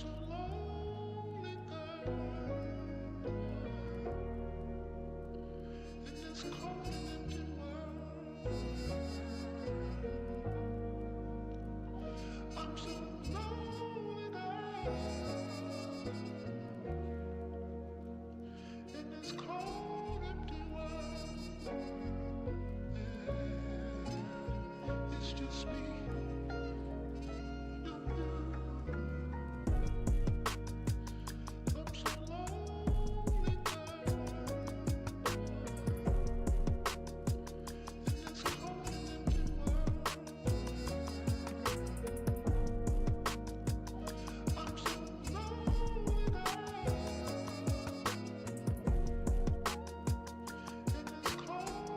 so lonely, girl, in this cold and empty world. I'm so lonely, girl, in this cold, empty world. Yeah, it's just me. I'm so lonely, girl, in this cold and empty world. I'm so lonely, girl, in this cold empty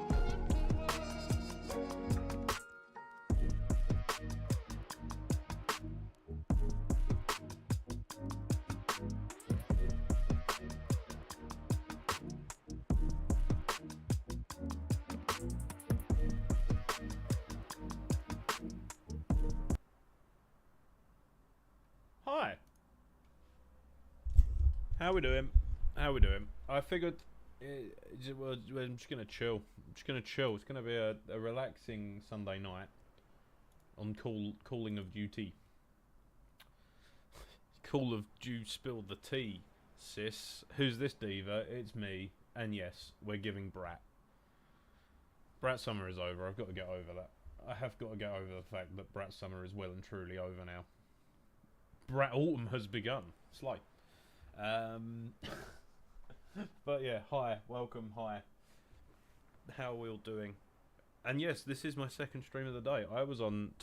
world. Hi. How we doing? How we doing? I figured I'm just gonna chill. I'm just gonna chill. It's gonna be a relaxing Sunday night on Calling of Duty. Call of Duty spilled the tea, sis. Who's this diva? It's me. And yes, we're giving Brat. Brat Summer is over. I've got to get over that. I have got to get over the fact that Brat Summer is well and truly over now. Brat Autumn has begun. Slight. But yeah, hi, welcome, hi. How are we all doing? And yes, this is my second stream of the day. I was on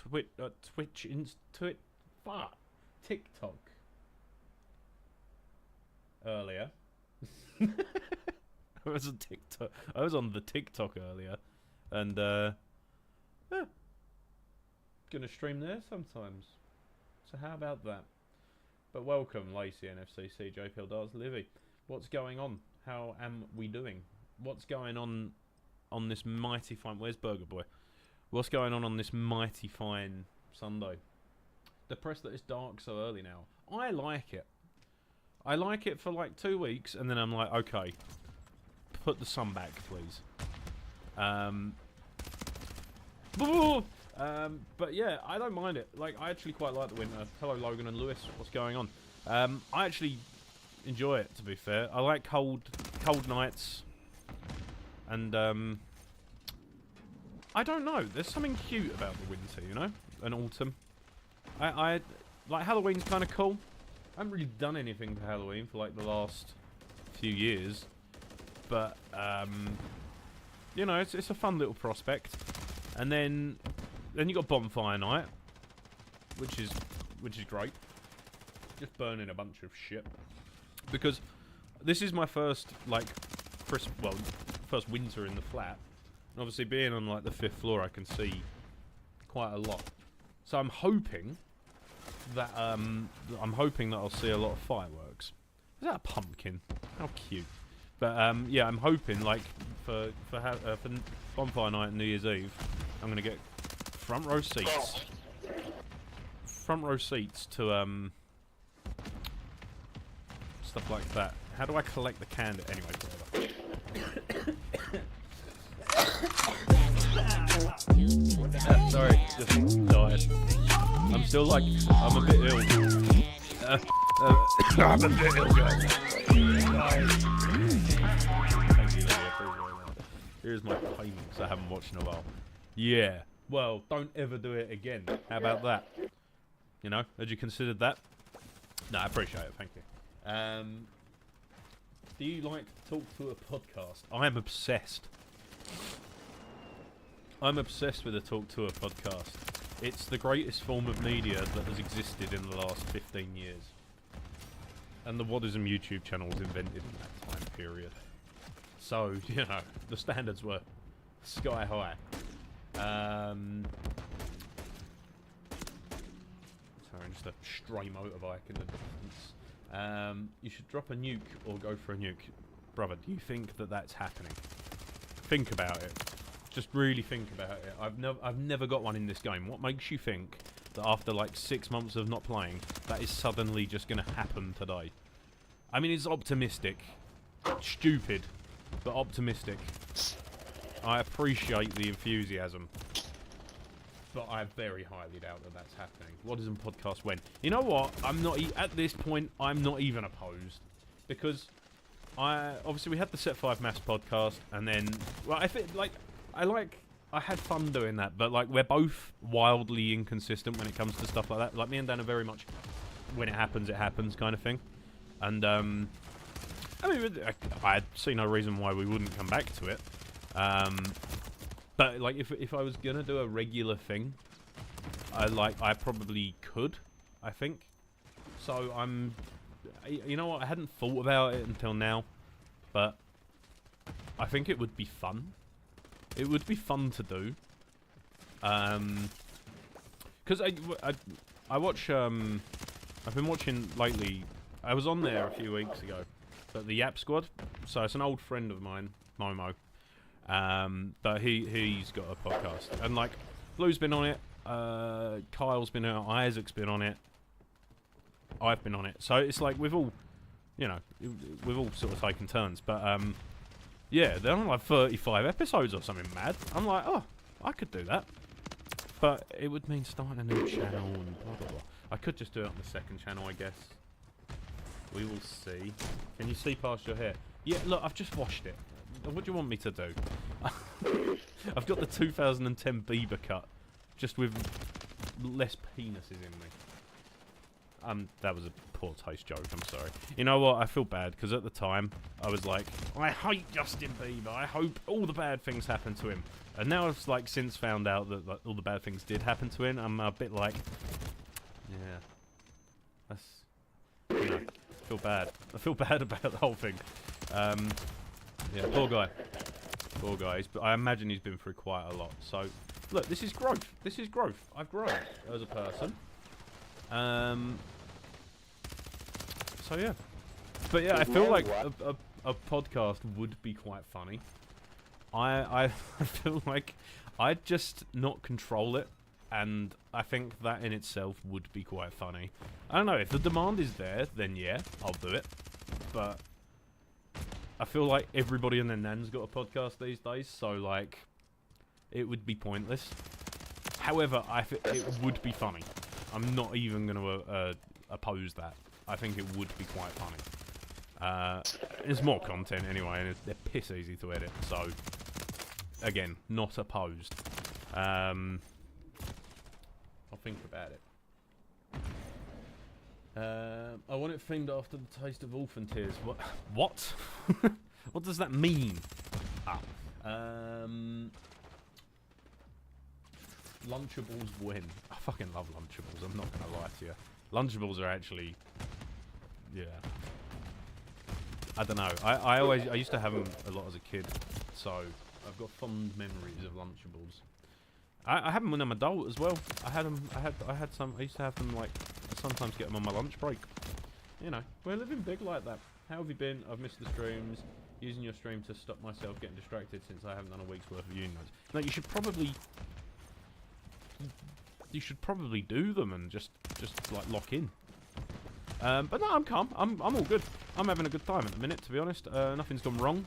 TikTok earlier. I was on TikTok. I was on the TikTok earlier, and yeah, gonna stream there sometimes. So how about that? But welcome, Lacey, NFCC, JPL Darts, Livy. What's going on? How am we doing? What's going on this mighty fine... Where's Burger Boy? What's going on this mighty fine Sunday? Depressed that it's dark so early now. I like it. I like it for like 2 weeks, and then I'm like, okay, put the sun back, please. But yeah, I don't mind it. Like, I actually quite like the winter. Hello, Logan and Lewis. What's going on? I actually enjoy it, to be fair. I like cold nights. And, I don't know. There's something cute about the winter, you know? And autumn. I like, Halloween's kind of cool. I haven't really done anything for Halloween for, like, the last few years. But, you know, it's a fun little prospect. And then you got bonfire night, which is great. Just burning a bunch of shit, because this is my first first winter in the flat. And obviously, being on like the 5th floor, I can see quite a lot. So I'm hoping that I'll see a lot of fireworks. Is that a pumpkin? How cute! But yeah, I'm hoping like for bonfire night and New Year's Eve, I'm gonna get front row seats. Front row seats to stuff like that. How do I collect the candle? Anyway, whatever. Sorry, just died. I'm still like, I'm a bit ill. I'm a bit ill, guys. Thank you, Lydia, appreciate that. Here's my payments I haven't watched in a while. Yeah. Well, don't ever do it again. How about that? You know, had you considered that? No, I appreciate it. Thank you. Do you like to talk to a podcast? I am obsessed. I'm obsessed with a talk to a podcast. It's the greatest form of media that has existed in the last 15 years. And the Wadism YouTube channel was invented in that time period. So, you know, the standards were sky high. Sorry, just a stray motorbike in the distance. You should drop a nuke or go for a nuke. Brother, do you think that that's happening? Think about it. Just really think about it. I've never got one in this game. What makes you think that after like 6 months of not playing, that is suddenly just going to happen today. I mean, it's optimistic. Stupid, but optimistic. I appreciate the enthusiasm, but I very highly doubt that that's happening. What does a podcast when? You know what? I'm not at this point. I'm not even opposed, because obviously we had the Set 5 Maths podcast, and then well, I had fun doing that, but like we're both wildly inconsistent when it comes to stuff like that. Like me and Dan are very much when it happens kind of thing, and I mean I see no reason why we wouldn't come back to it. But like if I was gonna do a regular thing, I probably could, I think. So you know what, I hadn't thought about it until now, but I think it would be fun. It would be fun to do. Because I watch I've been watching lately. I was on there a few weeks ago, but the Yap Squad. So it's an old friend of mine, Momo. But he's got a podcast, and like Blue's been on it, Kyle's been on it, Isaac's been on it, I've been on it. So it's like we've all, you know, we've all sort of taken turns. But yeah, they're on like 35 episodes or something mad. I'm like, oh, I could do that, but it would mean starting a new channel and blah blah blah. I could just do it on the second channel, I guess. We will see. Can you see past your hair? Yeah, look, I've just washed it. What do you want me to do? I've got the 2010 Bieber cut, just with less penises in me. That was a poor taste joke, I'm sorry. You know what, I feel bad, because at the time, I was like, I hate Justin Bieber, I hope all the bad things happen to him. And now I've, like, since found out that like, all the bad things did happen to him, I'm a bit like, yeah, that's, you know, I feel bad. I feel bad about the whole thing. Yeah, poor guy. Poor guy. But I imagine he's been through quite a lot. So, look, this is growth. This is growth. I've grown as a person. So yeah. But yeah, I feel like a podcast would be quite funny. I feel like I'd just not control it, and I think that in itself would be quite funny. I don't know, if the demand is there, then yeah, I'll do it. But I feel like everybody and their nan's got a podcast these days, so like, it would be pointless. However, it would be funny. I'm not even going to oppose that. I think it would be quite funny. There's more content anyway, and they're piss easy to edit, so again, not opposed. I'll think about it. I want it themed after the taste of orphan tears. What? What does that mean? Lunchables when? I fucking love Lunchables, I'm not gonna lie to you. Lunchables are actually, yeah. I don't know. I used to have them a lot as a kid, so I've got fond memories of Lunchables. I had them when I'm an adult as well. I had some. I used to have them like. I sometimes get them on my lunch break. You know, we're living big like that. How have you been? I've missed the streams. Using your stream to stop myself getting distracted since I haven't done a week's worth of uni notes. No, you should probably. You should probably do them and just like lock in. But no, I'm calm. I'm all good. I'm having a good time at the minute, to be honest. Nothing's gone wrong.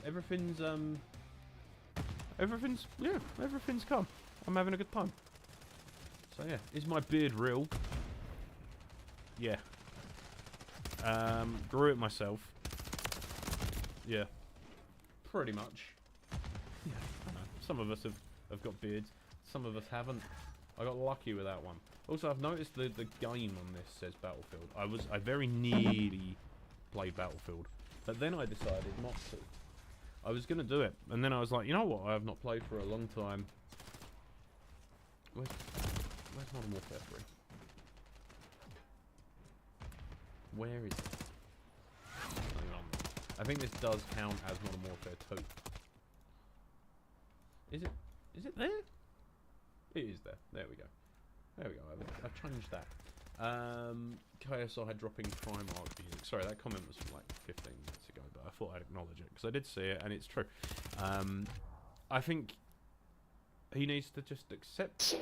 Everything's calm. I'm having a good time. So yeah, is my beard real? Yeah. Grew it myself. Yeah. Pretty much. Yeah, I know. Some of us have got beards. Some of us haven't. I got lucky with that one. Also, I've noticed the game on this says Battlefield. I very nearly played Battlefield, but then I decided not to. I was gonna do it, and then I was like, you know what? I have not played for a long time. Where's Modern Warfare 3? Where is it? Hang on. I think this does count as Modern Warfare 2. Is it? Is it there? It is there. There we go. There we go. I've changed that. KSI dropping Primark music. Sorry, that comment was from like 15 minutes ago, but I thought I'd acknowledge it because I did see it and it's true. I think he needs to just accept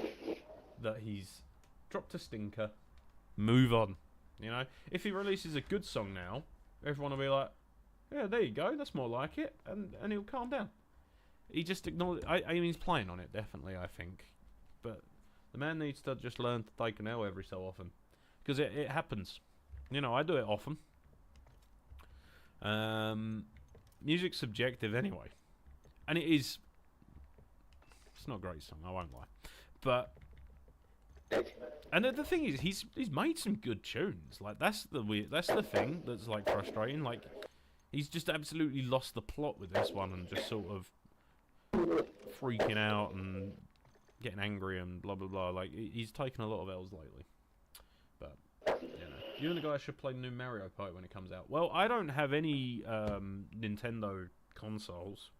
that he's dropped a stinker. Move on. You know, if he releases a good song now, everyone will be like, "Yeah, there you go. That's more like it," and he'll calm down. He just ignored. I mean, he's playing on it, definitely. I think, but the man needs to just learn to take an L every so often, because it happens. You know, I do it often. Music's subjective anyway, and it is. It's not a great song, I won't lie, but. And the thing is, he's made some good tunes. Like that's the thing that's like frustrating. Like he's just absolutely lost the plot with this one and just sort of freaking out and getting angry and blah blah blah. Like he's taken a lot of L's lately. But you know, you and the guys should play the new Mario Party when it comes out. Well, I don't have any Nintendo consoles.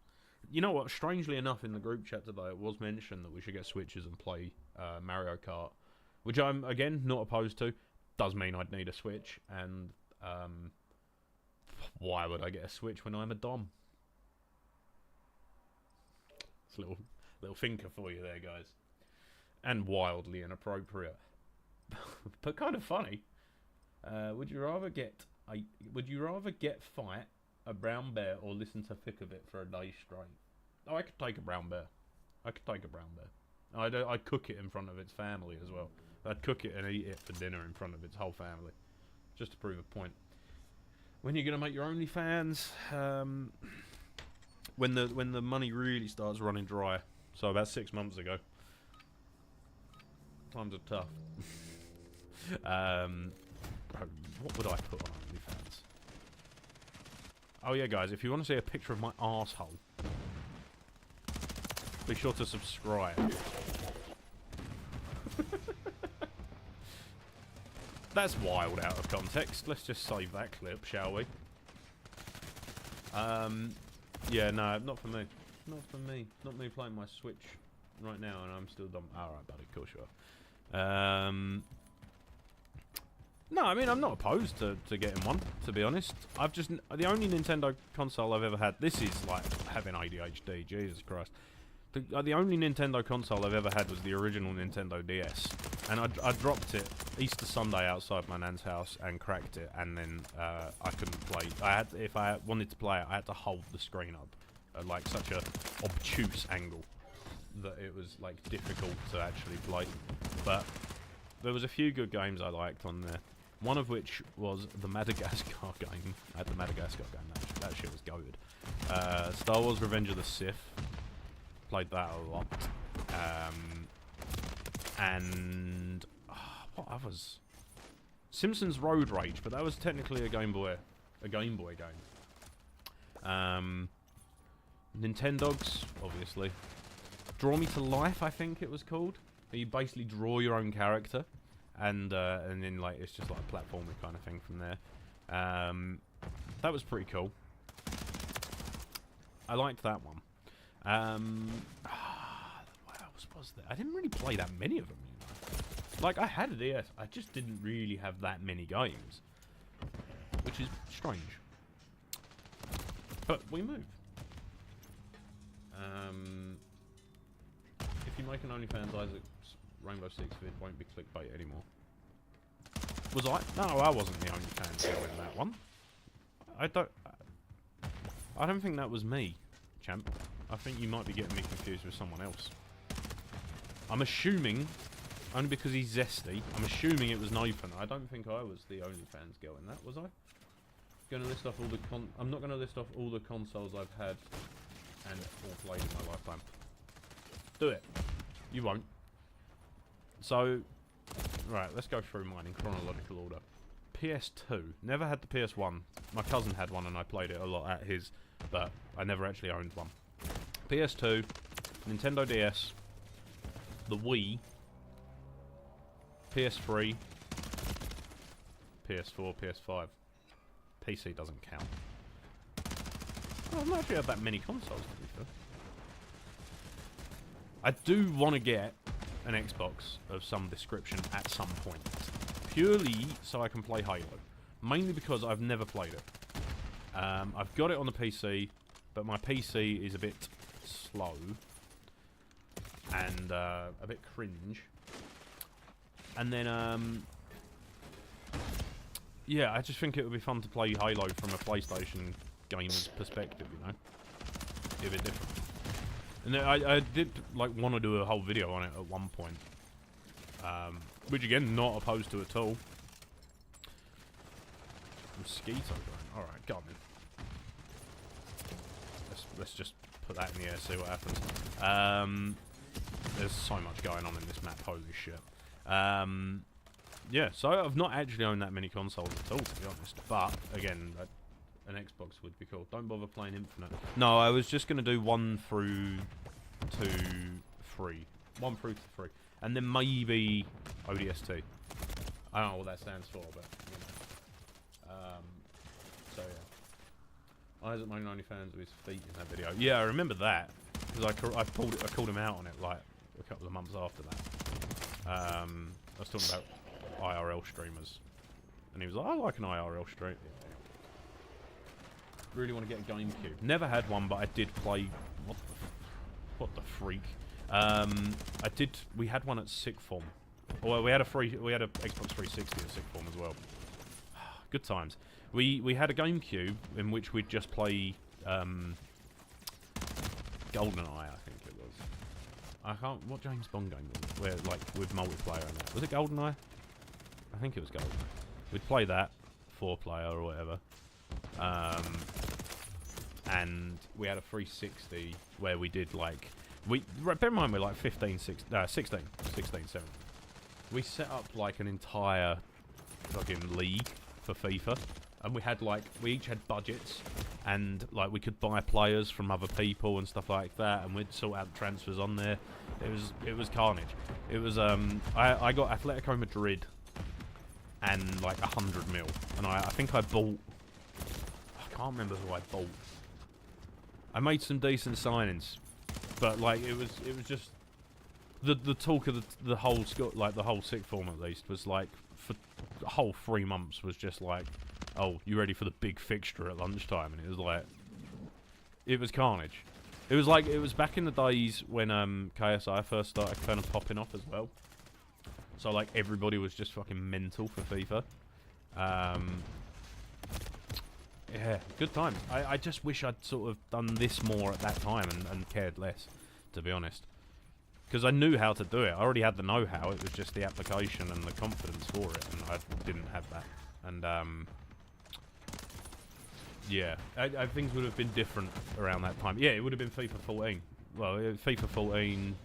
You know what? Strangely enough, in the group chat today, it was mentioned that we should get Switches and play Mario Kart, which I'm again not opposed to. Does mean I'd need a Switch, and why would I get a Switch when I'm a dom? It's a little thinker for you there, guys, and wildly inappropriate, but kind of funny. Would you rather get fight a brown bear or listen to Thick of It for a day straight? Oh, I could take a brown bear. I'd cook it in front of its family as well. I'd cook it and eat it for dinner in front of its whole family, just to prove a point. When you're gonna make your OnlyFans, when the money really starts running dry. So about 6 months ago. Times are tough. What would I put on OnlyFans? Oh yeah, guys, if you want to see a picture of my arsehole, be sure to subscribe. That's wild out of context. Let's just save that clip, shall we? Yeah, no, not for me. Not for me. Not me playing my Switch right now, and I'm still dumb. Alright, buddy, of course you are. No, I mean, I'm not opposed to getting one, to be honest. The only Nintendo console I've ever had, this is like having ADHD, Jesus Christ. The only Nintendo console I've ever had was the original Nintendo DS. And I dropped it Easter Sunday outside my nan's house and cracked it, and then I couldn't play. If I wanted to play it, I had to hold the screen up at like such a obtuse angle that it was like difficult to actually play. But there was a few good games I liked on there. One of which was the Madagascar game. I had the Madagascar game. That shit was goated. Star Wars Revenge of the Sith. Played that a lot. And what others? Simpsons Road Rage, but that was technically a Game Boy game. Nintendogs, obviously. Draw Me to Life, I think it was called. You basically draw your own character. And then like it's just like a platformer kind of thing from there. That was pretty cool. I liked that one. What else was there? I didn't really play that many of them, you know. Like I had a DS, I just didn't really have that many games, which is strange. But we move. If you make an OnlyFans, Isaac's Rainbow Six vid won't be clickbait anymore. Was I? No, I wasn't the only fan girl in that one. I don't think that was me, champ. I think you might be getting me confused with someone else. I'm assuming, only because he's zesty, I'm assuming it was Nathan. I don't think I was the only fans girl in that, was I? Gonna list off all the I'm not gonna list off all the consoles I've had and all played in my lifetime. Do it. You won't. So, right, let's go through mine in chronological order. PS2. Never had the PS1. My cousin had one and I played it a lot at his, but I never actually owned one. PS2, Nintendo DS, the Wii, PS3, PS4, PS5. PC doesn't count. Well, I've not actually had that many consoles, to be fair. I do want to get an Xbox of some description at some point. Purely so I can play Halo. Mainly because I've never played it. I've got it on the PC, but my PC is a bit slow. And a bit cringe. And then, yeah, I just think it would be fun to play Halo from a PlayStation gamer's perspective, you know? Be a bit different. And I did, like, want to do a whole video on it at one point. Which, again, not opposed to at all. Mosquito going. Alright, go on then. Let's just put that in the air, see what happens. There's so much going on in this map, holy shit. Yeah, so I've not actually owned that many consoles at all, to be honest. But, again, an Xbox would be cool. Don't bother playing Infinite. No, I was just going to do 1 through to 3. 1 through to 3. And then maybe ODST. I don't know what that stands for, but, you know. So, yeah. Isaac making OnlyFans of his feet in that video. Yeah, I remember that. Because I called him out on it, like, a couple of months after that. I was talking about IRL streamers. And he was like, I like an IRL stream. Really want to get a GameCube. Never had one, but I did play... What the freak? We had one at sixth form. Well, we had a Xbox 360 at sixth form as well. Good times. We had a GameCube in which we'd just play GoldenEye, I think it was. I can't... What James Bond game was it? Where, like, with multiplayer and that. Was it GoldenEye? I think it was GoldenEye. We'd play that, 4-player or whatever. And we had a 360 where we did, like... Bear in mind, we're like 16, 17. We set up, like, an entire fucking league for FIFA. And we had, like, we each had budgets, and, like, we could buy players from other people and stuff like that, and we'd sort out transfers on there. It was carnage. It was, I got Atletico Madrid and, like, 100 mil. And I think I bought, I can't remember who I bought. I made some decent signings, but, like, it was just, the talk of the whole, like, the whole sixth form at least, was, like, for the whole 3 months was just, like, oh, you ready for the big fixture at lunchtime? And it was like, it was carnage. It was like, it was back in the days when KSI first started kind of popping off as well. So, like, everybody was just fucking mental for FIFA. Yeah, good times. I just wish I'd sort of done this more at that time and cared less, to be honest. Because I knew how to do it. I already had the know-how. It was just the application and the confidence for it, and I didn't have that. And, yeah, things would have been different around that time. Yeah, it would have been FIFA 14. Well, FIFA 14,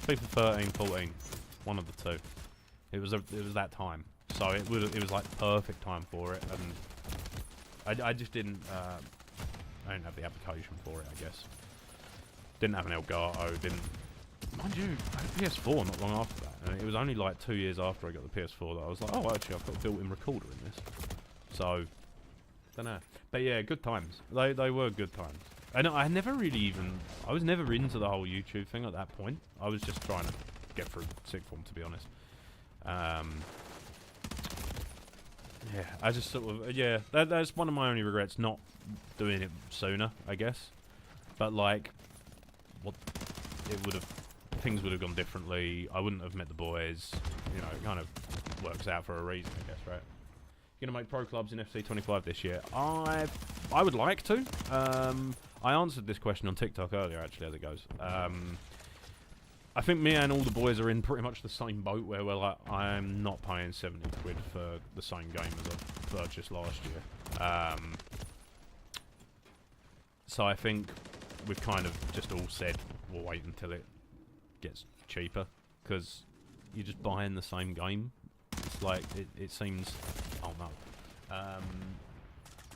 FIFA 13, 14, one of the two. It was that time, so it was like perfect time for it, and I just didn't I didn't have the application for it, I guess. Didn't have an Elgato. Didn't, mind you, I had a PS4 not long after that, and it was only like 2 years after I got the PS4 that I was like, oh, actually, I've got a built-in recorder in this. So, don't know. But yeah, good times. They were good times. And I never really even... I was never into the whole YouTube thing at that point. I was just trying to get through sixth form, to be honest. Yeah, I just sort of... Yeah, that's one of my only regrets, not doing it sooner, I guess. But, like, what... It would have... Things would have gone differently. I wouldn't have met the boys. You know, it kind of works out for a reason, I guess, right? Going to make pro clubs in FC 25 this year? I would like to. I answered this question on TikTok earlier, actually, as it goes. I think me and all the boys are in pretty much the same boat where we're like, I'm not paying 70 quid for the same game as I purchased last year. So I think we've kind of just all said we'll wait until it gets cheaper, because you're just buying the same game. It's like, it seems... Oh no.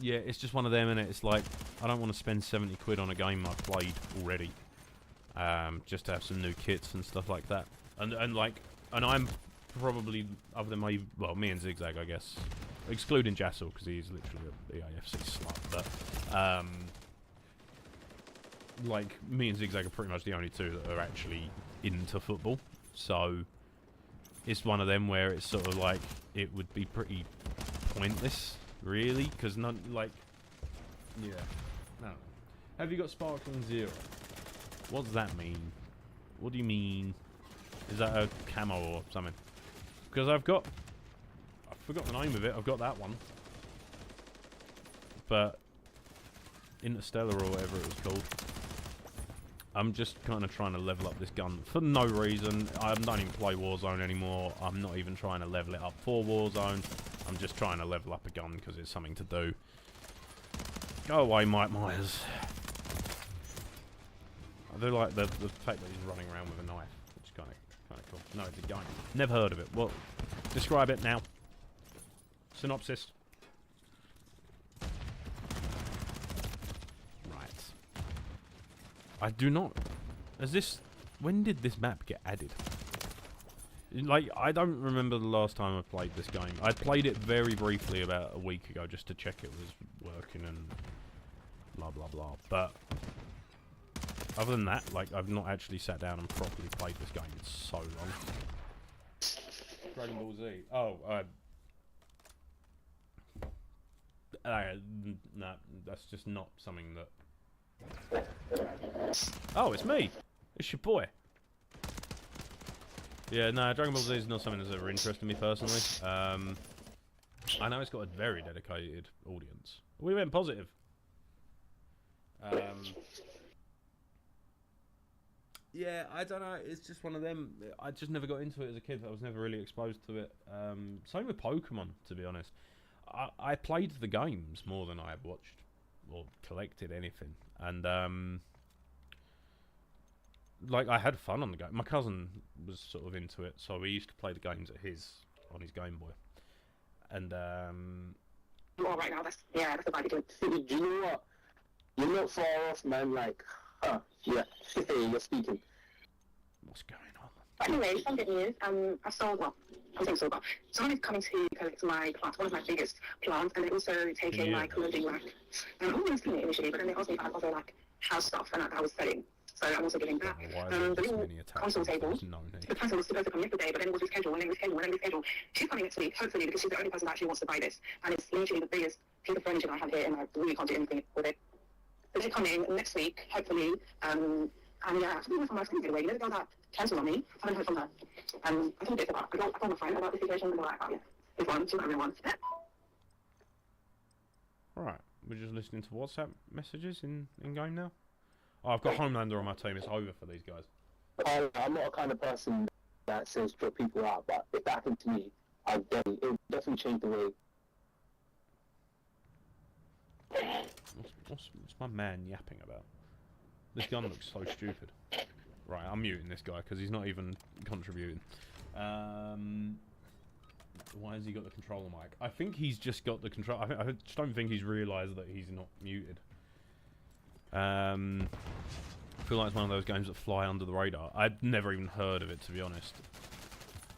Yeah, it's just one of them, and it's like, I don't want to spend 70 quid on a game I've played already. Just to have some new kits and stuff like that. And I'm probably, other than my, well, me and Zigzag, I guess, excluding Jassel, because he's literally the AFC slut, but, like, me and Zigzag are pretty much the only two that are actually into football. So, it's one of them where it's sort of like, it would be pretty pointless, really, because none, like, yeah, no. Have you got Sparkling Zero? What does that mean? What do you mean? Is that a camo or something? Because I forgot the name of it. I've got that one. But Interstellar or whatever it was called. I'm just kind of trying to level up this gun for no reason. I don't even play Warzone anymore. I'm not even trying to level it up for Warzone. I'm just trying to level up a gun because it's something to do. Go away, Mike Myers. I do like the fact that he's running around with a knife, which is kind of cool. No, it's a gun. Never heard of it. Well, describe it now. Synopsis. I do not... When did this map get added? Like, I don't remember the last time I played this game. I played it very briefly about a week ago just to check it was working and blah blah blah. But other than that, like, I've not actually sat down and properly played this game in so long. Dragon Ball Z. Oh, nah, that's just not something that... Oh, it's me! It's your boy. Yeah, no, Dragon Ball Z is not something that's ever interested me personally. I know it's got a very dedicated audience. We went positive. Yeah, I don't know, it's just one of them. I just never got into it as a kid. I was never really exposed to it. Same with Pokemon, to be honest. I played the games more than I have watched or collected anything. And, like, I had fun on the game. My cousin was sort of into it, so we used to play the games on his Game Boy. And, Well, right now, that's the body doing. Do you know what? You're not far off, man, like, yeah, you're speaking. what's going on? Anyway, some good news, I sold, well, I'm saying sold, but someone is coming to collect my plant, one of my biggest plants, and they're also taking my clothing rack. I was doing it initially, but then they asked me if I had other, like, house stuff, and I was selling. So I'm also getting that. The little console table, the person was supposed to come yesterday, but then it was rescheduled, and then rescheduled. She's coming next week, hopefully, because she's the only person that actually wants to buy this. And it's literally the biggest piece of furniture I have here, and I really can't do anything with it. So they're coming next week, hopefully. And yeah, I think from my friend anyway. You know the girl that cancelled on me? I haven't heard from her. I think it's about, I told my friend about the situation, and they're like, oh yeah, it's one, she's not everyone. Right, we're just listening to WhatsApp messages in game now. Oh, I've got Homelander on my team. It's over for these guys. I'm not a kind of person that says drop people out, but if that happened to me, it would definitely change the way. What's my man yapping about? This gun looks so stupid. Right, I'm muting this guy because he's not even contributing. Why has he got the controller mic? I think he's just got the control. I just don't think he's realised that he's not muted. I feel like it's one of those games that fly under the radar. I'd never even heard of it, to be honest.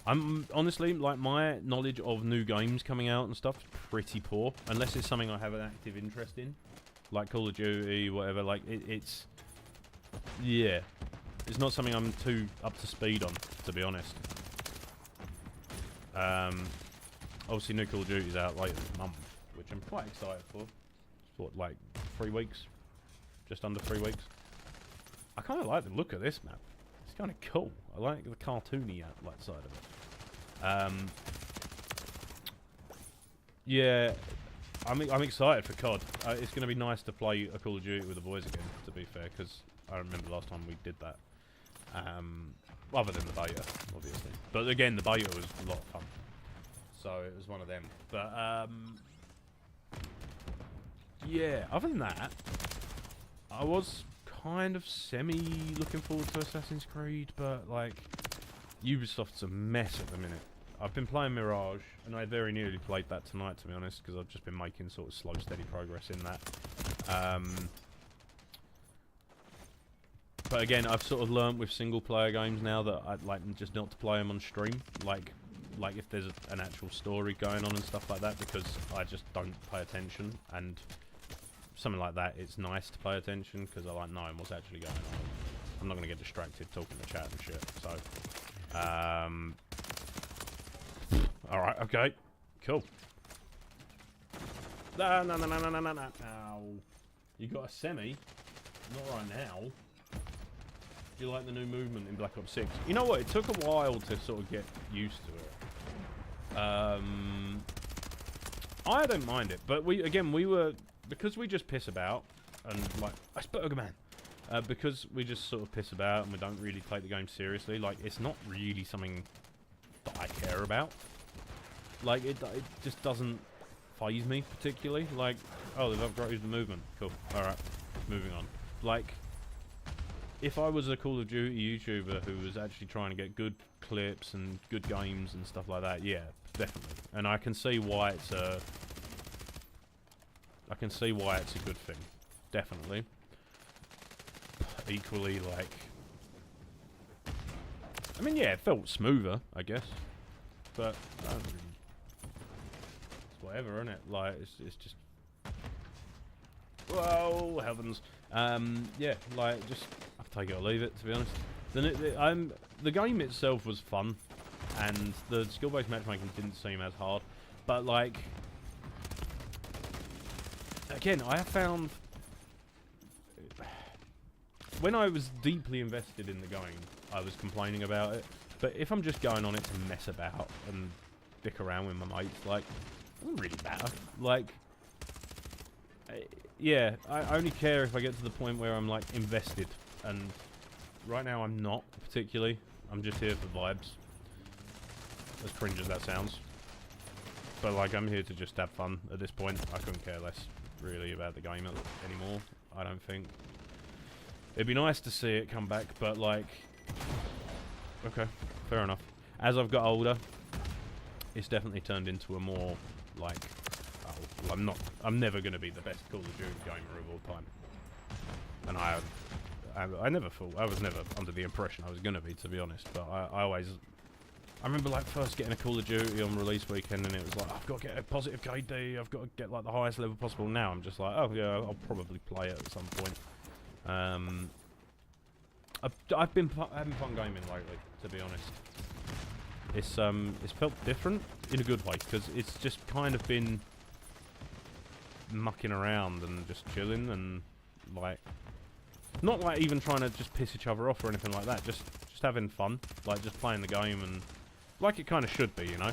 I'm honestly, like, my knowledge of new games coming out and stuff is pretty poor, unless it's something I have an active interest in, like Call of Duty, whatever. Like, it's yeah, it's not something I'm too up to speed on, to be honest. Obviously, new Call of Duty's out later this month, which I'm quite excited for. It's what, like 3 weeks? Just under 3 weeks. I kind of like the look of this map. It's kind of cool. I like the cartoony like side of it. Yeah, I'm excited for COD. It's going to be nice to play a Call of Duty with the boys again, to be fair, because I remember last time we did that. Other than the beta, obviously. But again, the beta was a lot of fun. So it was one of them. But yeah, other than that, I was kind of looking forward to Assassin's Creed, but like, Ubisoft's a mess at the minute. I've been playing Mirage, and I very nearly played that tonight, to be honest, because I've just been making sort of slow, steady progress in that. But again, I've sort of learnt with single-player games now that I'd like just not to play them on stream, like if there's an actual story going on and stuff like that, because I just don't pay attention, and something like that, it's nice to pay attention, because I like knowing what's actually going on. I'm not going to get distracted talking to chat and shit, so... Alright, okay. Cool. No. You got a semi? Not right now. Do you like the new movement in Black Ops 6? You know what? It took a while to sort of get used to it. I don't mind it, but we were, because we just piss about and like Asperger man, because we just sort of piss about and we don't really take the game seriously. Like, it's not really something that I care about. Like, it just doesn't faze me particularly. Like, oh, they've upgraded the movement. Cool. All right, moving on. Like, if I was a Call of Duty YouTuber who was actually trying to get good clips and good games and stuff like that, yeah, definitely. And I can see why it's a good thing, definitely. Equally, like, I mean, yeah, it felt smoother, I guess, but I don't really, it's whatever, isn't it? Like, it's just, whoa, heavens. Yeah, like, just, I'll take it or leave it, to be honest. The game itself was fun, and the skill-based matchmaking didn't seem as hard, but, like, again, I have found, when I was deeply invested in the game, I was complaining about it, but if I'm just going on it to mess about and dick around with my mates, like, it doesn't really matter. Like, yeah, I only care if I get to the point where I'm, like, invested, and right now I'm not, particularly. I'm just here for vibes. As cringe as that sounds. But, like, I'm here to just have fun at this point. I couldn't care less, really, about the game anymore, I don't think. It'd be nice to see it come back, but, like, okay, fair enough. As I've got older, it's definitely turned into a more, like, oh, I'm never going to be the best Call of Duty gamer of all time. And I never thought, I was never under the impression I was going to be, to be honest, but I remember, like, first getting a Call of Duty on release weekend, and it was like, I've got to get a positive KD, I've got to get, like, the highest level possible. Now I'm just like, oh, yeah, I'll probably play it at some point. I've been having fun gaming lately, to be honest. It's felt different in a good way, because it's just kind of been mucking around and just chilling and, like, not like even trying to just piss each other off or anything like that, just having fun, like, just playing the game, and like it kind of should be, you know.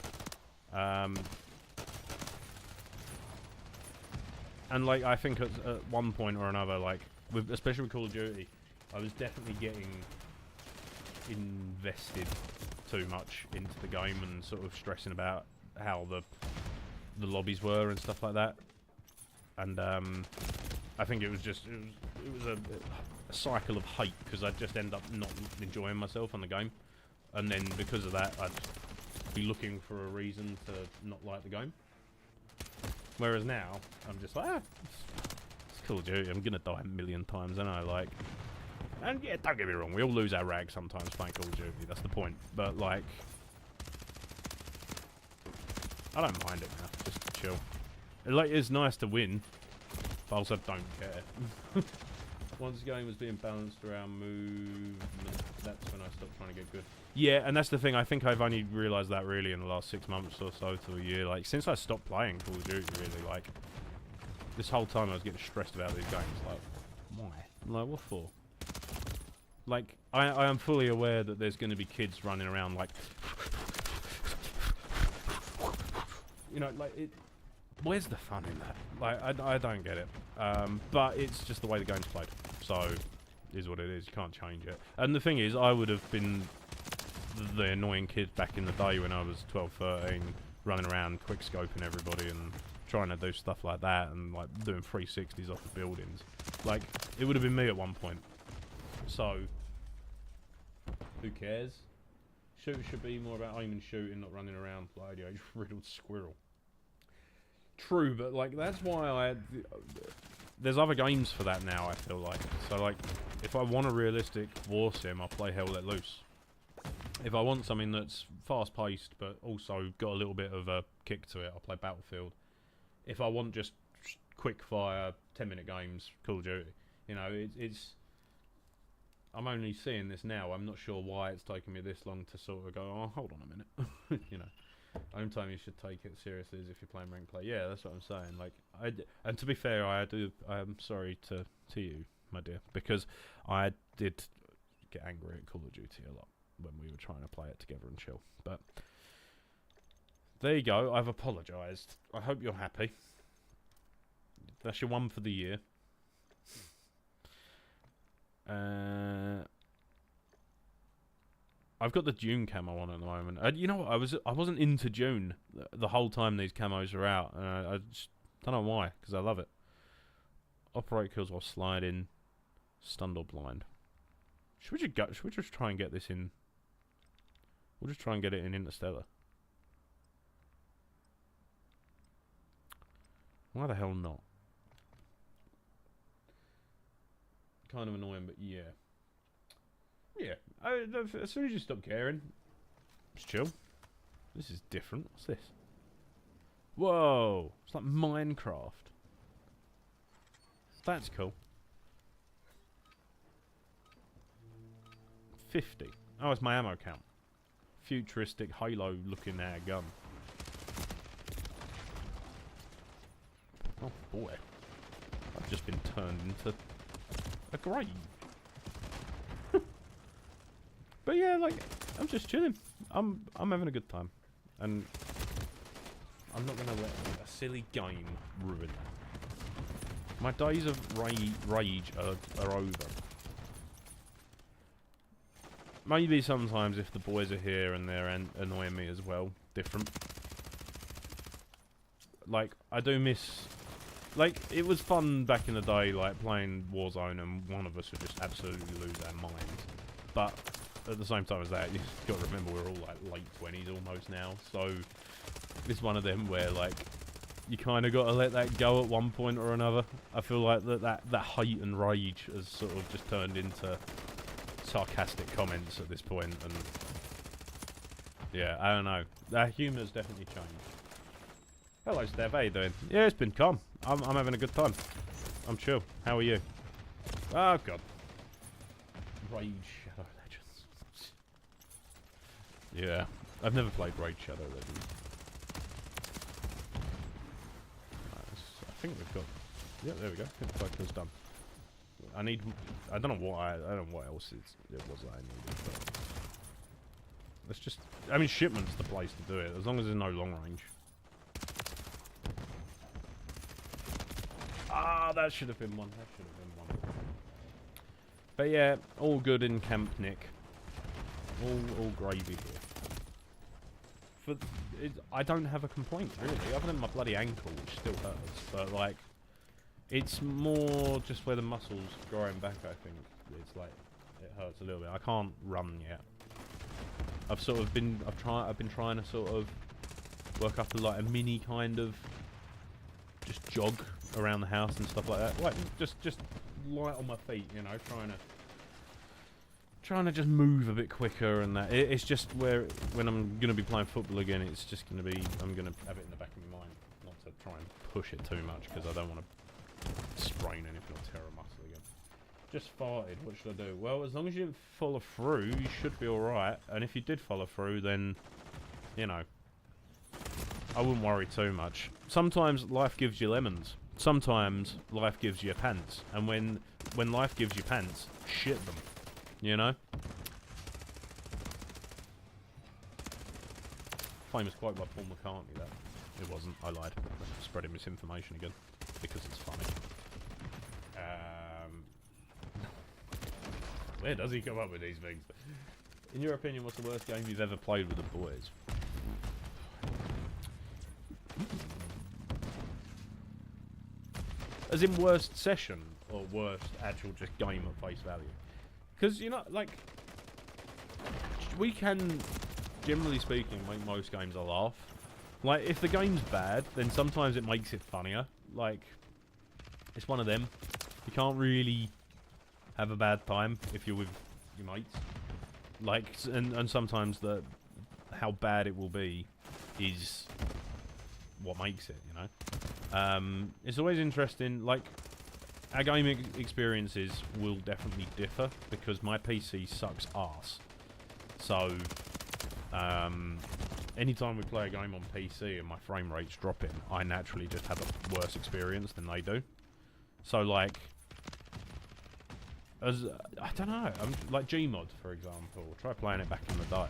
And, like, I think at one point or another, like, especially with Call of Duty, I was definitely getting invested too much into the game and sort of stressing about how the lobbies were and stuff like that. And I think it was a cycle of hate, because I'd just end up not enjoying myself on the game, and then because of that I'd be looking for a reason to not like the game. Whereas now I'm just like, it's Call of Duty, I'm gonna die a million times, and I like. And yeah, don't get me wrong, we all lose our rag sometimes playing Call of Duty, that's the point. But, like, I don't mind it now, just chill. Like, it's nice to win, but I also don't care. Once the game was being balanced around movement, that's when I stopped trying to get good. Yeah, and that's the thing, I think I've only realised that really in the last 6 months or so to a year. Like, since I stopped playing Call of Duty, really, like, this whole time I was getting stressed about these games, like, why? Like, what for? Like, I am fully aware that there's going to be kids running around like, you know, like, where's the fun in that? Like, I don't get it. But it's just the way the game's played. So, it is what it is. You can't change it. And the thing is, I would have been the annoying kid back in the day when I was 12, 13, running around quick-scoping everybody and trying to do stuff like that and, like, doing 360s off the buildings. Like, it would have been me at one point. So, who cares? Shoot should be more about aim and shooting, not running around like a riddled squirrel. True, but, like, that's why there's other games for that now, I feel like. So, like, if I want a realistic war sim, I'll play Hell Let Loose. If I want something that's fast-paced, but also got a little bit of a kick to it, I'll play Battlefield. If I want just quick-fire, 10-minute games, Call of Duty. You know, it's... I'm only seeing this now. I'm not sure why it's taken me this long to sort of go, oh, hold on a minute. You know, only time you should take it seriously is if you're playing ranked play. Yeah, that's what I'm saying. Like, and to be fair, I'm sorry to you, my dear, because I did get angry at Call of Duty a lot when we were trying to play it together and chill. But There you go. I've apologised. I hope you're happy. That's your one for the year. I've got the Dune camo on at the moment. You know what? I wasn't into Dune the whole time these camos are out. I just don't know why, because I love it. Operate kills while sliding, stunned or blind. Should we just try and get this in? We'll just try and get it in Interstellar. Why the hell not? Kind of annoying, but yeah. Yeah, as soon as you stop caring, it's chill. This is different. What's this? Whoa! It's like Minecraft. That's cool. 50. Oh, it's my ammo count. Futuristic Halo-looking gun. Oh boy, I've just been turned into a grave. But yeah, like, I'm just chilling. I'm having a good time, and I'm not gonna let a silly game ruin that. My days of rage are over. Maybe sometimes if the boys are here and they're annoying me as well, different. Like, I do miss... Like, it was fun back in the day, like, playing Warzone, and one of us would just absolutely lose our minds. But at the same time as that, you've got to remember we're all, like, late 20s almost now, so it's one of them where, like, you kind of got to let that go at one point or another. I feel like that hate and rage has sort of just turned into sarcastic comments at this point, and yeah, I don't know. That humour's definitely changed. Hello, Steph. How you doing? Yeah, it's been calm. I'm having a good time. I'm chill. How are you? Oh god. Raid Shadow Legends. Yeah, I've never played Raid Shadow Legends. I think we've got. Yeah, there we go. I think the cycle's done. I don't know what else it was that I needed. But let's just. I mean, shipment's the place to do it as long as there's no long range. Ah, that should have been one. That should have been one. But yeah, all good in Camp Nick. All gravy here. I don't have a complaint really, other than my bloody ankle, which still hurts. But like, it's more just where the muscles growing back. I think it's like it hurts a little bit. I can't run yet. I've been trying to sort of work up a mini kind of just jog around the house and stuff like that. Like just light on my feet, you know, trying to just move a bit quicker and that. It's just where when I'm gonna be playing football again, it's just gonna be I'm gonna have it in the back of my mind, not to try and push it too much because I don't want to sprain anything or tear a muscle again. Just farted. What should I do? Well, as long as you didn't follow through, you should be all right. And if you did follow through, then you know, I wouldn't worry too much. Sometimes life gives you lemons. Sometimes life gives you pants. And when life gives you pants, shit them. You know? Famous quote by Paul McCartney, that. It wasn't. I lied. I'm spreading misinformation again. Because it's funny. Where does he come up with these things? In your opinion, what's the worst game you've ever played with the boys? As in worst session, or worst actual just game at face value? Because, you know, like, we can, generally speaking, make most games a laugh. Like, if the game's bad, then sometimes it makes it funnier. Like, it's one of them. You can't really have a bad time if you're with your mates. Like, and sometimes how bad it will be is what makes it, you know? It's always interesting, like, our gaming experiences will definitely differ, because my PC sucks arse. So, anytime we play a game on PC and my frame rate's dropping, I naturally just have a worse experience than they do. So, like, I don't know, like Gmod, for example, try playing it back in the day.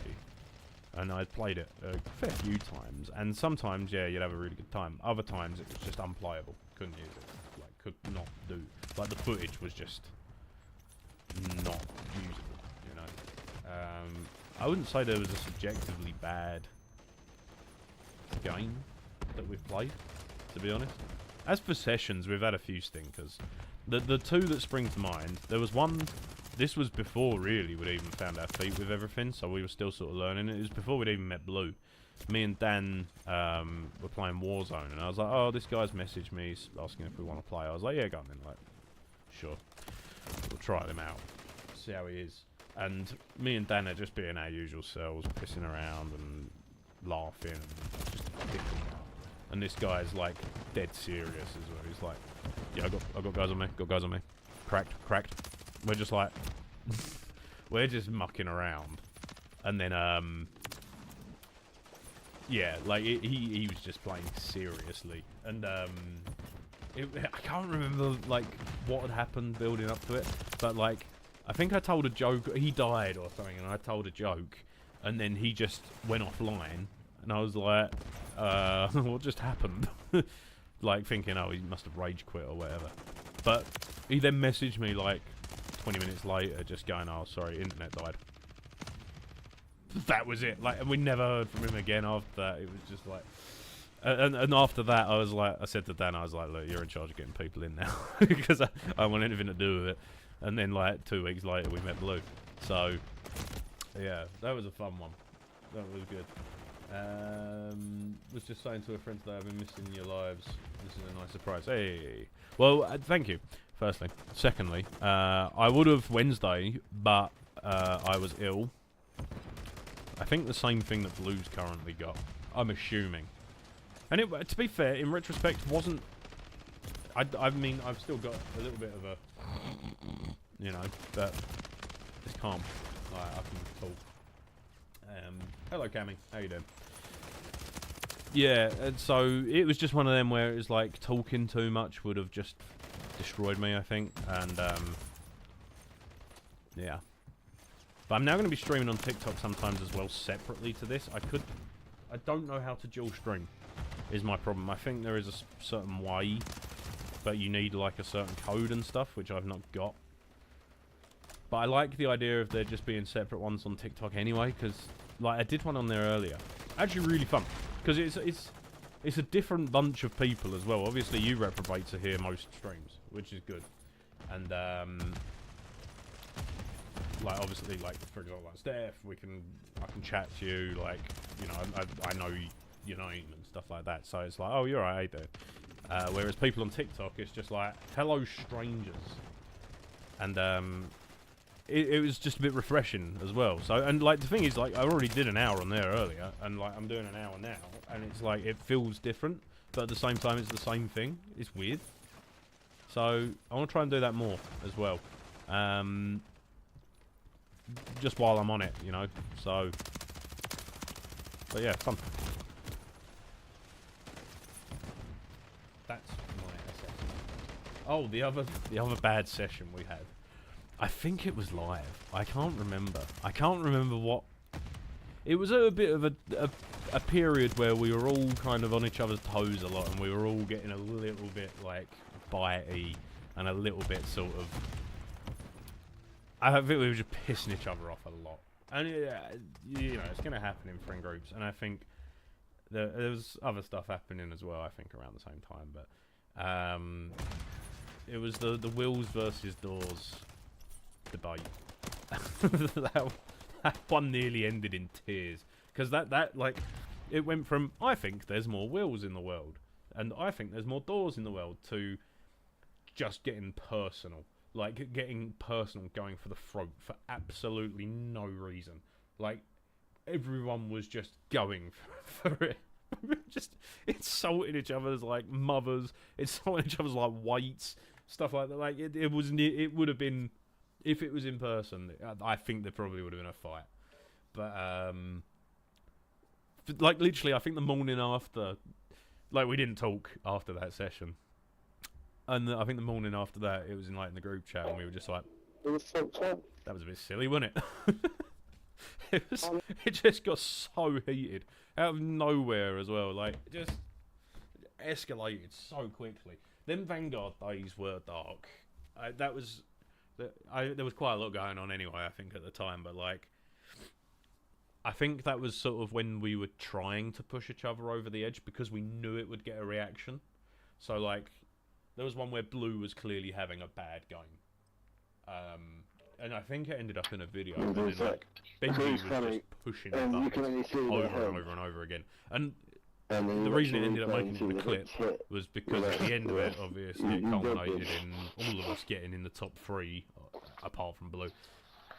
and I'd played it a fair few times, and sometimes, yeah, you'd have a really good time. Other times, it was just unplayable. Couldn't use it. Like, could not do. Like, the footage was just not usable, you know. I wouldn't say there was a subjectively bad game that we've played, to be honest. As for sessions, we've had a few stinkers. The two that spring to mind, there was one. This was before, really, we'd even found our feet with everything, so we were still sort of learning. It was before we'd even met Blue. Me and Dan were playing Warzone, and I was like, oh, this guy's messaged me asking if we want to play. I was like, yeah, go on then. Like, sure. We'll try him out. See how he is. And me and Dan are just being our usual selves, pissing around and laughing and just dicking out. And this guy's, like, dead serious as well. He's like, yeah, I got guys on me. Got guys on me. Cracked. We're just like, we're just mucking around, and then yeah, like he was just playing seriously, and I can't remember like what had happened building up to it, but like I think I told a joke. He died or something, and I told a joke, and then he just went offline, and I was like, what just happened? Like thinking, oh, he must have rage quit or whatever. But he then messaged me like 20 minutes later, just going, oh, sorry, internet died. That was it. Like, and we never heard from him again after that. It was just like, and after that, I said to Dan, I was like, look, you're in charge of getting people in now, because I don't want anything to do with it. And then like 2 weeks later, we met Blue. So yeah, that was a fun one. That was good. Was just saying to a friend today, I've been missing your lives. This is a nice surprise. Hey, well, thank you. Firstly, secondly, I would have Wednesday, but I was ill. I think the same thing that Blue's currently got. I'm assuming. And it, to be fair, in retrospect, wasn't. I mean, I've still got a little bit of a, you know, but it's calm. Like, I can talk. Hello, Cammy. How you doing? Yeah, and so it was just one of them where it was like talking too much would have just destroyed me, I think, and yeah. But I'm now going to be streaming on TikTok sometimes as well, separately to this. I don't know how to dual stream, is my problem. I think there is a certain way, but you need like a certain code and stuff, which I've not got. But I like the idea of there just being separate ones on TikTok anyway, because like I did one on there earlier. Actually really fun, because it's a different bunch of people as well. Obviously you reprobates are here most streams, which is good. And like obviously like for example like Steph, I can chat to you, like, you know, I know your name and stuff like that. So it's like, oh, you're right, hey dude. Whereas people on TikTok, it's just like, hello strangers. And it was just a bit refreshing as well. So, and like the thing is, like I already did an hour on there earlier, and like I'm doing an hour now, and it's like it feels different, but at the same time it's the same thing. It's weird. So I want to try and do that more as well. Just while I'm on it, you know. So, but yeah, fun. That's my assessment. Oh, the other bad session we had. I think it was live. I can't remember. I can't remember what. It was a bit of a period where we were all kind of on each other's toes a lot, and we were all getting a little bit like bitey and a little bit sort of. I think we were just pissing each other off a lot, and you know it's going to happen in friend groups, and I think there was other stuff happening as well. I think around the same time, but it was the Wills versus Doors debate. that one nearly ended in tears, because that like it went from I think there's more Wills in the world and I think there's more Doors in the world to just getting personal, like getting personal, going for the throat for absolutely no reason. Like everyone was just going for it. Just insulting each other's like mothers, insulting each other's like whites, stuff like that. Like it would have been. If it was in person, I think there probably would have been a fight. But, like, literally, I think the morning after, like, we didn't talk after that session. And I think the morning after that, it was in, like, in the group chat, and we were just like, that was a bit silly, wasn't it? It just got so heated out of nowhere as well. Like, it just escalated so quickly. Them Vanguard days were dark. There was quite a lot going on anyway, I think, at the time. But like, I think that was sort of when we were trying to push each other over the edge because we knew it would get a reaction. So like, there was one where Blue was clearly having a bad game. And I think it ended up in a video. And then like, Benji was just pushing it over and over and over again. And the reason it ended up making the clip was because at the end of it, obviously, it culminated in all of us getting in the top 3, apart from Blue.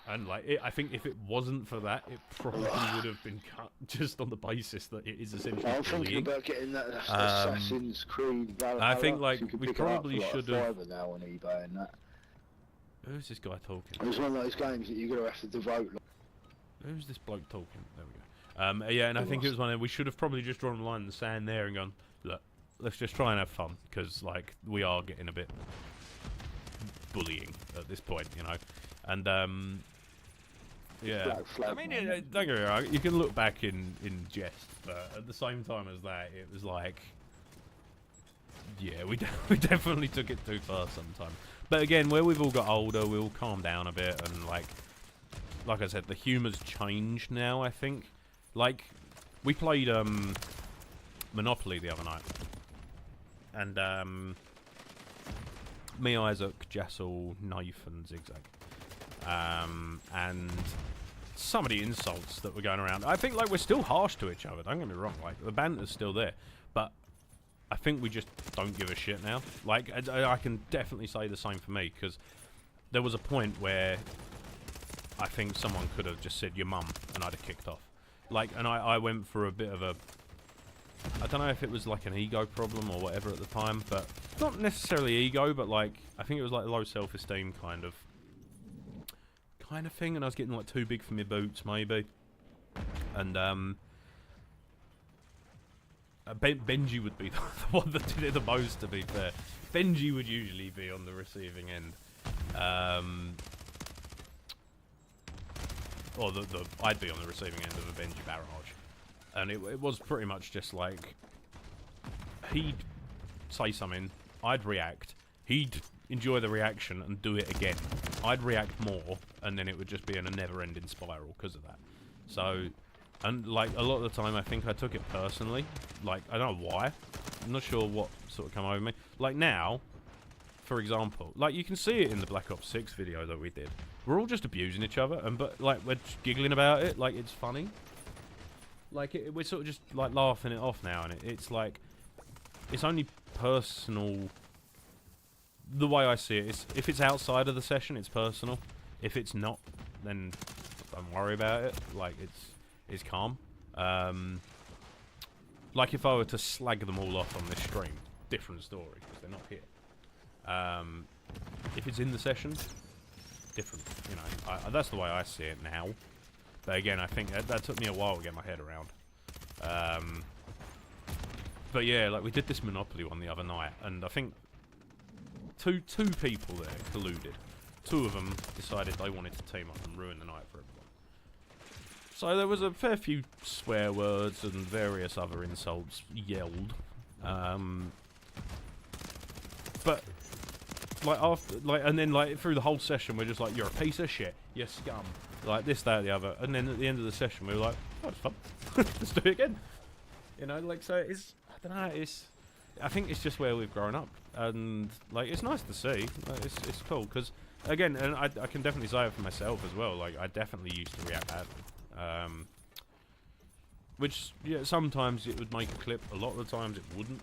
And like, I think if it wasn't for that, it probably would have been cut just on the basis that it is essentially I'm thinking bullying. about getting that Assassin's Creed Valhalla. I think like so you could we pick it up probably for, like, should have. £5 now on eBay and that. Who's this guy talking? It's one of those games that you're gonna have to devote. Who's this bloke talking? There we go. Yeah, and I think it was one of we should have probably just drawn a line in the sand there and gone, look, let's just try and have fun, because like we are getting a bit bullying at this point, you know. And yeah, I mean, don't get me wrong, you can look back in jest, but at the same time as that, it was like, yeah, we definitely took it too far sometimes. But again, where we've all got older, we all calm down a bit, and like I said, the humour's changed now, I think. Like, we played Monopoly the other night, and me, Isaac, Jassel, Knife, and Zigzag, and some of the insults that were going around. I think like we're still harsh to each other. Don't get me wrong. Like the banter's still there, but I think we just don't give a shit now. Like I can definitely say the same for me, because there was a point where I think someone could have just said your mum and I'd have kicked off. Like, and I went for a bit of a, I don't know if it was like an ego problem or whatever at the time, but not necessarily ego, but like I think it was like low self-esteem kind of thing, and I was getting like too big for my boots maybe, and Benji would be the one that did it the most, to be fair. Benji would usually be on the receiving end, or I'd be on the receiving end of a Benji barrage, and it was pretty much just like he'd say something, I'd react, he'd enjoy the reaction and do it again, I'd react more, and then it would just be in a never-ending spiral because of that. So, and like a lot of the time I think I took it personally. Like, I don't know why, I'm not sure what sort of come over me. Like now, for example, like you can see it in the Black Ops 6 video that we did, we're all just abusing each other, and but like we're just giggling about it, like it's funny. Like we're sort of just like laughing it off now, and it's like, it's only personal. The way I see it is, if it's outside of the session, it's personal. If it's not, then don't worry about it. Like it's calm. Like if I were to slag them all off on this stream, different story, because they're not here. If it's in the session, different. You know, that's the way I see it now. But again, I think that took me a while to get my head around. But yeah, like we did this Monopoly one the other night, and I think two people there colluded. Two of them decided they wanted to team up and ruin the night for everyone. So there was a fair few swear words and various other insults yelled. But like after, like, and then like through the whole session, we're just like, you're a piece of shit, you're scum, like this, that, the other. And then at the end of the session, we were like, oh, it's fun. Let's do it again. You know, like, so it's, I don't know, I think it's just where we've grown up, and like it's nice to see. Like, it's cool, because again, and I can definitely say it for myself as well. Like I definitely used to react badly, which yeah, sometimes it would make a clip. A lot of the times it wouldn't.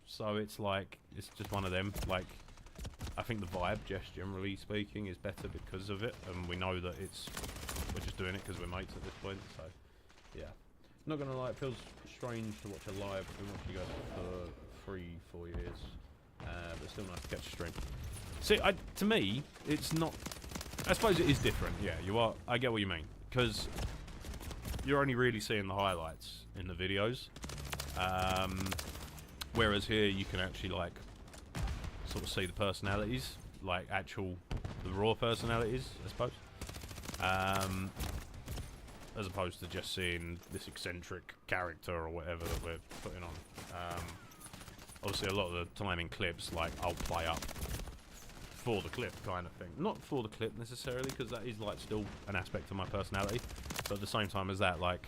So it's like it's just one of them. Like I think the vibe, just generally speaking, is better because of it, and we know that we're just doing it because we're mates at this point. So yeah. Not gonna lie, it feels strange to watch a live. We watched you guys for 3-4 years, but still nice to catch a stream. See, to me, it's not. I suppose it is different. Yeah, you are. I get what you mean, because you're only really seeing the highlights in the videos, whereas here you can actually like sort of see the personalities, like the raw personalities, I suppose. as opposed to just seeing this eccentric character or whatever that we're putting on. Obviously, a lot of the time in clips, like, I'll play up for the clip kind of thing. Not for the clip necessarily, because that is, like, still an aspect of my personality. But at the same time as that, like,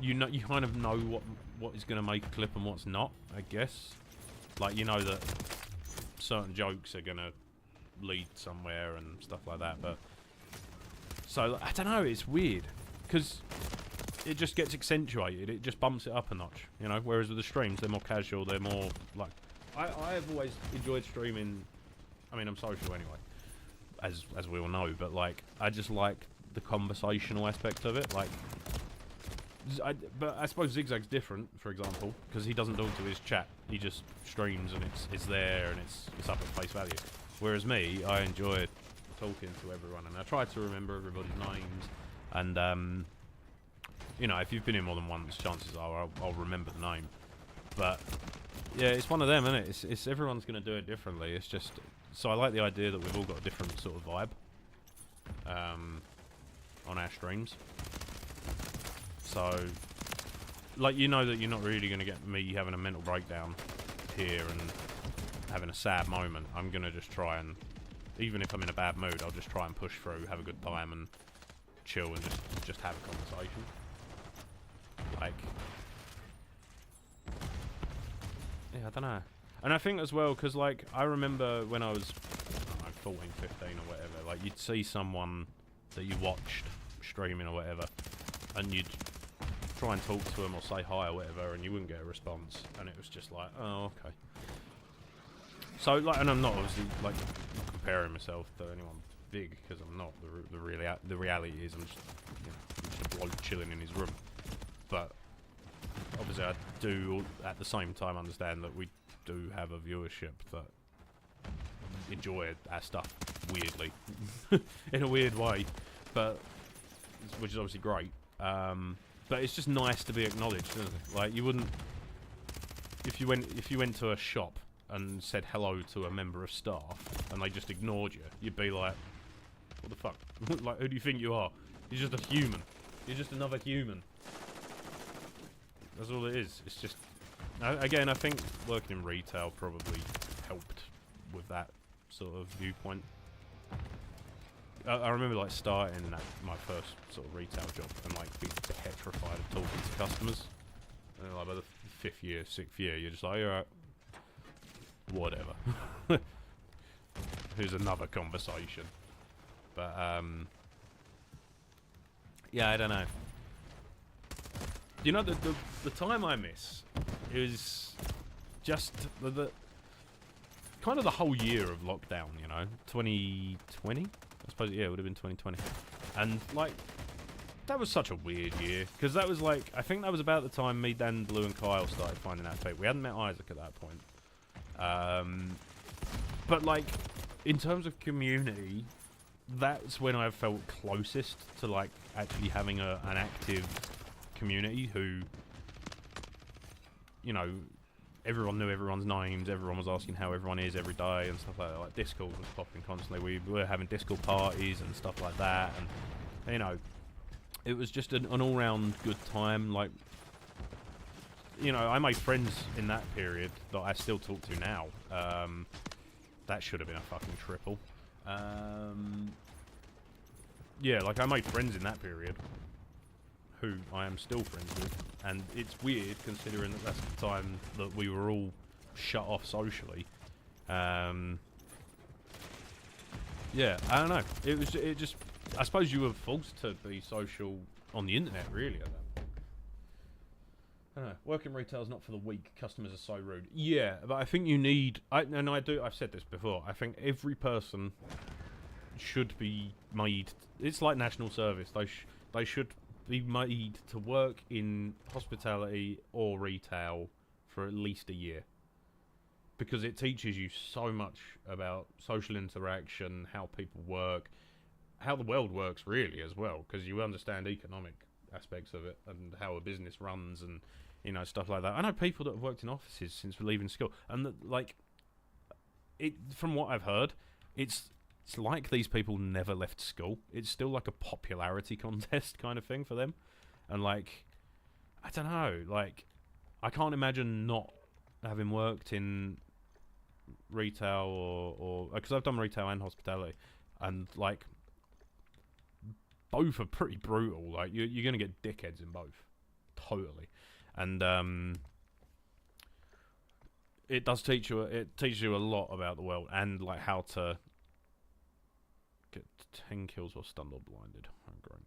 you kind of know what is going to make a clip and what's not, I guess. Like, you know that certain jokes are going to lead somewhere and stuff like that, but... So, I don't know, it's weird. Because it just gets accentuated, it just bumps it up a notch, you know? Whereas with the streams, they're more casual, they're more, like... I've always enjoyed streaming... I mean, I'm social anyway, as we all know, but, like, I just like the conversational aspect of it, like... But I suppose Zigzag's different, for example, because he doesn't talk to his chat. He just streams and it's there and it's up at face value. Whereas me, I enjoy talking to everyone and I try to remember everybody's names. And you know, if you've been in more than once, chances are I'll remember the name. But yeah, it's one of them, isn't it? It's everyone's going to do it differently. It's just so I like the idea that we've all got a different sort of vibe on our streams. So, like, you know that you're not really going to get me having a mental breakdown here and having a sad moment. I'm going to just try and, even if I'm in a bad mood, I'll just try and push through, have a good time and chill and just have a conversation. Like, yeah, I don't know. And I think as well, because, like, I remember when I was, I don't know, 14, 15 or whatever, like, you'd see someone that you watched streaming or whatever, and you'd try and talk to them or say hi or whatever, and you wouldn't get a response, and it was just like, oh, okay. So, like, and I'm not obviously, like, comparing myself to anyone big, because I'm not. The reality is I'm just, you know, I'm just a bloke chilling in his room. But, obviously I do, at the same time, understand that we do have a viewership that enjoy our stuff, weirdly. In a weird way. But, which is obviously great. But it's just nice to be acknowledged, isn't it? Like, you wouldn't... If you went to a shop and said hello to a member of staff and they just ignored you, you'd be like, what the fuck? Like, who do you think you are? You're just a human. You're just another human. That's all it is. It's just... Again, I think working in retail probably helped with that sort of viewpoint. I remember, like, starting at my first sort of retail job and, like, being petrified of talking to customers. And then, like, by the 5th year, 6th year, you're just like, alright, whatever. Here's another conversation. But, yeah, I don't know. You know, the time I miss is just the kind of the whole year of lockdown, you know? 2020? I suppose, yeah, it would have been 2020. And, like, that was such a weird year. Because that was, like, I think that was about the time me, Dan, Blue, and Kyle started finding out fate. We hadn't met Isaac at that point. But, like, in terms of community, that's when I felt closest to, like, actually having an active community who, you know, everyone knew everyone's names, everyone was asking how everyone is every day and stuff like that. Like, Discord was popping constantly. We were having Discord parties and stuff like that, and, you know, it was just an all-round good time. Like, you know, I made friends in that period that I still talk to now. That should have been a fucking triple. Yeah, like, I made friends in that period who I am still friends with, and it's weird considering that that's the time that we were all shut off socially. Yeah, I don't know. It just I suppose you were forced to be social on the internet, really, at that point. I don't know. Working retail is not for the weak. Customers are so rude. Yeah, but I think you need... I've said this before. I think every person should be made... It's like national service. They should be made to work in hospitality or retail for at least a year. Because it teaches you so much about social interaction, how people work, how the world works really as well, because you understand economic aspects of it and how a business runs and, you know, stuff like that. I know people that have worked in offices since leaving school, and that, like, it, from what I've heard, it's it's like these people never left school. It's still like a popularity contest kind of thing for them. And like, I don't know, like, I can't imagine not having worked in retail or because I've done retail and hospitality, and like, both are pretty brutal. Like, you're gonna get dickheads in both, totally. And it does teach you. It teaches you a lot about the world and like how to get 10 kills while stunned or blinded. Oh, great.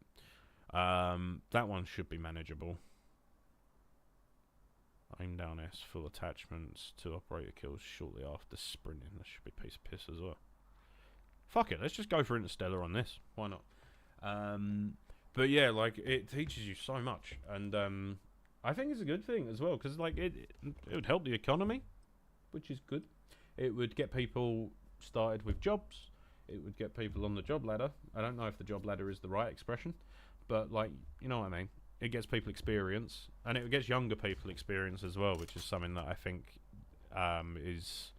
That one should be manageable. Aim down S, full attachments, 2 operator kills shortly after sprinting. That should be a piece of piss as well. Fuck it, let's just go for Interstellar on this. Why not? But yeah, like, it teaches you so much, and I think it's a good thing as well, because like it would help the economy, which is good. It would get people started with jobs. It would get people on the job ladder. I don't know if the job ladder is the right expression, but like, you know what I mean. It gets people experience, and it gets younger people experience as well, which is something that I think is,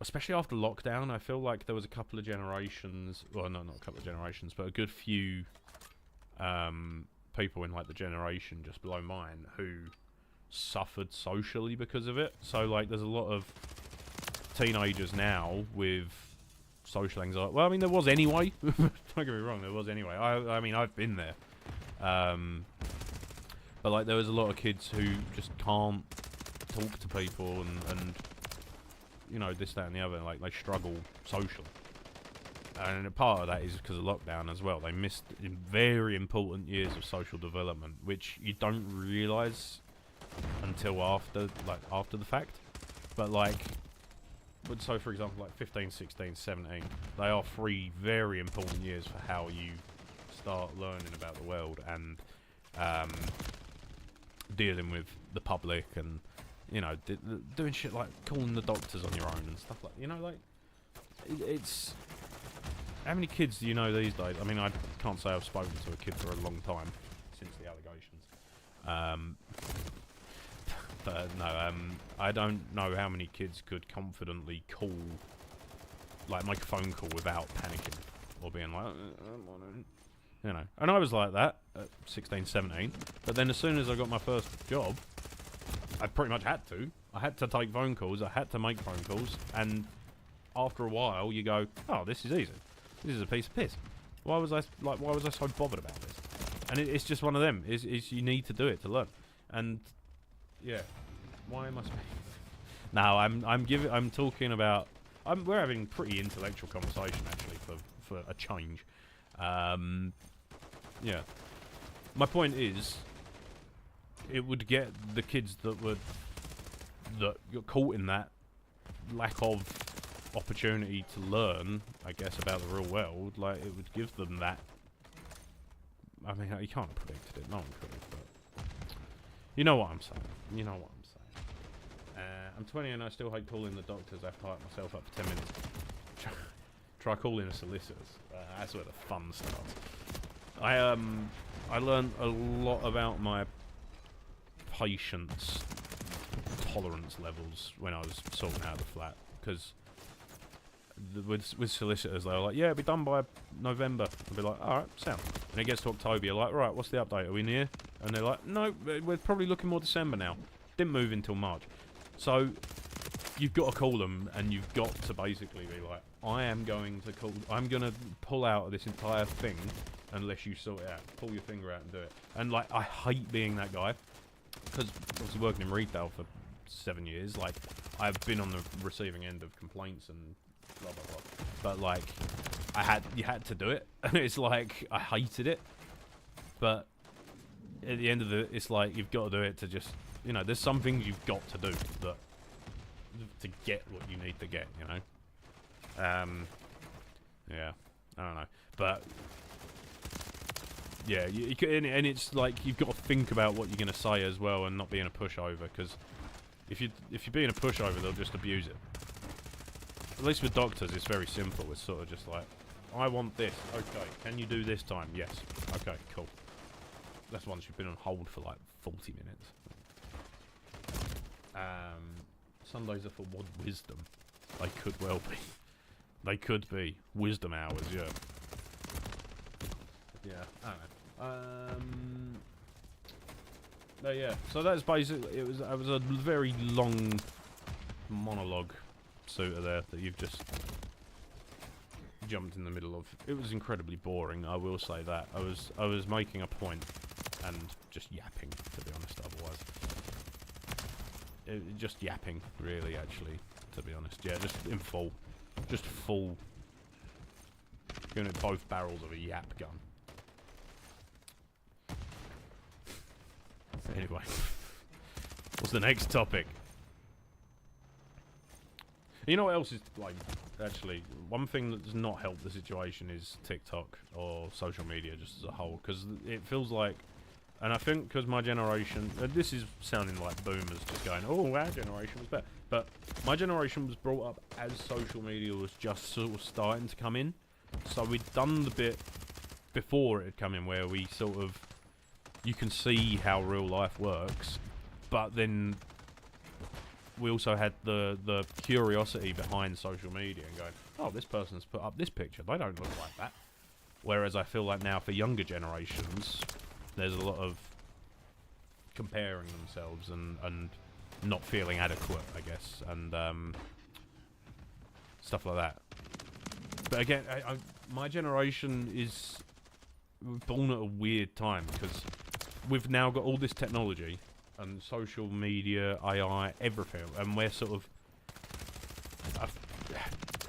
especially after lockdown, I feel like there was a couple of generations, well, no, not a couple of generations, but a good few people in like the generation just below mine who suffered socially because of it. So like, there's a lot of teenagers now with social anxiety. Well, I mean, there was anyway. Don't get me wrong, there was anyway. I mean, I've been there. But like, there was a lot of kids who just can't talk to people and you know, this, that and the other, like, they struggle socially. And a part of that is because of lockdown as well. They missed very important years of social development, which you don't realise until after the fact. But like, so for example, like 15, 16, 17, they are 3 very important years for how you start learning about the world and dealing with the public, and you know, doing shit like calling the doctors on your own and stuff like, you know, like, it's, how many kids do you know these days? I mean, I can't say I've spoken to a kid for a long time since the allegations, but no, I don't know how many kids could confidently call, like, make a phone call without panicking or being like, you know. And I was like that at 16, 17. But then as soon as I got my first job, I pretty much had to. I had to take phone calls. I had to make phone calls. And after a while, you go, oh, this is easy. This is a piece of piss. Why was I so bothered about this? And it's just one of them. Is you need to do it to learn. And yeah, why am I speaking? No, I'm talking about. We're having a pretty intellectual conversation actually for a change. Yeah. My point is, it would get the kids that got caught in that lack of opportunity to learn, I guess, about the real world. Like, it would give them that. I mean, you can't predict it. No one could, but you know what I'm saying. You know what I'm saying. I'm 20 and I still hate calling the doctors. I've hyped myself up for 10 minutes. Try calling a solicitors. That's where the fun starts. I learned a lot about my patient's tolerance levels when I was sorting out the flat, because with solicitors, they were like, yeah, it'll be done by November. I'll be like, alright, sound. And it gets to October, you're like, right, what's the update? Are we near? And they're like, no, we're probably looking more December now. Didn't move until March. So you've got to call them, and you've got to basically be like, I'm going to pull out of this entire thing unless you sort it out. Pull your finger out and do it. And like, I hate being that guy, because obviously working in retail for 7 years, like, I've been on the receiving end of complaints and blah blah blah. But like, you had to do it, and it's like, I hated it. But at the end of it's like, you've got to do it to just, you know, there's some things you've got to do that to get what you need to get, you know. Yeah, I don't know, but yeah, and it's like, you've got to think about what you're gonna say as well, and not being a pushover, because if you're being a pushover, they'll just abuse it. At least with doctors, it's very simple. It's sort of just like, I want this. Okay, can you do this time? Yes. Okay, cool. That's once you've been on hold for like 40 minutes. Sundays are for wisdom. They could well be. They could be wisdom hours, yeah. Yeah, I don't know. But yeah, so that's basically it was a very long monologue suitor there that you've just jumped in the middle of. It was incredibly boring, I will say that. I was making a point and just yapping, to be honest, otherwise. Just yapping, really, actually, to be honest. Yeah, just in full. Just full. Giving it both barrels of a yap gun. Anyway. What's the next topic? You know what else is to blame? Actually, one thing that does not help the situation is TikTok or social media just as a whole. Because it feels like... And I think because my generation... this is sounding like boomers just going, oh, our generation was better. But my generation was brought up as social media was just sort of starting to come in. So we'd done the bit before it had come in where we sort of... You can see how real life works. But then... We also had the curiosity behind social media and going, oh, this person's put up this picture. They don't look like that. Whereas I feel like now for younger generations... There's a lot of comparing themselves and not feeling adequate, I guess, and stuff like that. But again, my generation is born at a weird time because we've now got all this technology and social media, AI, everything, and we're sort of...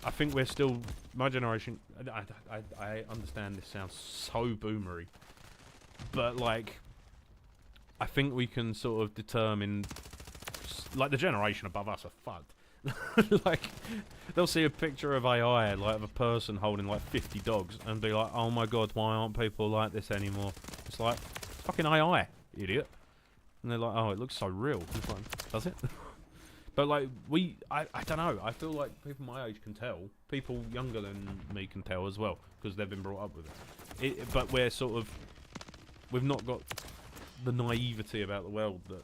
I think we're still... My generation... I understand this sounds so boomery. But, like, I think we can sort of determine... Like, the generation above us are fucked. Like, they'll see a picture of AI, like, of a person holding, like, 50 dogs, and be like, oh my god, why aren't people like this anymore? It's like, it's fucking AI, idiot. And they're like, oh, it looks so real. It's like, does it? But, like, I don't know. I feel like people my age can tell. People younger than me can tell as well, because they've been brought up with it. But we're sort of... We've not got the naivety about the world that...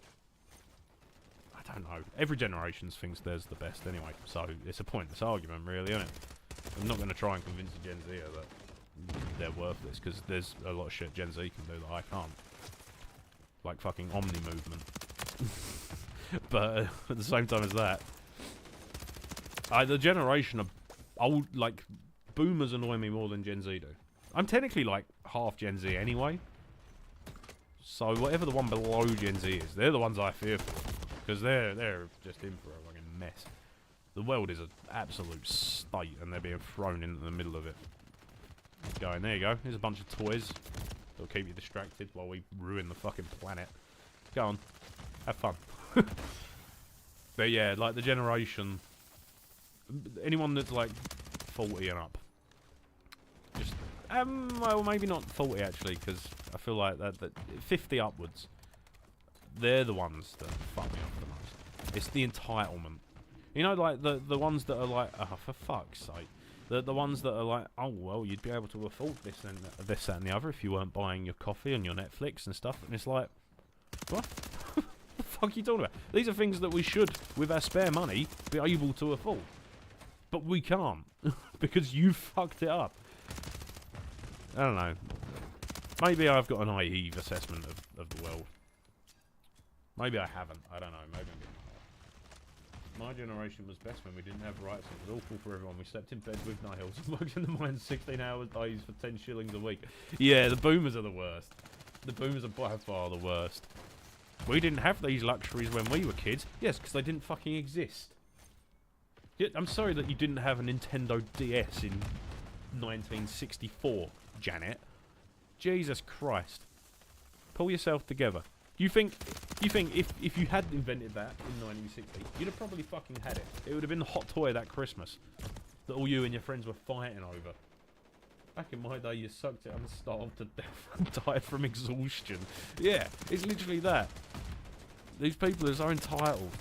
I don't know. Every generation thinks theirs the best anyway, so it's a pointless argument, really, isn't it? I'm not going to try and convince the Gen Zer that they're worthless, because there's a lot of shit Gen Z can do that I can't. Like fucking Omni movement. But at the same time as that... the generation of old, like, boomers annoy me more than Gen Z do. I'm technically, like, half Gen Z anyway. So whatever the one below Gen Z is, they're the ones I fear for. Because they're just in for a fucking mess. The world is an absolute state and they're being thrown into the middle of it. Going, there you go, here's a bunch of toys. That'll keep you distracted while we ruin the fucking planet. Go on, have fun. But yeah, like the generation... Anyone that's like 40 and up. Just... well, maybe not 40 actually, because I feel like that 50 upwards, they're the ones that fuck me off the most. It's the entitlement. You know, like the ones that are like, oh, for fuck's sake. The ones that are like, oh well, you'd be able to afford this and this, that, and the other if you weren't buying your coffee and your Netflix and stuff. And it's like, what? What the fuck are you talking about? These are things that we should, with our spare money, be able to afford. But we can't because you fucked it up. I don't know. Maybe I've got a naive assessment of the world. Maybe I haven't. I don't know. Maybe I'm getting... My generation was best when we didn't have rights. It was awful for everyone. We slept in bed with nails and worked in the mines 16 hours days for 10 shillings a week. Yeah, the boomers are the worst. The boomers are by far the worst. We didn't have these luxuries when we were kids. Yes, because they didn't fucking exist. Yeah, I'm sorry that you didn't have a Nintendo DS in 1964. Janet, Jesus Christ, pull yourself together. You think if you had invented that in 1960, you'd have probably fucking had it. It would have been the hot toy that Christmas that all you and your friends were fighting over. Back in my day, you sucked it and starved to death and died from exhaustion. Yeah, it's literally that. These people are so entitled.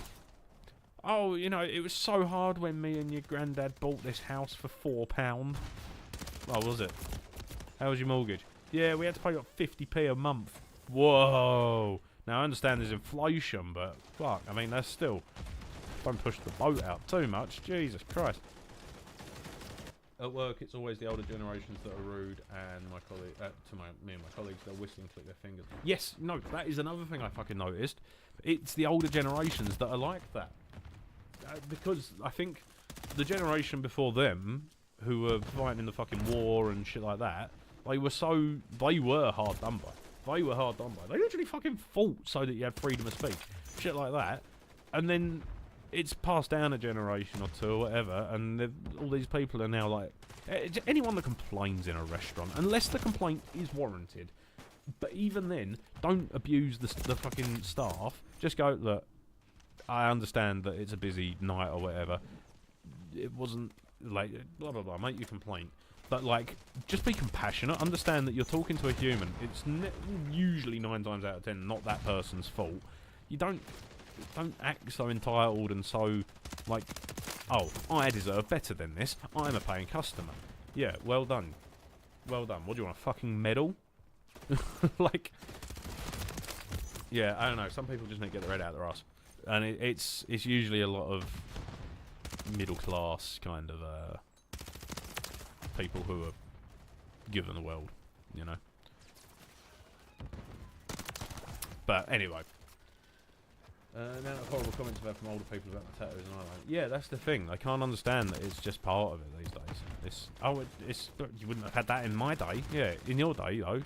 Oh, you know, it was so hard when me and your granddad bought this house for £4. Oh, was it? How was your mortgage? Yeah, we had to pay like 50p a month. Whoa. Now, I understand there's inflation, but fuck, I mean, that's still... Don't push the boat out too much. Jesus Christ. At work, it's always the older generations that are rude, and my colleague, me and my colleagues, they'll whistle and click their fingers. Yes, no, that is another thing I fucking noticed. It's the older generations that are like that. Because I think the generation before them, who were fighting in the fucking war and shit like that, they were hard done by. They were hard done by. They literally fucking fought so that you had freedom of speech. Shit like that. And then it's passed down a generation or two or whatever, and all these people are now like... anyone that complains in a restaurant, unless the complaint is warranted, but even then, don't abuse the fucking staff. Just go, look, I understand that it's a busy night or whatever. It wasn't, like, blah, blah, blah, make your complaint. But, like, just be compassionate. Understand that you're talking to a human. It's usually 9 times out of 10 not that person's fault. You don't act so entitled and so, like, oh, I deserve better than this. I'm a paying customer. Yeah, well done. Well done. What do you want, a fucking medal? Like, yeah, I don't know. Some people just need to get their head out their ass. And it's usually a lot of middle class kind of people who are given the world, you know. But anyway, now horrible comments about from older people about the tattoos and all that. Yeah, that's the thing. I can't understand that it's just part of it these days. It's you wouldn't have had that in my day. Yeah, in your day though,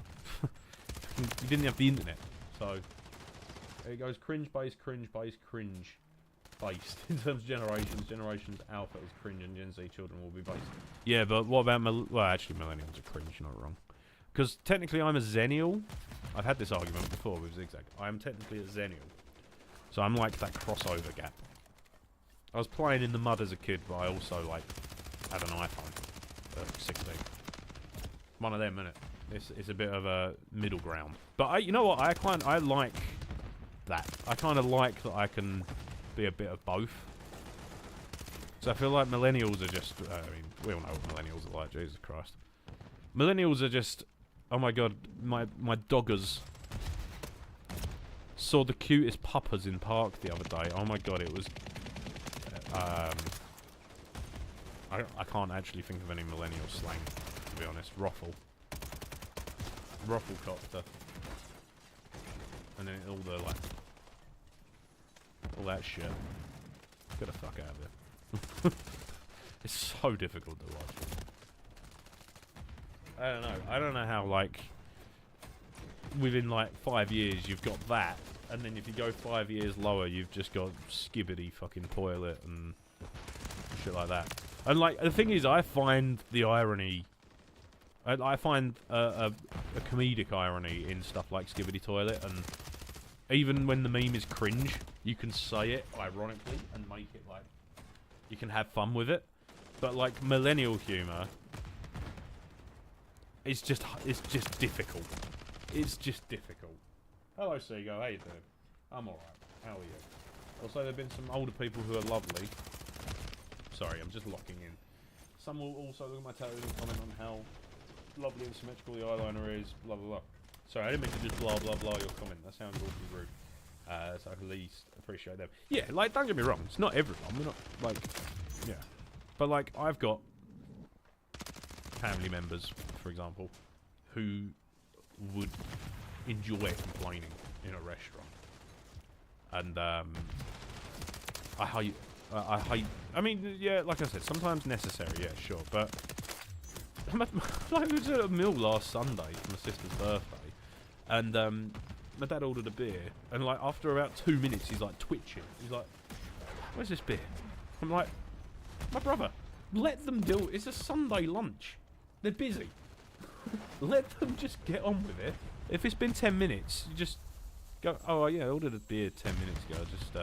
you didn't have the internet, so. It goes cringe based, cringe based, cringe based. In terms of generations, generations alpha is cringe and Gen Z children will be based. Yeah, but what about well, actually millennials are cringe, you're not wrong. Because technically I'm a Zennial. I've had this argument before with Zigzag. I am technically a Zennial. So I'm like that crossover gap. I was playing in the mud as a kid, but I also like had an iPhone at 16. One of them, innit? It's a bit of a middle ground. But you know what? I like that. I kind of like that I can be a bit of both. So I feel like millennials are just... I mean, we all know what millennials are like, Jesus Christ. Millennials are just... Oh my god, my doggers saw the cutest puppers in park the other day. Oh my god, it was... I can't actually think of any millennial slang, to be honest. Ruffle copter. And then all the, like... all that shit. Get the fuck out of there. It's so difficult to watch. I don't know. I don't know how, like... within, like, 5 years you've got that. And then if you go 5 years lower, you've just got Skibbity fucking toilet and shit like that. And, like, the thing is, I find the irony... I find a comedic irony in stuff like Skibbity toilet, and even when the meme is cringe, you can say it ironically and make it like you can have fun with it. But like millennial humor, it's just difficult. It's just difficult. Hello, Seagull. How you doing? I'm alright. How are you? Also, there've been some older people who are lovely. Sorry, I'm just locking in. Some will also look at my tattoos and comment on how lovely and symmetrical the eyeliner is. Blah blah blah. Sorry, I didn't mean to just blah blah blah your comment. That sounds awfully rude. So I at least appreciate them. Yeah, like, don't get me wrong. It's not everyone. We're not, like, yeah. But, like, I've got family members, for example, who would enjoy complaining in a restaurant. And, I hate, I mean, yeah, like I said, sometimes necessary, yeah, sure. But, like, we was at a meal last Sunday for my sister's birthday. And, my dad ordered a beer, and like after about 2 minutes, he's like twitching. He's like, "Where's this beer?" I'm like, "My brother, let them do. It's a Sunday lunch. They're busy. Let them just get on with it. If it's been 10 minutes, you just go, oh yeah, I ordered a beer 10 minutes ago. I just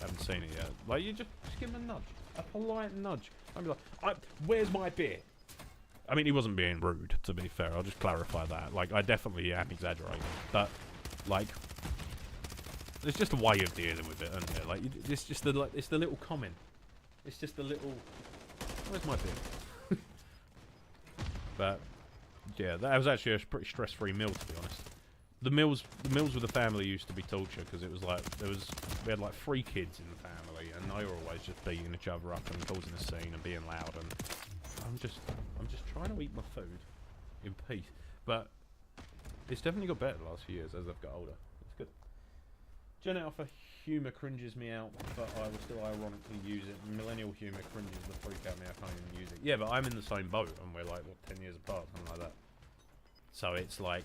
haven't seen it yet. Like, you just give him a nudge, a polite nudge. I'd be like, where's my beer? I mean, he wasn't being rude, to be fair. I'll just clarify that. Like, I definitely am exaggerating. But, like, there's just a way of dealing with it, isn't there? Like, it's just the, like, it's the little comment. It's just the little, where's my beer? But, yeah, that was actually a pretty stress-free meal, to be honest. The meals with the family used to be torture, because it was like, we had like 3 kids in the family, and they were always just beating each other up and causing a scene and being loud, and I'm just trying to eat my food in peace. But it's definitely got better the last few years as I've got older. It's good. Gen Alpha humour cringes me out, but I will still ironically use it. Millennial humour cringes the freak out me. I can't even use it. Yeah, but I'm in the same boat, and we're like, what, 10 years apart, something like that. So it's like,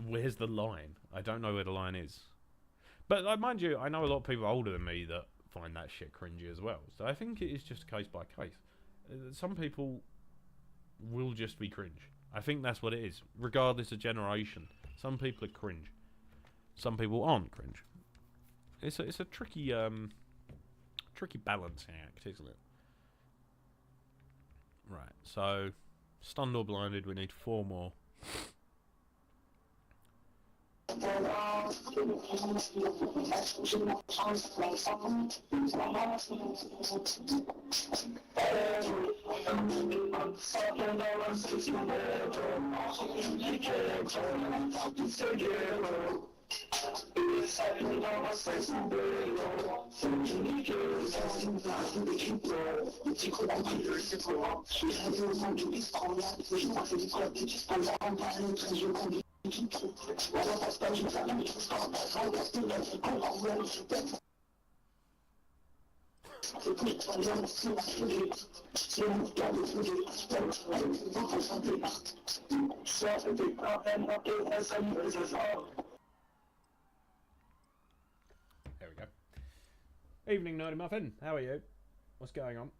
where's the line? I don't know where the line is. But like, mind you, I know a lot of people older than me that find that shit cringy as well. So I think it is just case by case. Some people will just be cringe. I think that's what it is, regardless of generation. Some people are cringe. Some people aren't cringe. It's a tricky tricky balancing act, isn't it? Right. So, stunned or blinded, we need 4 more. There we go. Evening, Nerdy Muffin. How are you? What's going on?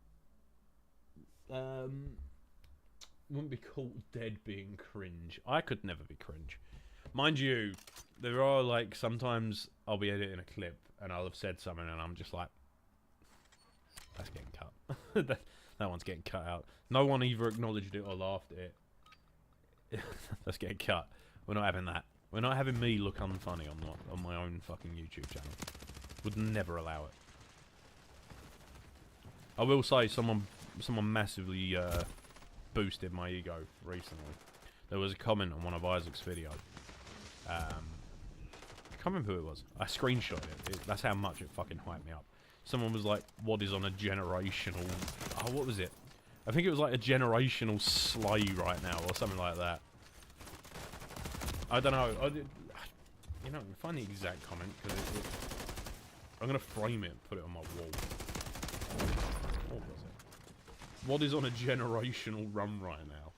Wouldn't be caught dead being cringe. I could never be cringe. Mind you, there are like sometimes I'll be editing a clip and I'll have said something and I'm just like, that's getting cut. that one's getting cut out. No one either acknowledged it or laughed at it. That's getting cut. We're not having that. We're not having me look unfunny on my own fucking YouTube channel. Would never allow it. I will say someone massively boosted my ego recently. There was a comment on one of Isaac's videos. I can't remember who it was. I screenshot it. That's how much it fucking hyped me up. Someone was like, what is on a generational... Oh, what was it? I think it was like a generational slay right now or something like that. I don't know. You know, find the exact comment because I'm going to frame it and put it on my wall. What was it? What is on a generational run right now?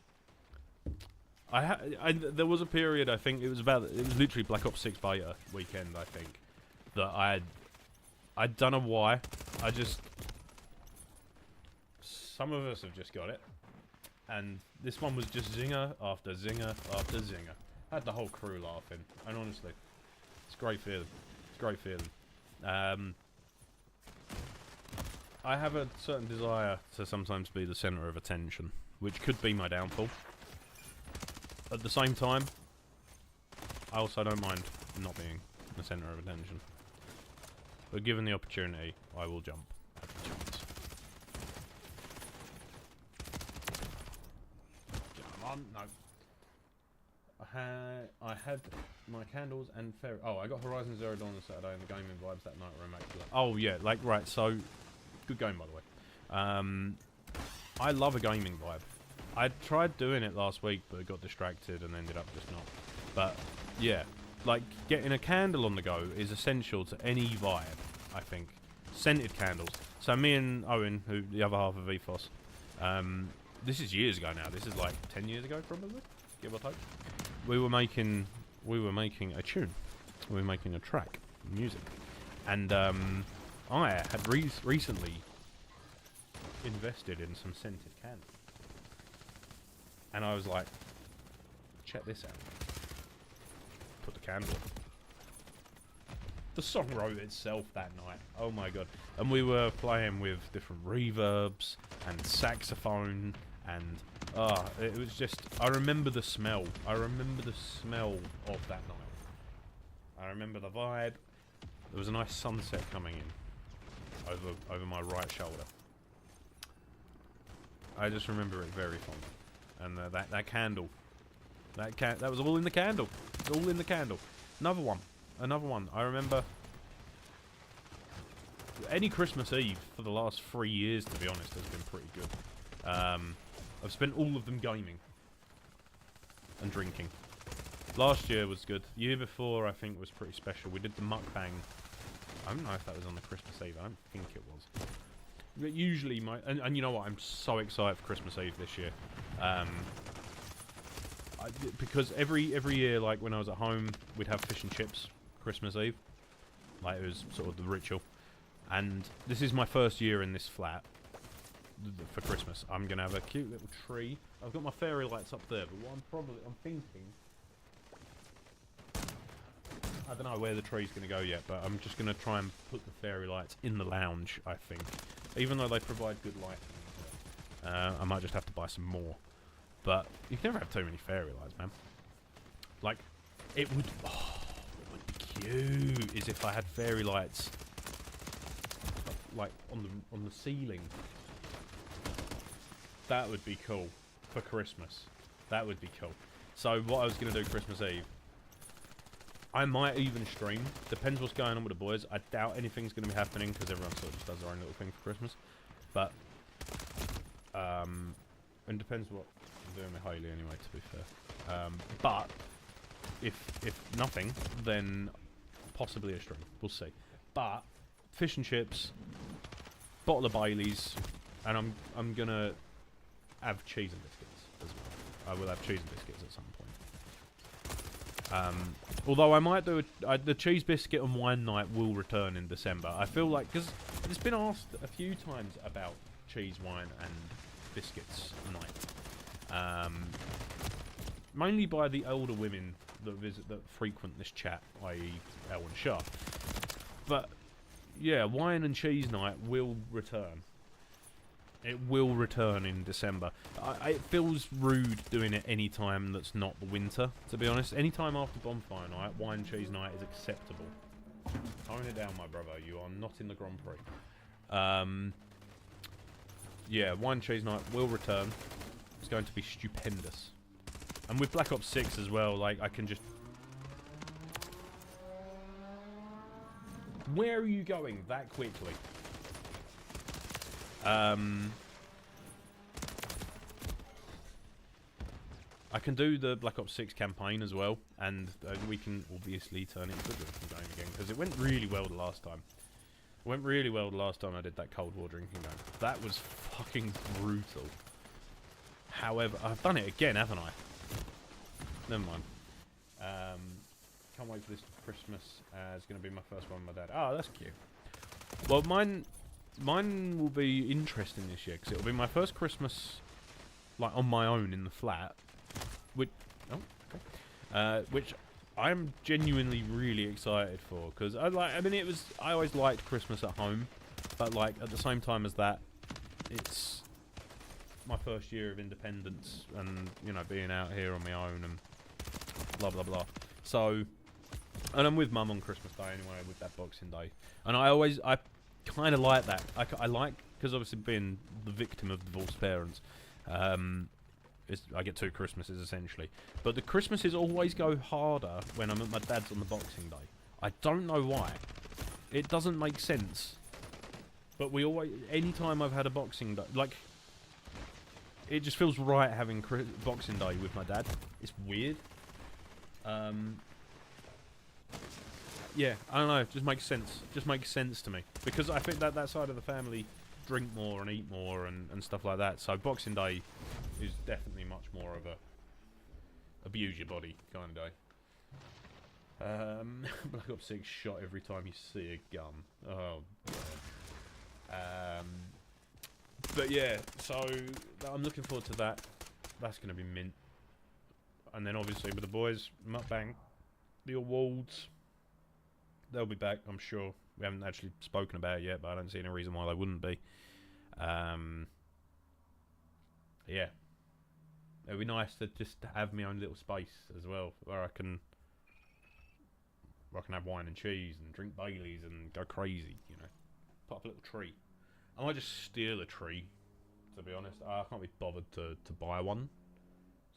There was a period, I think, it was literally Black Ops 6 beta weekend, I think, that I don't know why, some of us have just got it, and this one was just zinger after zinger after zinger. I had the whole crew laughing, and honestly, it's a great feeling. It's a great feeling. I have a certain desire to sometimes be the centre of attention, which could be my downfall. At the same time, I also don't mind not being the centre of attention. But given the opportunity, I will jump at the chance. Come on, no. I had my candles and fairy. Oh, I got Horizon Zero Dawn on Saturday and the gaming vibes that night were immaculate. Oh yeah, like right. So, good game by the way. I love a gaming vibe. I tried doing it last week, but got distracted and ended up just not. But yeah, like getting a candle on the go is essential to any vibe. I think scented candles. So me and Owen, who the other half of Ethos, this is years ago now. This is like 10 years ago, probably, give or take. We were making a tune. We were making a track, music, and I had recently invested in some scented candles. And I was like, check this out. Put the candle on. The song wrote itself that night. Oh my god. And we were playing with different reverbs and saxophone and it was just, I remember the smell. I remember the smell of that night. I remember the vibe. There was a nice sunset coming in over my right shoulder. I just remember it very fondly. And that candle, that was all in the candle. It's all in the candle. Another one. I remember any Christmas Eve for the last 3 years, to be honest, has been pretty good. I've spent all of them gaming and drinking. Last year was good. The year before, I think, was pretty special. We did the mukbang. I don't know if that was on the Christmas Eve. I don't think it was. But usually, and you know what? I'm so excited for Christmas Eve this year. Because every year, like when I was at home, we'd have fish and chips Christmas Eve. Like it was sort of the ritual. And this is my first year in this flat for Christmas. I'm gonna have a cute little tree. I've got my fairy lights up there, but what I'm thinking, I don't know where the tree's gonna go yet, but I'm just gonna try and put the fairy lights in the lounge. I think, even though they provide good lighting, I might just have to buy some more. But you can never have too many fairy lights, man. Like, it would be cute is if I had fairy lights like on the ceiling. That would be cool for Christmas. That would be cool. So what I was gonna do Christmas Eve, I might even stream. Depends what's going on with the boys. I doubt anything's gonna be happening because everyone sort of just does their own little thing for Christmas. But and depends what I'm doing with Hayley anyway. To be fair, but if nothing, then possibly a stream. We'll see. But fish and chips, bottle of Baileys, and I'm gonna have cheese and biscuits as well. I will have cheese and biscuits at some point. Although I might do the cheese biscuit and wine night will return in December. I feel like, because it's been asked a few times about cheese, wine and biscuits night. Mainly by the older women that frequent this chat, i.e. Elle and Shah. But yeah, wine and cheese night will return. It will return in December. It feels rude doing it any time that's not the winter, to be honest. Any time after bonfire night, wine and cheese night is acceptable. Tone it down, my brother. You are not in the Grand Prix. Yeah, wine and cheese night will return. It's going to be stupendous. And with Black Ops 6 as well, like, I can just... Where are you going that quickly? I can do the Black Ops 6 campaign as well, and we can obviously turn it into a drinking game again, because it went really well the last time. It went really well the last time I did that Cold War drinking game. That was fucking brutal. However, I've done it again, haven't I? Never mind. Can't wait for this Christmas. It's going to be my first one with my dad. Oh, that's cute. Well, mine will be interesting this year, because it'll be my first Christmas, like, on my own in the flat. Which I'm genuinely really excited for, because I always liked Christmas at home, but like at the same time as that, it's my first year of independence and, you know, being out here on my own and blah blah blah. So, and I'm with Mum on Christmas Day anyway, with that Boxing Day, and I kind of like that. I like, because obviously being the victim of divorced parents, I get 2 Christmases essentially, but the Christmases always go harder when I'm at my dad's on the Boxing Day. I don't know why. It doesn't make sense. But we always, anytime I've had a Boxing Day, like, it just feels right having Boxing Day with my dad. It's weird. Yeah, I don't know. It just makes sense. Just makes sense to me, because I think that side of the family drink more and eat more and stuff like that. So Boxing Day is definitely much more of a abuse your body kind of day. Black Ops 6 shot every time you see a gun. Oh god. But yeah, so I'm looking forward to that. That's going to be mint. And then obviously with the boys, mukbang, the awards, they'll be back, I'm sure. We haven't actually spoken about it yet, but I don't see any reason why they wouldn't be. Yeah. It'd be nice to just have my own little space as well, where I can have wine and cheese and drink Baileys and go crazy, you know. Put up a little tree. I might just steal a tree, to be honest. I can't be bothered to buy one.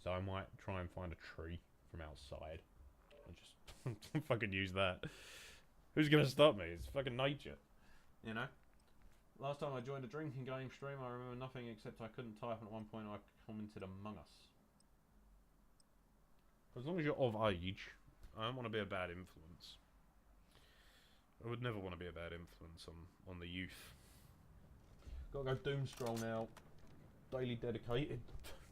So I might try and find a tree from outside and just fucking use that. Who's gonna stop me? It's fucking nature, you know? Last time I joined a drinking game stream, I remember nothing except I couldn't type, and at one point I commented Among Us. As long as you're of age, I don't want to be a bad influence. I would never want to be a bad influence on the youth. Gotta go doom scroll now. Daily dedicated.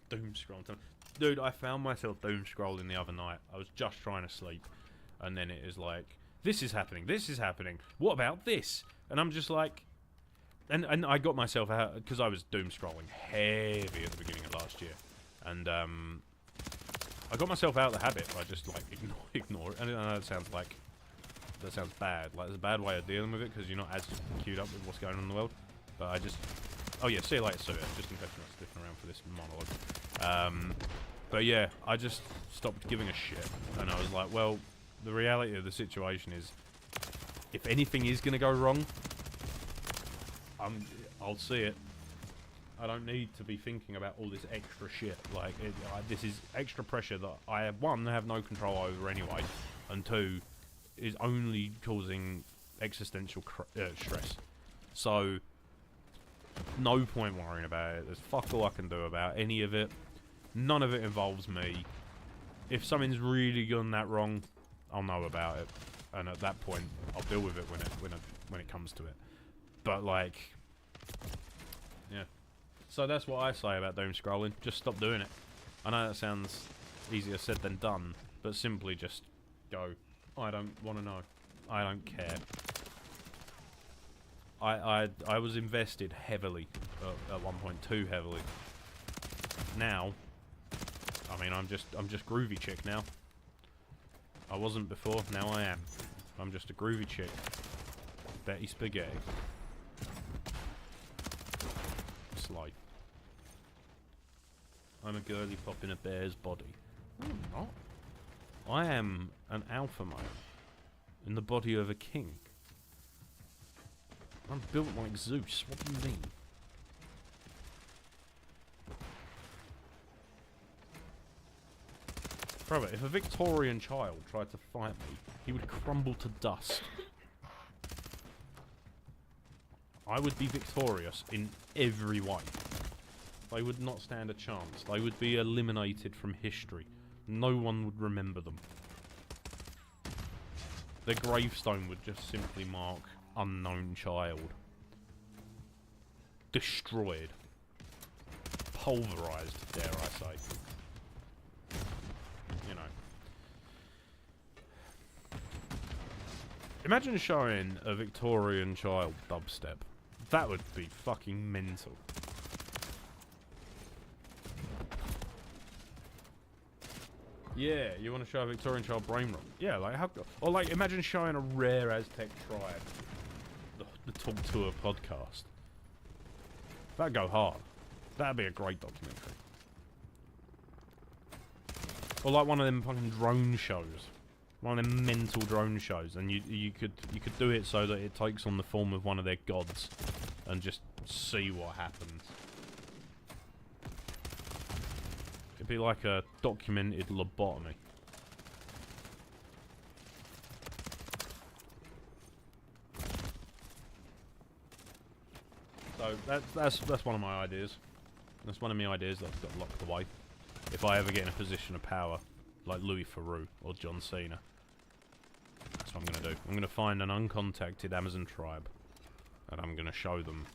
Doom scroll time. Dude, I found myself doom scrolling the other night. I was just trying to sleep, and then it is like, this is happening, this is happening. What about this? And I'm just like, and I got myself out because I was doom scrolling heavy at the beginning of last year, and I got myself out of the habit. I just like ignore it. And I know that sounds bad. Like there's a bad way of dealing with it because you're not as queued up with what's going on in the world. But I just, oh yeah, see you later, Sue. Just in case you're not sticking around for this monologue. But yeah, I just stopped giving a shit, and I was like, well, the reality of the situation is, if anything is gonna go wrong, I'll see it. I don't need to be thinking about all this extra shit. Like, this is extra pressure that I have, one, have no control over anyway, and two, is only causing existential stress. So, no point worrying about it. There's fuck all I can do about any of it. None of it involves me. If something's really gone that wrong, I'll know about it, and at that point, I'll deal with it when it comes to it. But like, yeah. So that's what I say about doom scrolling. Just stop doing it. I know that sounds easier said than done, but simply just go, I don't want to know. I don't care. I was invested heavily at one point, too heavily. Now, I mean, I'm just groovy chick now. I wasn't before, now I am. I'm just a groovy chick. Betty Spaghetti. Slight. I'm a girly pop in a bear's body. No, I'm not. I am an alpha male in the body of a king. I'm built like Zeus. What do you mean? Brother, if a Victorian child tried to fight me, he would crumble to dust. I would be victorious in every way. They would not stand a chance. They would be eliminated from history. No one would remember them. Their gravestone would just simply mark unknown child. Destroyed. Pulverized, dare I say. You know. Imagine showing a Victorian child dubstep. That would be fucking mental. Yeah, you want to show a Victorian child brain rot? Yeah, like how? Or like, imagine showing a rare Aztec tribe the Talk Tour podcast. That'd go hard. That'd be a great documentary. Or like one of them fucking drone shows. One of them mental drone shows, and you could do it so that it takes on the form of one of their gods, and just see what happens. It'd be like a documented lobotomy. So that's one of my ideas. That's one of my ideas that I've got locked away. If I ever get in a position of power, like Louis Theroux or John Cena. That's what I'm going to do. I'm going to find an uncontacted Amazon tribe, and I'm going to show them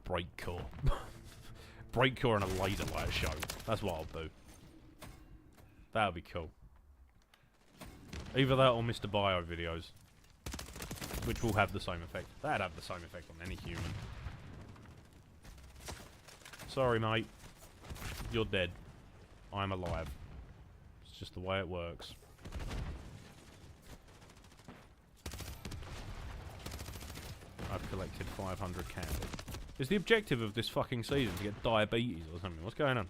breakcore. Breakcore and a laser light show. That's what I'll do. That would be cool. Either that or Mr. Bio videos, which will have the same effect. That'd have the same effect on any human. Sorry, mate. You're dead. I'm alive. It's just the way it works. I've collected 500 candles. Is the objective of this fucking season to get diabetes or something? What's going on?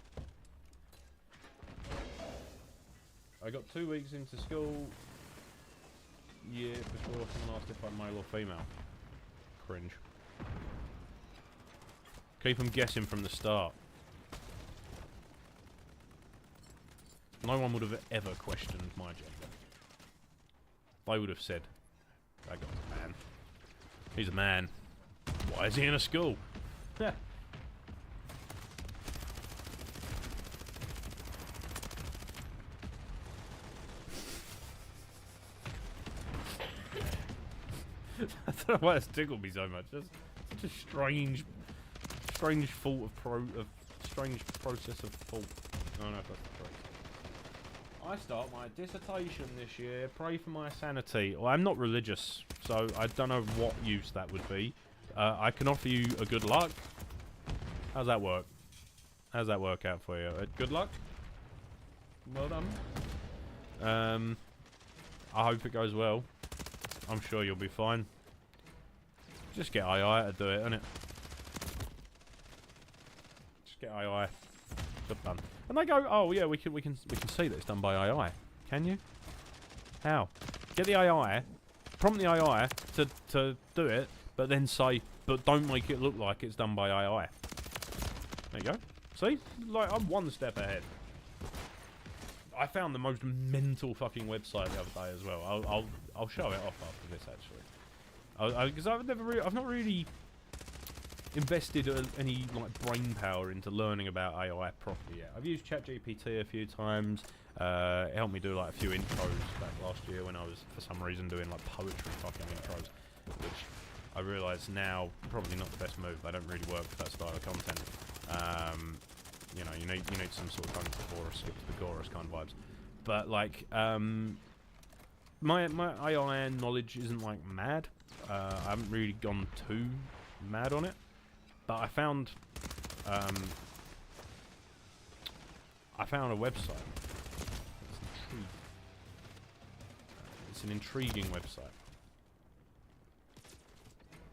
I got 2 weeks into school year before someone asked if I'm male or female. Cringe. Keep them guessing from the start. No one would have ever questioned my gender. They would have said, that guy's a man. He's a man. Why is he in a school? Yeah. I don't know why it's tickled me so much. That's such a strange fault of strange process of thought. I don't know if that's the phrase. I start my dissertation this year. Pray for my sanity. Well, I'm not religious, so I don't know what use that would be. I can offer you a good luck. How's that work? How's that work out for you? Good luck? Well done. I hope it goes well. I'm sure you'll be fine. Just get AI to do it, innit? Just get AI. Job done. And they go, oh yeah, we can see that it's done by AI. Can you? How? Get the AI, prompt the AI to do it, but then say, but don't make it look like it's done by AI. There you go. See? Like, I'm one step ahead. I found the most mental fucking website the other day as well. I'll show it off after this actually. Because I've not really invested any like brain power into learning about AI properly yet. I've used ChatGPT a few times. It helped me do like a few intros back last year when I was for some reason doing like poetry fucking intros, which I realise now probably not the best move. They don't really work for that style of content. You know, you need some sort of going to the chorus, skip to the chorus kind of vibes. But like, my AI knowledge isn't like mad. I haven't really gone too mad on it, but I found a website. It's an intriguing website.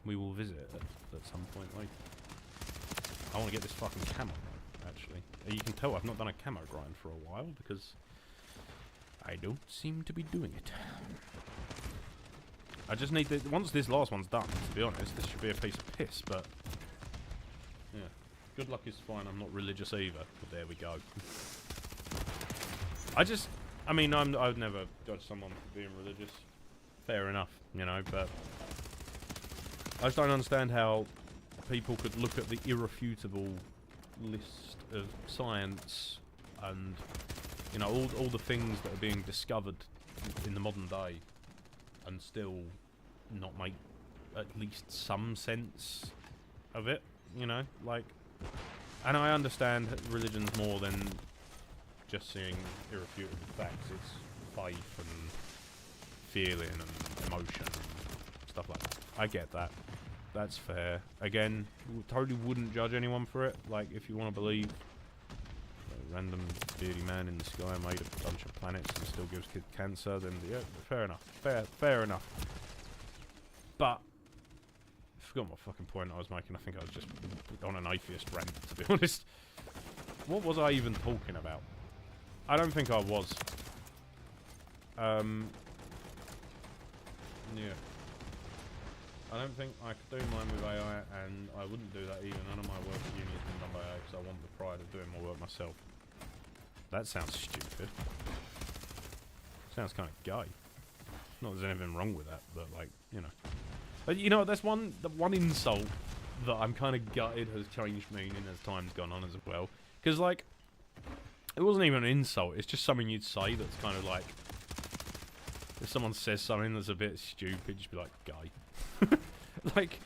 We will visit it at some point later. I want to get this fucking camo, actually. You can tell I've not done a camo grind for a while because I don't seem to be doing it. I just need to... Once this last one's done, to be honest, this should be a piece of piss, but... Yeah. Good luck is fine, I'm not religious either, but there we go. I mean, I'd never judge someone for being religious. Fair enough, you know, but... I just don't understand how people could look at the irrefutable list of science and, you know, all the things that are being discovered in the modern day and still not make at least some sense of it, you know, like, and I understand religion's more than just seeing irrefutable facts. It's faith and feeling and emotion and stuff like that. I get that. That's fair. Again, totally wouldn't judge anyone for it. Like, if you want to believe a random beardy man in the sky made a bunch of planets and still gives kids cancer, then yeah, fair enough. Fair enough. But I forgot what fucking point I was making. I think I was just on an atheist rant, to be honest. What was I even talking about? I don't think I was. Yeah. I don't think I could do mine with AI, and I wouldn't do that either. None of my work at uni has been done by AI, because I want the pride of doing my work myself. That sounds stupid. Sounds kind of gay. Not that there's anything wrong with that, but like, you know. But you know, there's one insult that I'm kind of gutted has changed meaning as time's gone on as well. Because like, it wasn't even an insult, it's just something you'd say that's kind of like, if someone says something that's a bit stupid, just be like, gay. Like,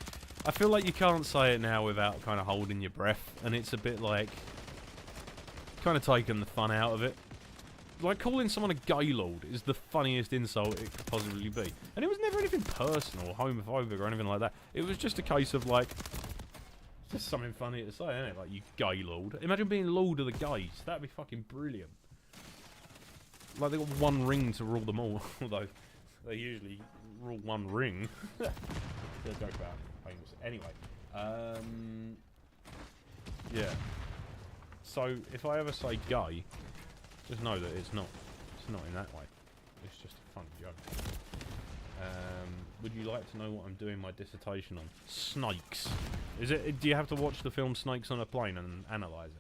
I feel like you can't say it now without kind of holding your breath, and it's a bit like, kind of taking the fun out of it. Like, calling someone a gaylord is the funniest insult it could possibly be. And it was never anything personal or homophobic or anything like that. It was just a case of, like, just something funny to say, isn't it? Like, you gaylord. Imagine being Lord of the Gays. That'd be fucking brilliant. Like, they got one ring to rule them all, although they usually rule one ring. They'll joke about famous. Anyway, yeah. So if I ever say gay, just know that it's not in that way. It's just a fun joke. Would you like to know what I'm doing my dissertation on? Snakes. Is it? Do you have to watch the film Snakes on a Plane and analyse it?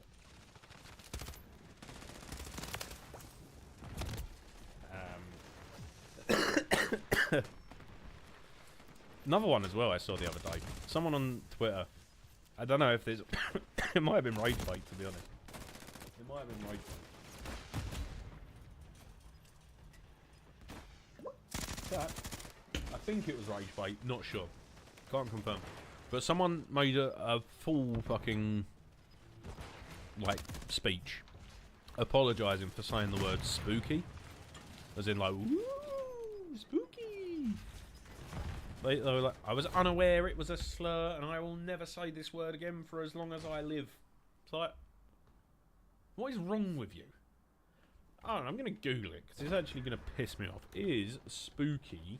Another one as well I saw the other day. Someone on Twitter. I don't know if there's... it might have been rage bait, to be honest. It might have been rage bait. That, I think it was rage bait, not sure. Can't confirm. But someone made a full fucking... like, speech. Apologising for saying the word spooky. As in like, woo, spooky. They were like, I was unaware it was a slur and I will never say this word again for as long as I live. It's like, what is wrong with you? I don't know, I'm going to Google it because it's actually going to piss me off. Is spooky...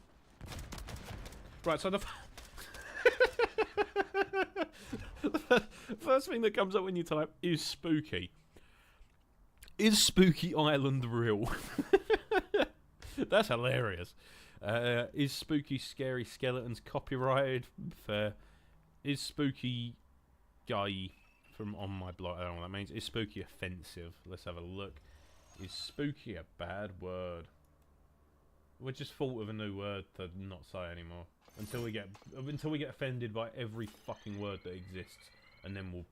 Right, so the first thing that comes up when you type is spooky. Is Spooky Island real? That's hilarious. Is Spooky Scary Skeletons copyrighted? Fair. Is Spooky gay from on my blog? I don't know what that means. Is Spooky offensive? Let's have a look. Is Spooky a bad word? We're just thought of a new word to not say anymore. Until we get offended by every fucking word that exists, and then we'll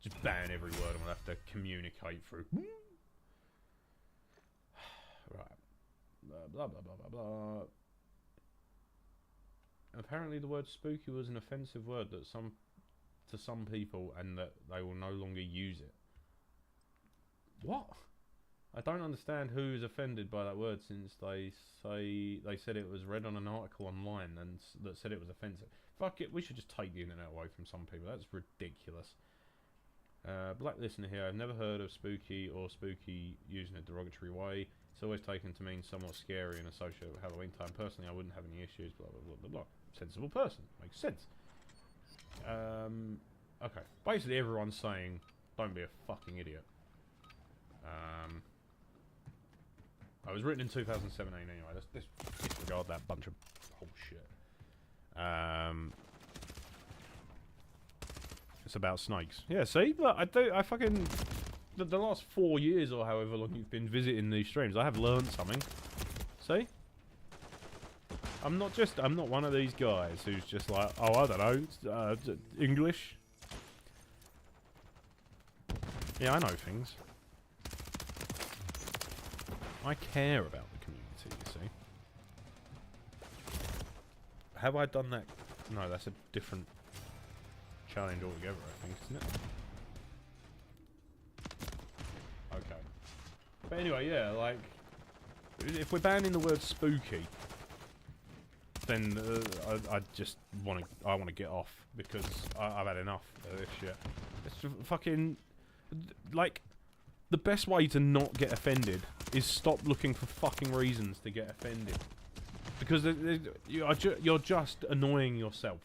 just ban every word and we'll have to communicate through. Right. Blah, blah, blah, blah, blah. Apparently the word spooky was an offensive word that to some people, and that they will no longer use it. What? I don't understand who is offended by that word, since they said it was read on an article online and that said it was offensive. Fuck it, we should just take the internet away from some people. That's ridiculous. Black listener here, I've never heard of spooky or spooky used in a derogatory way. It's always taken to mean somewhat scary and associated with Halloween time. Personally, I wouldn't have any issues, blah, blah, blah, blah, blah. Sensible person. Makes sense. Okay. Basically, everyone's saying, don't be a fucking idiot. I was written in 2017 anyway. Let's disregard that bunch of bullshit. It's about snakes. Yeah, see? Look, I fucking... The last 4 years or however long you've been visiting these streams, I have learned something. See? I'm not one of these guys who's just like, oh, I don't know, English. Yeah, I know things. I care about the community, you see. Have I done that? No, that's a different challenge altogether, I think, isn't it? Okay. But anyway, yeah, like, if we're banning the word spooky, then I just want to get off, because I've had enough of this shit. It's fucking, like, the best way to not get offended is stop looking for fucking reasons to get offended. Because you're just annoying yourself.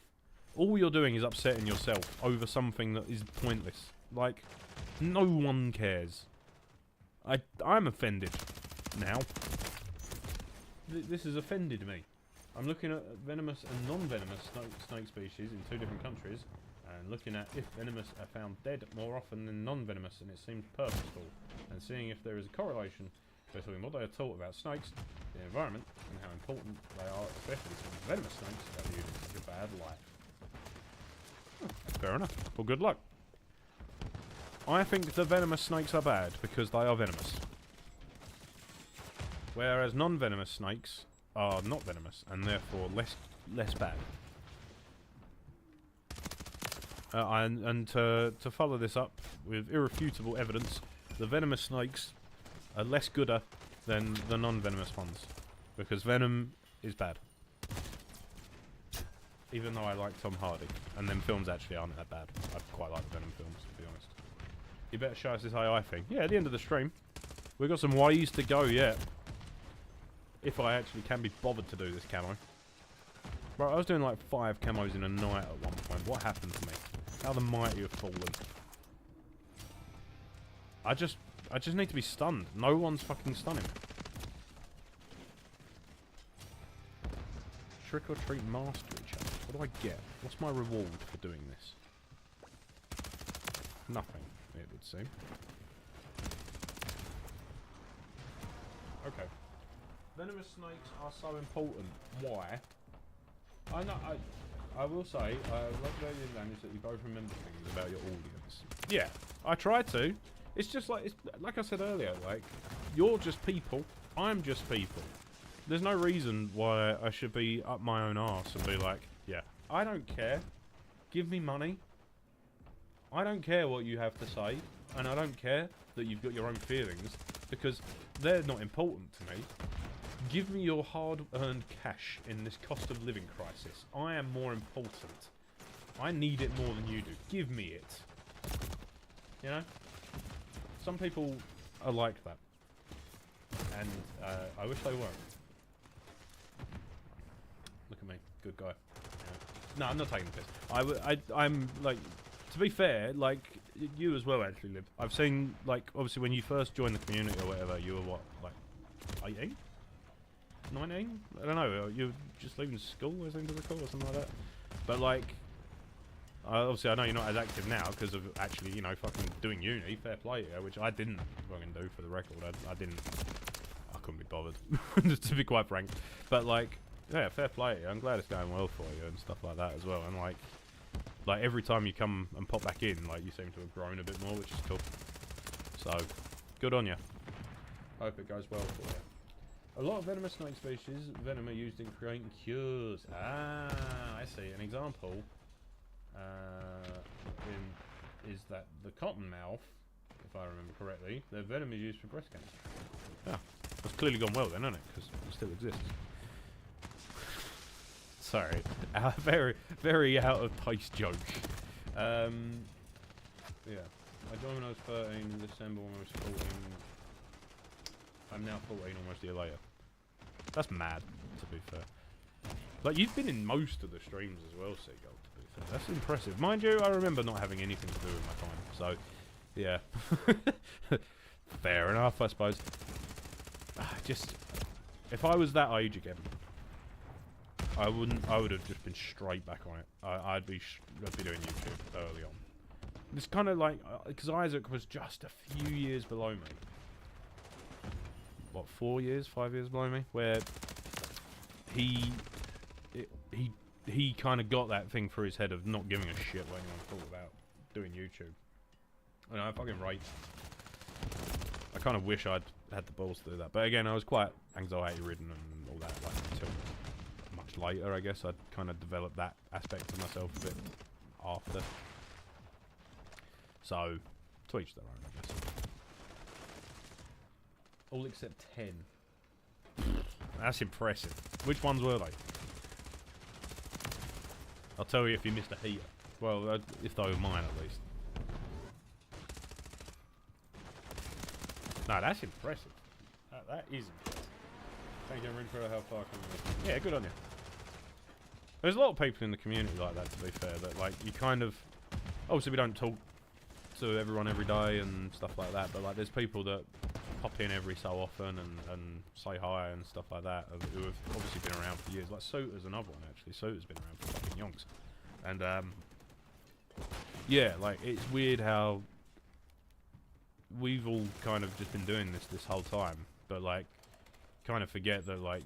All you're doing is upsetting yourself over something that is pointless. Like, no one cares. I'm offended now. This has offended me. I'm looking at venomous and non-venomous snake species in 2 different countries, and looking at if venomous are found dead more often than non-venomous, and it seems purposeful, and seeing if there is a correlation between what they are taught about snakes, the environment, and how important they are, especially since venomous snakes are viewed in such a bad light. Fair enough. Well, good luck. I think the venomous snakes are bad because they are venomous. Whereas non-venomous snakes are not venomous and therefore less bad. And to follow this up with irrefutable evidence, the venomous snakes are less gooder than the non-venomous ones, because venom is bad. Even though I like Tom Hardy, and them films actually aren't that bad. I quite like the Venom films, to be honest. You better show us this AI thing. Yeah, at the end of the stream. We've got some ways to go yet. If I actually can be bothered to do this camo. Right, I was doing like 5 camos in a night at one point. What happened to me? How the mighty have fallen. I just need to be stunned. No one's fucking stunning. Trick or treat mastery challenge. What do I get? What's my reward for doing this? Nothing, it would seem. Okay. Venomous snakes are so important. Why? I will say, I love about your advantage that you both remember things about your audience. Yeah, I try to. It's just like, like I said earlier, like, you're just people, I'm just people. There's no reason why I should be up my own arse and be like, yeah, I don't care. Give me money. I don't care what you have to say, and I don't care that you've got your own feelings, because they're not important to me. Give me your hard-earned cash in this cost of living crisis. I am more important. I need it more than you do. Give me it. You know? Some people are like that. And I wish they weren't. Look at me. Good guy. Yeah. No, I'm not taking the piss. I'm, like... To be fair, like, you as well, actually, Liv. I've seen, like, obviously when you first joined the community or whatever, you were what, like, 18? 19? I don't know, you were just leaving school, I think it was called, or something like that. But, like, obviously I know you're not as active now because of actually, you know, fucking doing uni, fair play to you, which I didn't fucking do for the record. I couldn't be bothered, just to be quite frank. But, like, yeah, fair play to you. I'm glad it's going well for you and stuff like that as well. And, like every time you come and pop back in, like, you seem to have grown a bit more, which is cool. So, good on you. Hope it goes well for you. A lot of venomous snake species, venom are used in creating cures. Ah, I see. An example is that the cottonmouth, if I remember correctly, their venom is used for breast cancer. Yeah, that's clearly gone well then, hasn't it? Because it still exists. Sorry, very, very out of taste joke. Yeah, I joined when I was 13 in December when I was 14. I'm now 14, almost a year later. That's mad, to be fair. Like, you've been in most of the streams as well, Seagull, to be fair. That's impressive. Mind you, I remember not having anything to do with my time, so, yeah. Fair enough, I suppose. Just, if I was that age again, I would have just been straight back on it. I'd be doing YouTube early on. It's kind of like, because Isaac was just a few years below me. What, 5 years below me? Where he kind of got that thing through his head of not giving a shit what anyone thought about doing YouTube. And I fucking rate. I kind of wish I'd had the balls to do that. But again, I was quite anxiety ridden and all that, like, until much later, I guess. I'd kind of developed that aspect of myself a bit after. So, to each their own, I guess. All except 10. That's impressive. Which ones were they? I'll tell you if you missed a heater. Well, if they were mine at least. No, that's impressive. That is impressive. Thank you, Rin, for how far can you. Yeah, good on you. There's a lot of people in the community like that, to be fair, that, like, you kind of... Obviously, we don't talk to everyone every day and stuff like that, but, like, there's people that pop in every so often and say hi and stuff like that, who have obviously been around for years. Like, Sota's another one, actually. Sota's been around for fucking yonks. And, yeah, like, it's weird how we've all kind of just been doing this whole time, but, like, kind of forget that, like,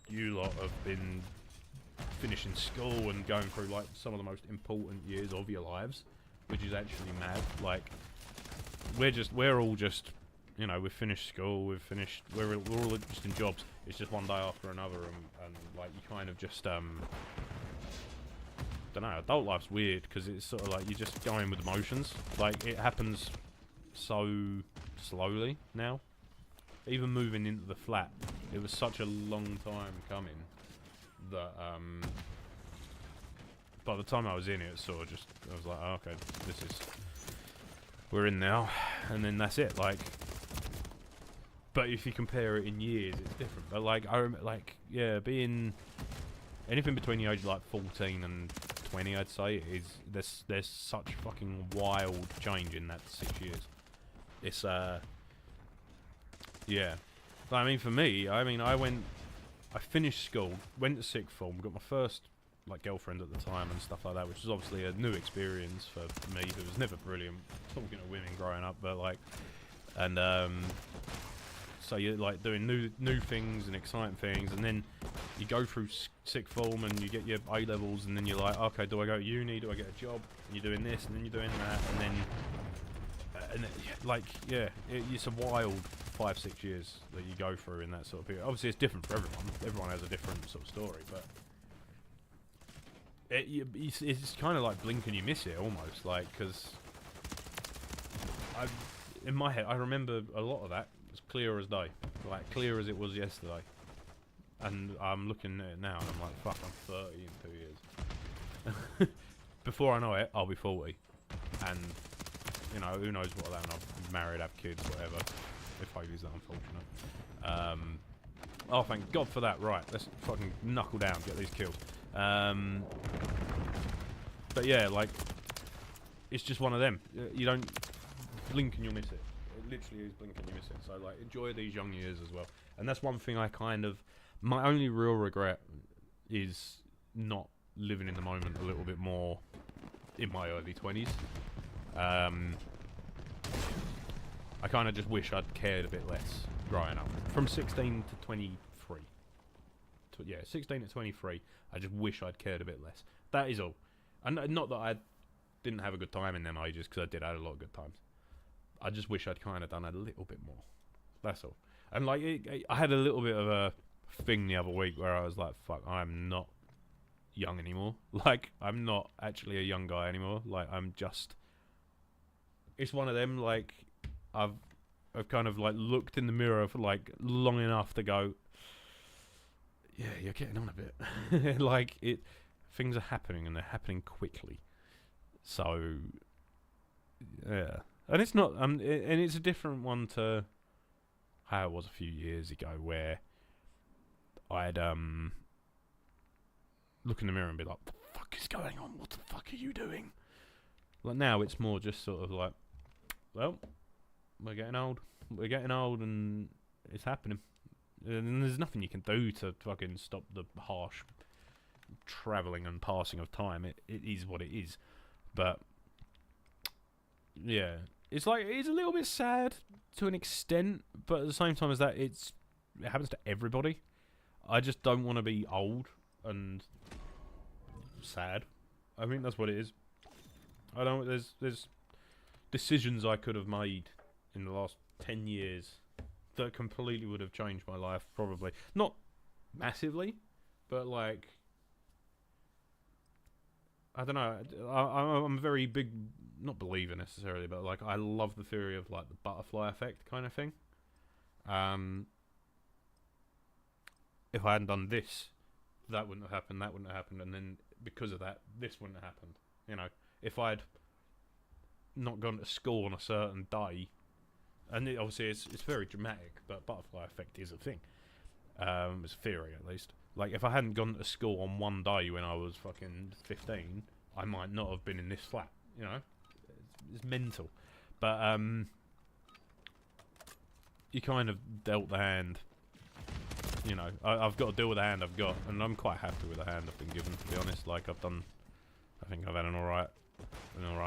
you lot have been finishing school and going through, like, some of the most important years of your lives, which is actually mad. Like, we're all just, you know, we've finished school, we're all just in jobs. It's just one day after another, and like, you kind of just, don't know, adult life's weird, because it's sort of like, you're just going with emotions. Like, it happens so slowly now. Even moving into the flat, it was such a long time coming that, by the time I was in it, sort of just, I was like, oh, okay, we're in now, and then that's it, like. But if you compare it in years, it's different. But, like, I remember, like, yeah, being anything between the age of, like, 14 and 20, I'd say, is there's such fucking wild change in that 6 years. It's yeah. But, I mean, for me, I finished school, went to sixth form, got my first, like, girlfriend at the time and stuff like that, which was obviously a new experience for me. It was never brilliant talking to women growing up, but, like, and So you're like doing new things and exciting things, and then you go through sixth form and you get your A levels, and then you're like, okay, do I go to uni? Do I get a job? And you're doing this, and then you're doing that, and then like it's a wild 5-6 years that you go through in that sort of period. Obviously, it's different for everyone. Everyone has a different sort of story, but it's kind of like blink and you miss it almost, like, because in my head I remember a lot of that as clear as day, like clear as it was yesterday, and I'm looking at it now and I'm like, fuck, I'm 30 in 2 years. Before I know it, I'll be 40, and you know, who knows what I'll have. I'll married, have kids, whatever, if Haley's that unfortunate. Oh, thank God for that. Right, let's fucking knuckle down, get these kills. But yeah, like, it's just one of them. You don't blink and you'll miss it. It literally is blink and you miss it. So like, enjoy these young years as well. And that's one thing I kind of, my only real regret is not living in the moment a little bit more in my early 20s. I kind of just wish I'd cared a bit less growing up. From 16 to 23. Yeah, 16 to 23, I just wish I'd cared a bit less. That is all. And not that I didn't have a good time in them ages, because I did have a lot of good times. I just wish I'd kind of done a little bit more. That's all. And like, I had a little bit of a thing the other week where I was like, fuck, I'm not young anymore. Like, I'm not actually a young guy anymore. Like, I'm just... It's one of them, like, I've kind of like looked in the mirror for like long enough to go, yeah, you're getting on a bit. Like, things are happening and they're happening quickly. So yeah, and it's not and it's a different one to how it was a few years ago, where I'd look in the mirror and be like, what the fuck is going on? What the fuck are you doing? Like, now it's more just sort of like, well, we're getting old. We're getting old and it's happening. And there's nothing you can do to fucking stop the harsh travelling and passing of time. It is what it is. But yeah, it's like, it's a little bit sad to an extent, but at the same time as that, it happens to everybody. I just don't want to be old and sad. I think that's what it is. I don't. There's decisions I could have made in the last 10 years that completely would have changed my life, probably. Not massively, but like, I don't know. I'm a very big, not believer necessarily, but like, I love the theory of like the butterfly effect kind of thing. If I hadn't done this, that wouldn't have happened, that wouldn't have happened, and then because of that, this wouldn't have happened. You know, if I'd not gone to school on a certain day, and obviously it's very dramatic, but butterfly effect is a thing. It's a theory, at least. Like, if I hadn't gone to school on one day when I was fucking 15, I might not have been in this flat, you know? It's mental. But, you kind of dealt the hand, you know. I've got to deal with the hand I've got, and I'm quite happy with the hand I've been given, to be honest. Like, I think I've had an alright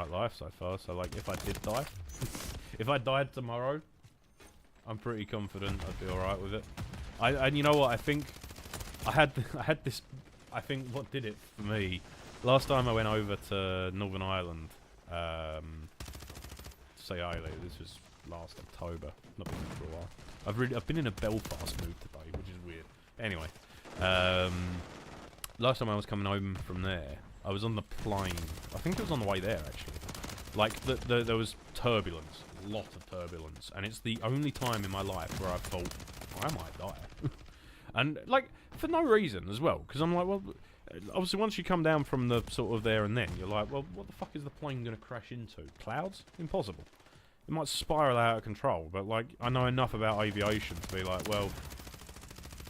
life so far. So, like, if I did die, if I died tomorrow, I'm pretty confident I'd be alright with it. And you know what, I think I had this, I think what did it for me, last time I went over to Northern Ireland, to say Islay, this was last October, not been there for a while. I've been in a Belfast mood today, which is weird. Anyway, last time I was coming home from there, I was on the plane. I think it was on the way there, actually. Like, there was turbulence, a lot of turbulence, and it's the only time in my life where I thought, I might die. And, like, for no reason as well, because I'm like, well, obviously once you come down from the sort of there and then, you're like, well, what the fuck is the plane going to crash into? Clouds? Impossible. It might spiral out of control, but, like, I know enough about aviation to be like, well,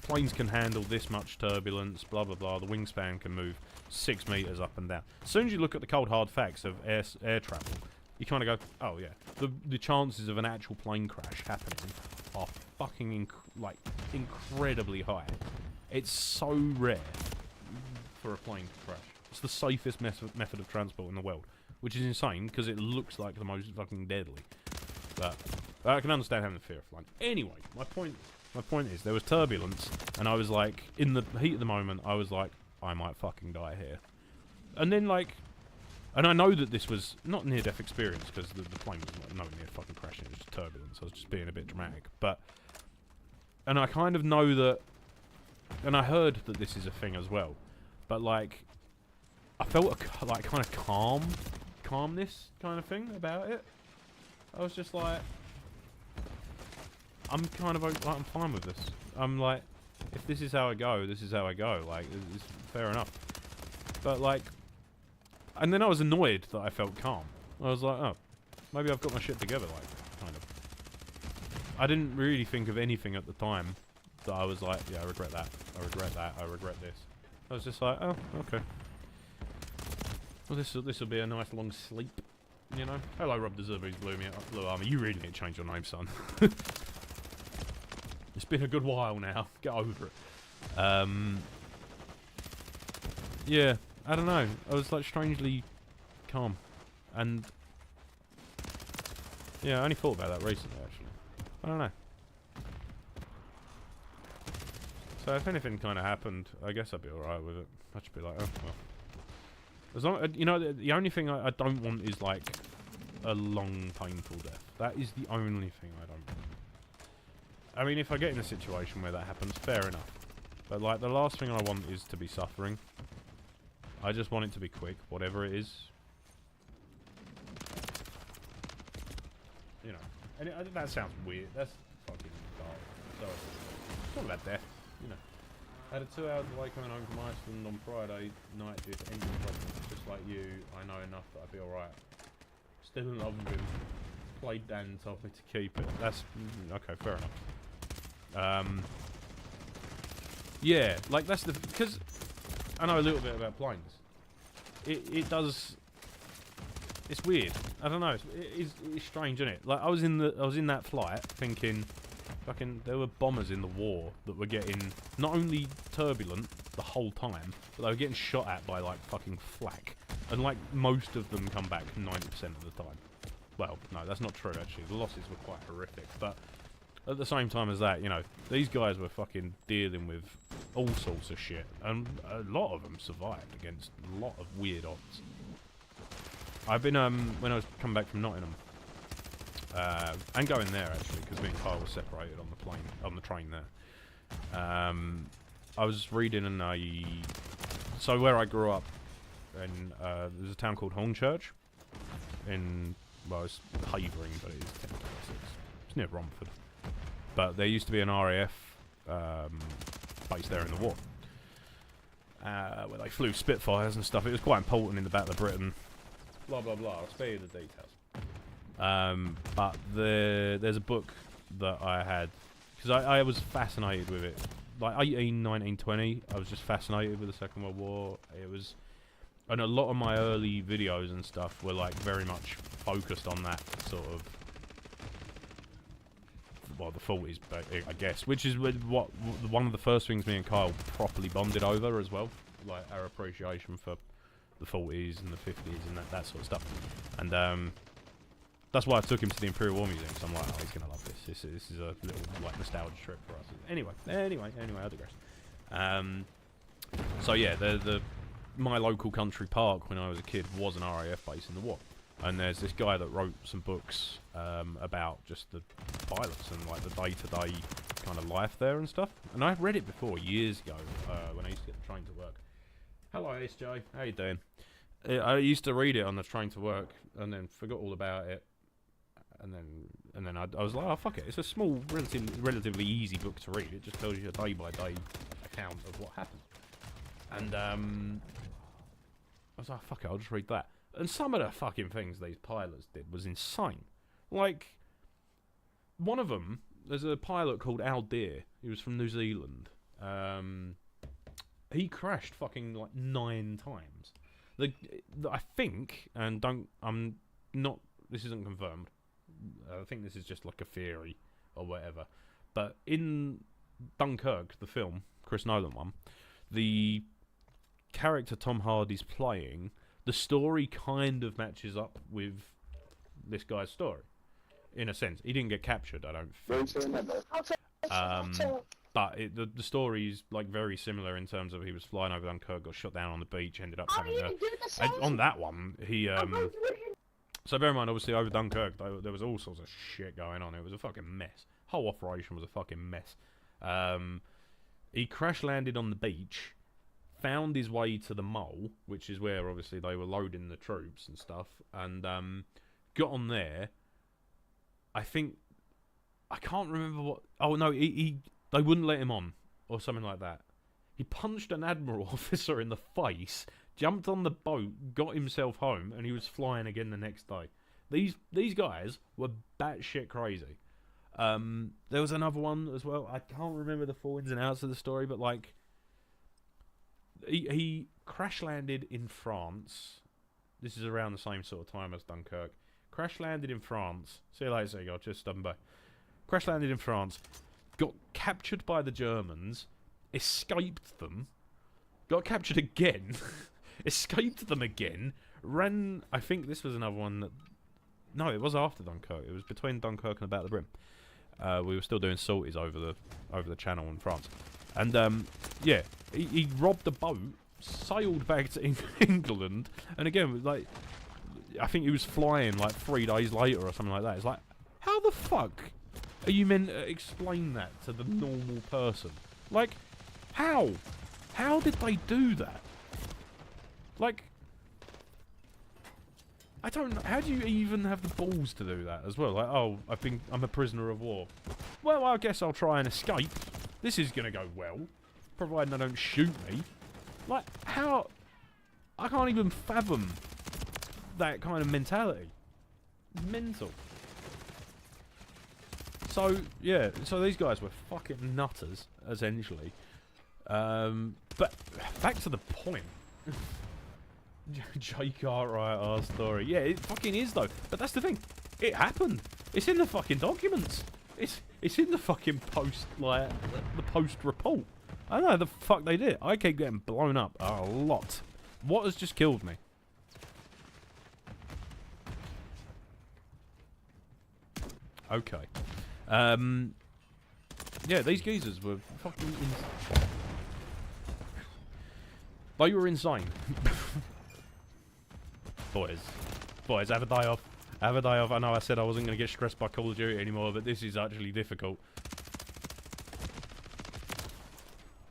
planes can handle this much turbulence, blah, blah, blah, the wingspan can move 6 meters up and down. As soon as you look at the cold hard facts of air travel, you kind of go, oh yeah, the chances of an actual plane crash happening are fucking incredibly high. It's so rare for a plane to crash. It's the safest method of transport in the world, which is insane because it looks like the most fucking deadly. But I can understand having the fear of flying. Anyway, my point is there was turbulence, and I was like, in the heat of the moment, I was like, I might fucking die here. And then like, and I know that this was not near-death experience because the plane was like, nowhere near fucking crashing. It was just turbulence. I was just being a bit dramatic, but and I kind of know that, and I heard that this is a thing as well, but like, I felt a like kind of calmness kind of thing about it. I was just like, I'm kind of like, I'm fine with this. I'm like, if this is how I go, this is how I go. Like, it's fair enough. But like, and then I was annoyed that I felt calm. I was like, oh, maybe I've got my shit together. Like, kind of. I didn't really think of anything at the time that I was like, yeah, I regret that. I regret that. I regret this. I was just like, oh, okay. Well, this will be a nice long sleep. You know? Hello, Rob Deserby's Blue Army. You really need to change your name, son. It's been a good while now. Get over it. Yeah, I don't know. I was like strangely calm. And yeah, I only thought about that recently, actually. I don't know. So if anything kind of happened, I guess I'd be alright with it. I'd just be like, oh, well. As long, you know, the only thing I don't want is like a long, painful death. That is the only thing I don't want. I mean, if I get in a situation where that happens, fair enough. But like, the last thing I want is to be suffering. I just want it to be quick, whatever it is. You know, and that sounds weird. That's fucking dark. So it's not about death, you know. I had a 2 hour delay coming home from Iceland on Friday night due to engine problems. Just like you, I know enough that I'd be alright. Still in love with him. Played Dan and told me to keep it. That's okay, fair enough. Yeah, like that's the because I know a little bit about planes. It does. It's weird. I don't know. It's strange, isn't it? Like I was in that flight thinking, fucking, there were bombers in the war that were getting not only turbulent the whole time, but they were getting shot at by like fucking flak, and like most of them come back 90% of the time. Well, no, that's not true actually. The losses were quite horrific, but at the same time as that, you know, these guys were fucking dealing with all sorts of shit, and a lot of them survived against a lot of weird odds. I've been, when I was coming back from Nottingham, and going there actually, because me and Kyle were separated on the train there. I was reading in so where I grew up, in, there's a town called Hornchurch, well, it's Havering, but it is technically Essex. It's near Romford. But there used to be an RAF base there in the war, where they flew Spitfires and stuff. It was quite important in the Battle of Britain. Blah blah blah. I'll spare you the details. But there's a book that I had because I was fascinated with it. Like 18, 19, 20, I was just fascinated with the Second World War. It was, and a lot of my early videos and stuff were like very much focused on that sort of. Well, the 40s, I guess, which is what one of the first things me and Kyle properly bonded over as well, like our appreciation for the 40s and the 50s and that sort of stuff. And that's why I took him to the Imperial War Museum. So I'm like, oh, he's gonna love this. This is a little like nostalgia trip for us. Anyway, I digress. So yeah, my local country park when I was a kid was an RAF base in the war. And there's this guy that wrote some books about just the pilots and like the day-to-day kind of life there and stuff. And I've read it before years ago when I used to get the train to work. Hello, SJ. How you doing? I used to read it on the train to work and then forgot all about it. And then I was like, oh fuck it. It's a small, relatively easy book to read. It just tells you a day-by-day account of what happened. And I was like, fuck it, I'll just read that. And some of the fucking things these pilots did was insane. Like, one of them, there's a pilot called Al Deer. He was from New Zealand. He crashed fucking like 9 times. I think, and I'm not, this isn't confirmed. I think this is just like a theory or whatever. But in Dunkirk, the film, Chris Nolan one, the character Tom Hardy's playing, the story kind of matches up with this guy's story. in a sense. He didn't get captured, I don't think. But the story is like very similar in terms of he was flying over Dunkirk, got shot down on the beach, ended up having on that one, he so bear in mind, obviously over Dunkirk, there was all sorts of shit going on. It was a fucking mess. Whole operation was a fucking mess. He crash landed on the beach, found his way to the mole, which is where obviously they were loading the troops and stuff, and got on there. I can't remember what. Oh no, they wouldn't let him on or something like that. He punched an admiral officer in the face, jumped on the boat, got himself home, and he was flying again the next day. These guys were batshit crazy. There was another one as well. I can't remember the full ins and outs of the story, but like he crash landed in France. This is around the same sort of time as Dunkirk. Crash landed in France. See you later, Seagull. Just stopping by. Crash landed in France. Got captured by the Germans. Escaped them. Got captured again. Escaped them again. Ran. I think this was another one that. No, it was after Dunkirk. It was between Dunkirk and About the Brim. We were still doing sorties over the channel in France, and yeah, he robbed the boat, sailed back to England, and again, like, I think he was flying like 3 days later or something like that. It's like, how the fuck are you meant to explain that to the normal person? Like, how did they do that? Like, I don't know. How do you even have the balls to do that as well? Like, oh, I'm a prisoner of war. Well, I guess I'll try and escape. This is gonna go well, providing they don't shoot me. Like, how? I can't even fathom that kind of mentality. Mental. So yeah, so these guys were fucking nutters, essentially. But back to the point. J. Cartwright, our story. Yeah, it fucking is though. But that's the thing. It happened. It's in the fucking documents. It's in the fucking post, like the post report. I don't know how the fuck they did. I keep getting blown up a lot. What has just killed me? Okay. Yeah, these geezers were fucking they were insane. Boys, have a day off. Have a day off. I know I said I wasn't going to get stressed by Call of Duty anymore, but this is actually difficult.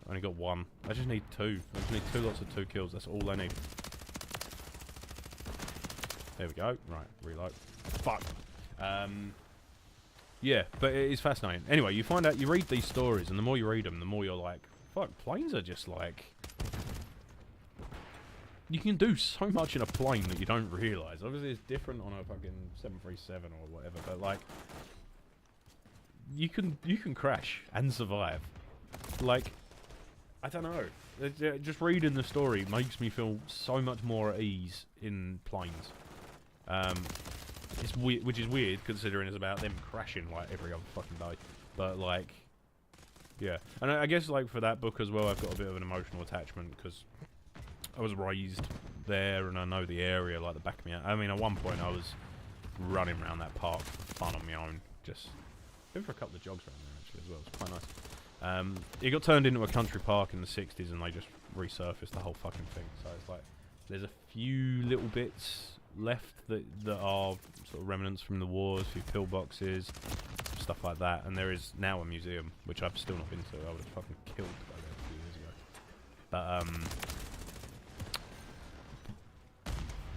I only got one. I just need 2. I just need 2 lots of 2 kills. That's all I need. There we go. Right, reload. Fuck. Yeah, but it is fascinating. Anyway, you find out, you read these stories, and the more you read them, the more you're like, fuck, planes are just like... You can do so much in a plane that you don't realise. Obviously, it's different on a fucking 737 or whatever, but like, you can crash and survive. Like, I don't know. Just reading the story makes me feel so much more at ease in planes. It's weird, which is weird considering it's about them crashing like every other fucking day. But like, yeah. And I guess like for that book as well, I've got a bit of an emotional attachment because I was raised there and I know the area like the back of me. I mean, at one point I was running around that park for fun on my own. Just been for a couple of jogs around there actually as well. It's quite nice. It got turned into a country park in the 60s and they just resurfaced the whole fucking thing. So it's like there's a few little bits left that are sort of remnants from the wars, a few pillboxes, stuff like that. And there is now a museum, which I've still not been to. I would have fucking killed to go there a few years ago. But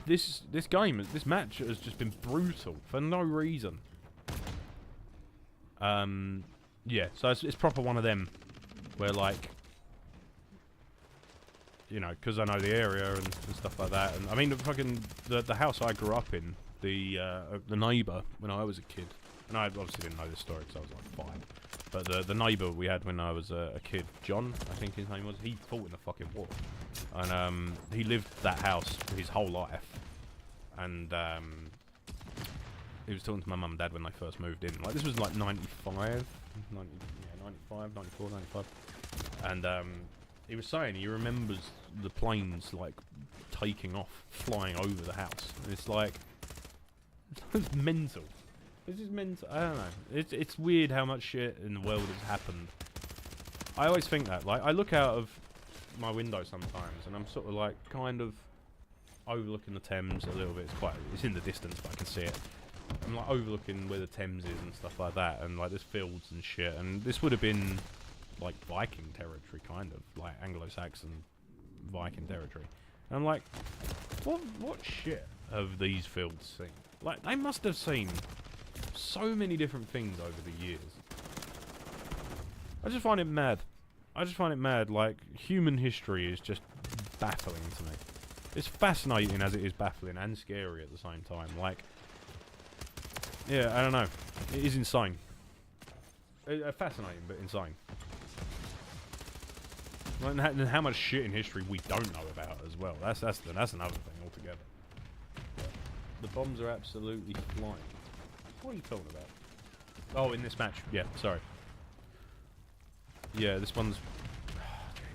this game, this match has just been brutal for no reason. Yeah, so it's proper one of them where like, you know, because I know the area and stuff like that. And I mean, the house I grew up in, the neighbour when I was a kid, and I obviously didn't know this story because I was like 5. But the neighbour we had when I was a kid, John, I think his name was, he fought in the fucking war. And he lived that house his whole life. And he was talking to my mum and dad when they first moved in. Like, this was like 95, 94, 95. And he was saying he remembers the planes, like, taking off, flying over the house. And it's like, it's mental. This is mental. I don't know. It's weird how much shit in the world has happened. I always think that. Like, I look out of my window sometimes, and I'm sort of like kind of overlooking the Thames a little bit. It's in the distance, but I can see it. I'm like overlooking where the Thames is and stuff like that, and like there's fields and shit. And this would have been like Viking territory, kind of like Anglo-Saxon Viking territory. And I'm like, what shit have these fields seen? Like, they must have seen so many different things over the years. I just find it mad. Like, human history is just baffling to me. It's fascinating as it is baffling and scary at the same time. Like, yeah, I don't know. It is insane. Fascinating, but insane. And how much shit in history we don't know about as well. That's another thing altogether. The bombs are absolutely flying. What are you talking about? Oh, in this match. Yeah, sorry. Yeah, this one's...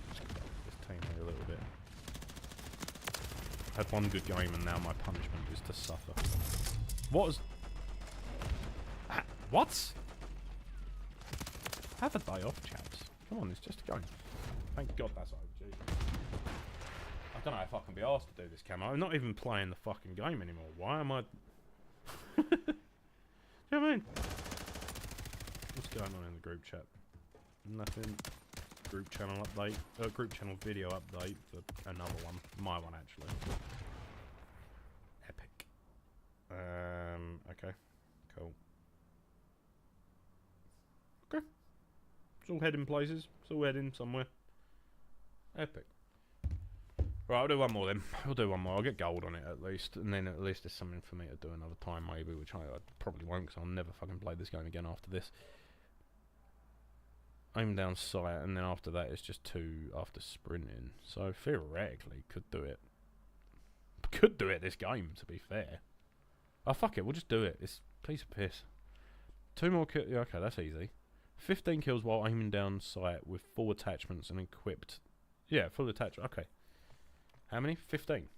Let's tame it a little bit. I had one good game and now my punishment is to suffer. What was... What? Have a day off, chaps. Come on, it's just a game. Thank God that's OG. I don't know if I can be asked to do this camo. I'm not even playing the fucking game anymore. Why am I... Do you know what I mean? What's going on in the group chat? Nothing. Group channel update. Group channel video update for another one. My one, actually. Epic. Okay. Cool. Okay. It's all heading places. It's all heading somewhere. Epic. Right, I'll do one more then. I'll do one more. I'll get gold on it at least. And then at least there's something for me to do another time maybe, which I probably won't because I'll never fucking play this game again after this. Aim down sight, and then after that it's just 2 after sprinting. So theoretically, could do it. Could do it this game, to be fair. Oh, fuck it, we'll just do it. It's a piece of piss. 2 more kills. Yeah, okay, that's easy. 15 kills while aiming down sight with full attachments and equipped. Yeah, full attachment. Okay. How many? 15.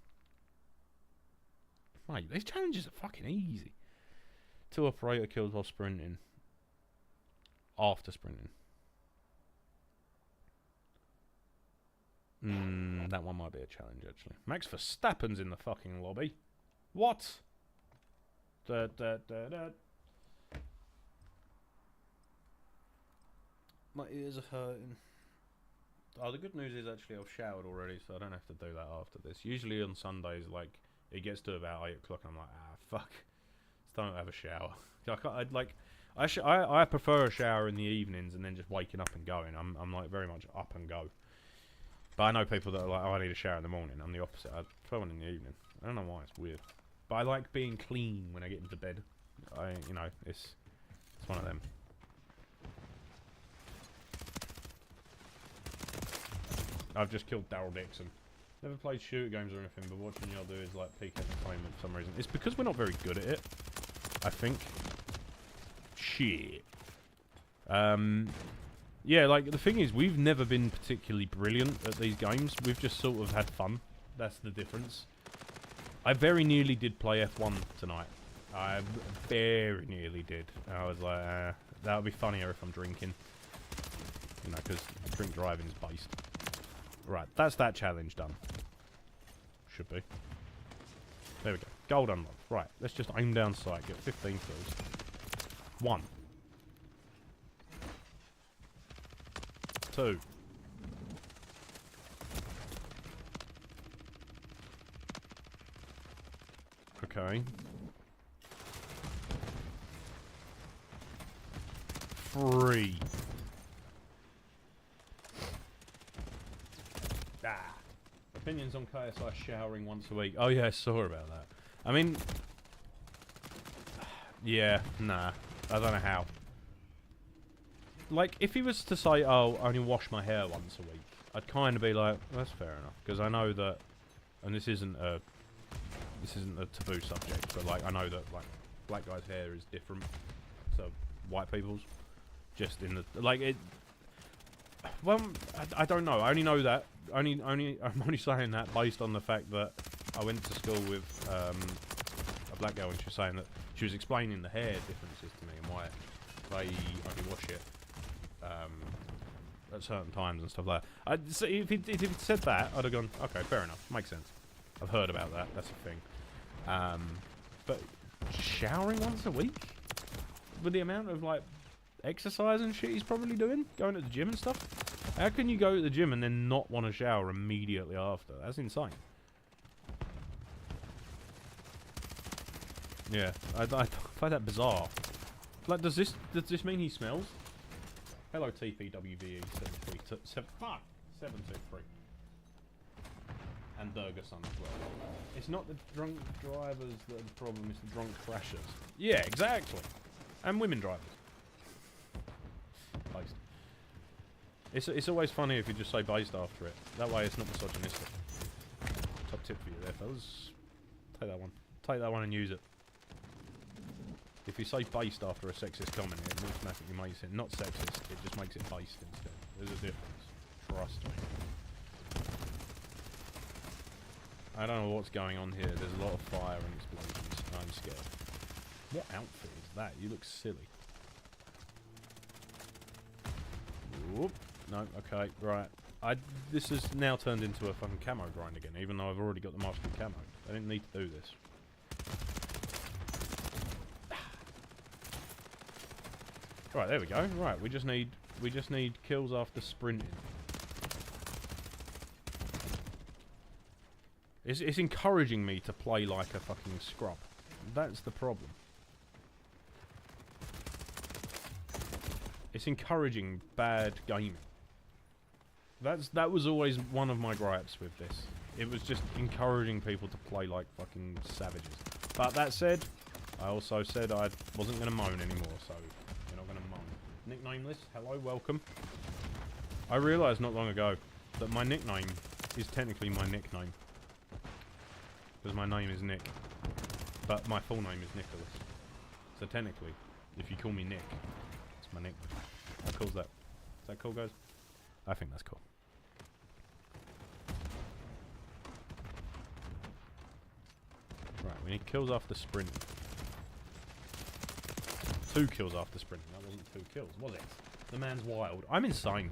Mate, these challenges are fucking easy. 2 operator kills while sprinting. After sprinting. That one might be a challenge, actually. Max Verstappen's in the fucking lobby. What? Da, da, da, da. My ears are hurting. Oh, the good news is actually I've showered already, so I don't have to do that after this. Usually on Sundays, like, it gets to about 8 o'clock and I'm like, ah, fuck. Just don't have a shower. I prefer a shower in the evenings and then just waking up and going. I'm like very much up and go. But I know people that are like, oh, I need a shower in the morning. I'm the opposite. I prefer one in the evening. I don't know why, it's weird. But I like being clean when I get into bed. You know, it's one of them. I've just killed Daryl Dixon. Never played shooter games or anything, but watching y'all do is like peak entertainment for some reason. It's because we're not very good at it, I think. Shit. Yeah, like, the thing is, we've never been particularly brilliant at these games. We've just sort of had fun. That's the difference. I very nearly did play F1 tonight. I very nearly did. I was like, that would be funnier if I'm drinking. You know, because drink driving is based. Right, that's that challenge done. Should be. There we go. Gold unlocked. Right, let's just aim down sight, get 15 kills. 1. 2. Okay. 3. Opinions on KSI showering once a week. Oh yeah, I saw about that. I mean, yeah, nah. I don't know how. Like, if he was to say, oh, I only wash my hair once a week, I'd kind of be like, well, that's fair enough. Because I know that, and this isn't a taboo subject, but like, I know that like black guys' hair is different to white people's. Just in the, like, it, well, I don't know. I only know that. I'm only saying that based on the fact that I went to school with a a black girl, and she was saying that she was explaining the hair differences to me and why they only wash it at certain times and stuff like that. So if he'd said that, I'd have gone, okay, fair enough, makes sense. I've heard about that. That's a thing. But showering once a week with the amount of like exercise and shit he's probably doing, going to the gym and stuff. How can you go to the gym and then not want to shower immediately after? That's insane. Yeah, I find that bizarre. Like, does this mean he smells? Hello, TPWVE 723. And Durgason as well. It's not the drunk drivers that are the problem, it's the drunk crashers. Yeah, exactly. And women drivers. Based. It's always funny if you just say based after it. That way it's not misogynistic. Top tip for you there, fellas. Take that one. Take that one and use it. If you say based after a sexist comment, it automatically makes it not sexist, it just makes it based instead. There's a difference. Trust me. I don't know what's going on here. There's a lot of fire and explosions. I'm scared. What outfit is that? You look silly. Whoop. No, okay, right. This has now turned into a fucking camo grind again, even though I've already got the mastery camo. I didn't need to do this. Right, there we go. Right, we just need kills after sprinting. It's encouraging me to play like a fucking scrub. That's the problem. It's encouraging bad gaming. That was always one of my gripes with this. It was just encouraging people to play like fucking savages. But that said, I also said I wasn't going to moan anymore, so we're not going to moan. Nicknameless, hello, welcome. I realised not long ago that my nickname is technically my nickname. Because my name is Nick. But my full name is Nicholas. So technically, if you call me Nick, it's my nickname. How cool's that? Is that cool, guys? I think that's cool. Right, we need kills after sprinting. 2 kills after sprinting. That wasn't 2 kills, was it? The man's wild. I'm insane.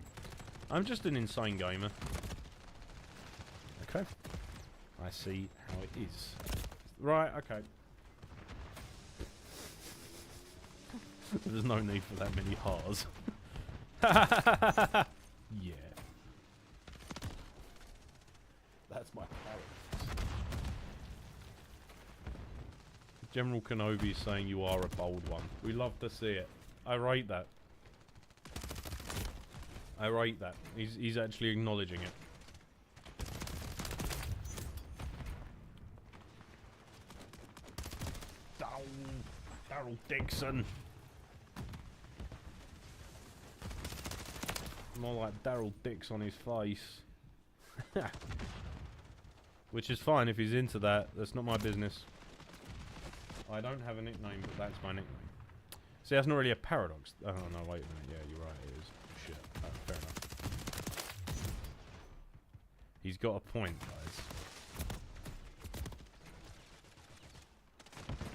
I'm just an insane gamer. Okay. I see how it is. Right, okay. There's no need for that many ha's. Yeah. That's my character. General Kenobi saying you are a bold one. We love to see it. I rate that. I rate that. He's actually acknowledging it. Daryl Dixon. More like Daryl Dix on his face. Which is fine if he's into that. That's not my business. I don't have a nickname, but that's my nickname. See, that's not really a paradox. Oh no, wait a minute. Yeah, you're right. It is. Shit. Oh, fair enough. He's got a point, guys.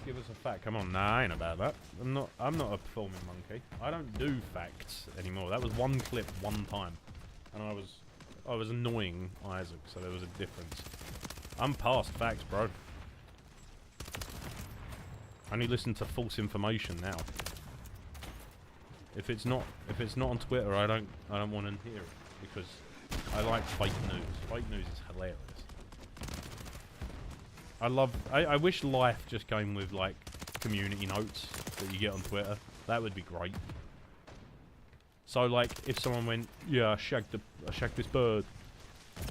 Give us a fact. Come on, nah, I ain't about that. I'm not a performing monkey. I don't do facts anymore. That was one clip, one time, and I was annoying Isaac, so there was a difference. I'm past facts, bro. I only listen to false information now. If it's not on Twitter, I don't want to hear it because I like fake news. Fake news is hilarious. I wish life just came with like community notes that you get on Twitter. That would be great. So like if someone went, yeah, I shagged this bird,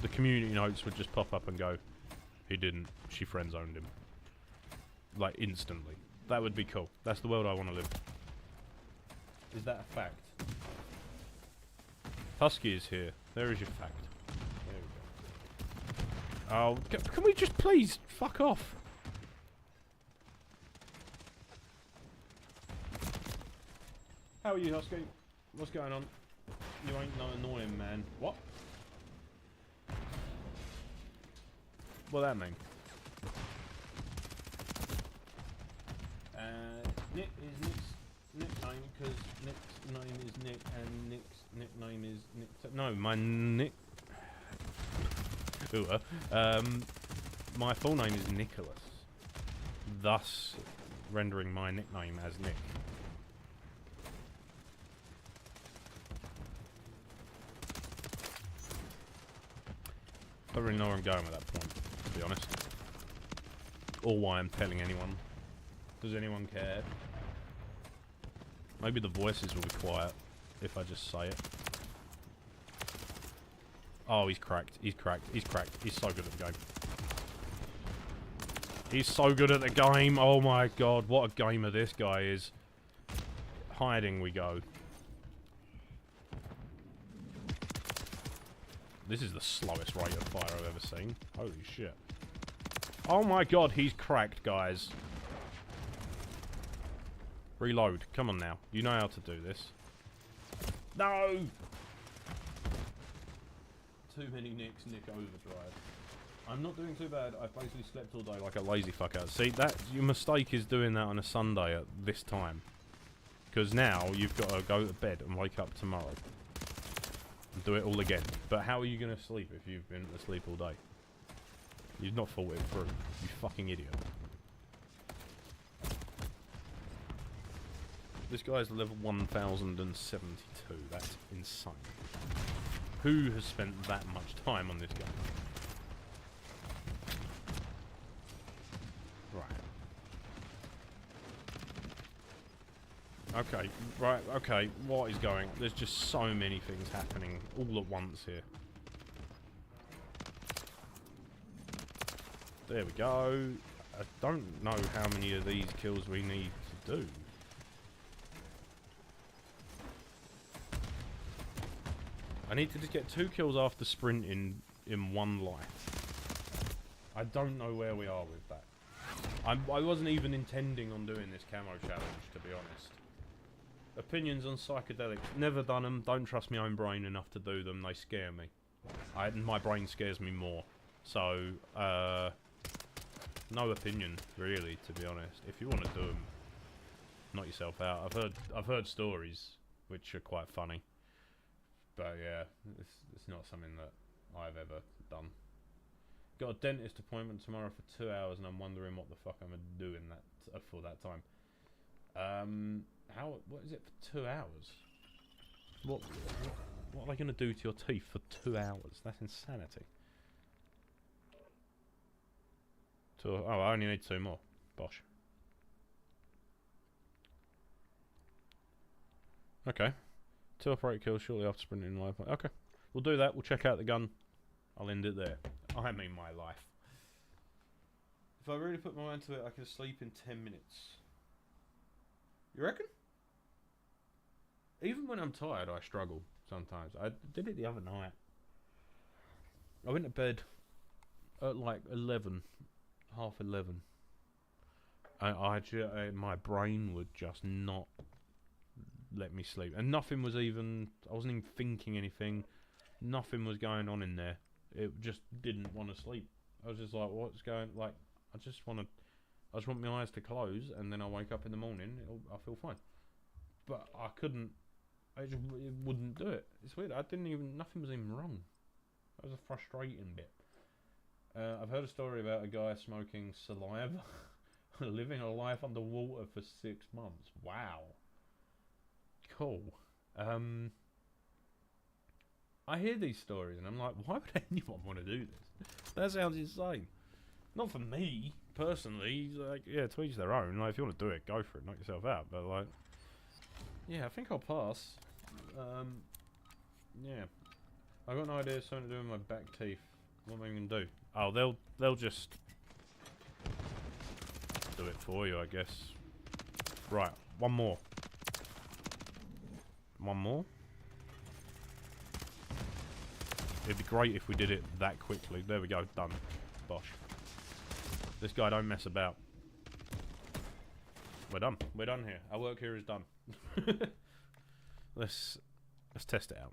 the community notes would just pop up and go, he didn't, she friend zoned him. Like instantly. That would be cool. That's the world I want to live. Is that a fact? Husky is here. There is your fact. There we go. Oh, can we just please fuck off? How are you, Husky? What's going on? You ain't no annoying man. What? What that mean? Nick is Nick's nickname because Nick's name is Nick and Nick's nickname is Nick. No, my Nick. Ooh, my full name is Nicholas, thus rendering my nickname as Nick. Don't really know where I'm going with that point, to be honest. Or why I'm telling anyone. Does anyone care? Maybe the voices will be quiet if I just say it. Oh, he's cracked. He's cracked. He's cracked. He's so good at the game. He's so good at the game. Oh my god, what a gamer this guy is. Hiding we go. This is the slowest rate of fire I've ever seen. Holy shit. Oh my god, he's cracked, guys. Reload. Come on now. You know how to do this. No! Too many Nicks, Nick Overdrive. I'm not doing too bad. I've basically slept all day like a lazy fucker. See, that your mistake is doing that on a Sunday at this time. Because now you've got to go to bed and wake up tomorrow. And do it all again. But how are you going to sleep if you've been asleep all day? You've not thought it through. You fucking idiot. This guy's level 1072. That's insane. Who has spent that much time on this game? Right. Okay, right, okay. What is going? There's just so many things happening all at once here. There we go. I don't know how many of these kills we need to do. I need to just get 2 kills after sprinting in 1 life. I don't know where we are with that. I wasn't even intending on doing this camo challenge, to be honest. Opinions on psychedelics. Never done them. Don't trust my own brain enough to do them. They scare me. My brain scares me more. So, no opinion, really, to be honest. If you want to do them, knock yourself out. I've heard stories, which are quite funny. But yeah, it's not something that I've ever done. Got a dentist appointment tomorrow for 2 hours, and I'm wondering what the fuck I'm gonna do in that for that time. What is it for 2 hours? What are they gonna do to your teeth for 2 hours? That's insanity. Oh, I only need 2 more. Bosh. Okay. 2 operator kills shortly after sprinting in life. Okay. We'll do that. We'll check out the gun. I'll end it there. I mean my life. If I really put my mind to it, I can sleep in 10 minutes. You reckon? Even when I'm tired, I struggle sometimes. I did it the other night. I went to bed at like 11. Half 11. My brain would just not let me sleep, and nothing was even. I wasn't even thinking anything. Nothing was going on in there. It just didn't want to sleep. I was just like, what's going? Like, I just want my eyes to close, and then I wake up in the morning. I feel fine. But I couldn't. It wouldn't do it. It's weird. Nothing was even wrong. That was a frustrating bit. I've heard a story about a guy smoking saliva, living a life underwater for 6 months. Wow. Cool. I hear these stories and I'm like, why would anyone want to do this? That sounds insane. Not for me, personally. Like, yeah, to each their own. Like, if you want to do it, go for it. Knock yourself out. But, like, yeah, I think I'll pass. Yeah. I got an idea of something to do with my back teeth. What am I going to do? Oh, they'll just do it for you, I guess. Right, one more. One more. It'd be great if we did it that quickly. There we go, done. Bosh. This guy don't mess about. We're done. We're done here. Our work here is done. Let's test it out.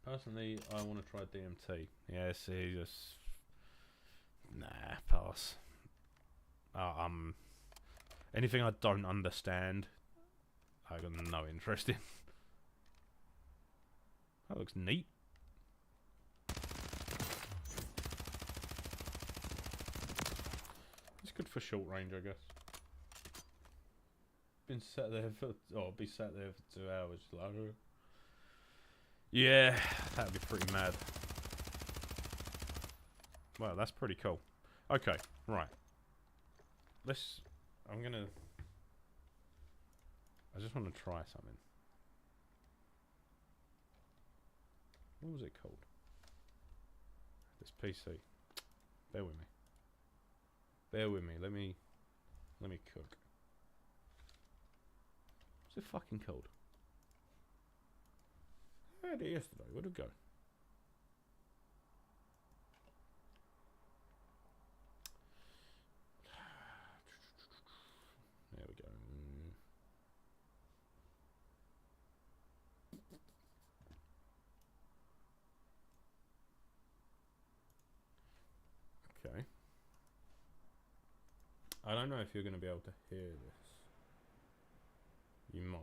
Personally, I want to try DMT. Yeah, see, Nah, pass. Anything I don't understand, I got no interest in. That looks neat. It's good for short range, I guess. Been sat there for, be sat there for 2 hours. Like, yeah, that'd be pretty mad. Well, that's pretty cool. Okay, right. I just want to try something. What was it called? This PC. Bear with me. Bear with me. Let me cook. What's it fucking called? I had it yesterday. Where'd it go? There we go. Okay. I don't know if you're going to be able to hear this. You might.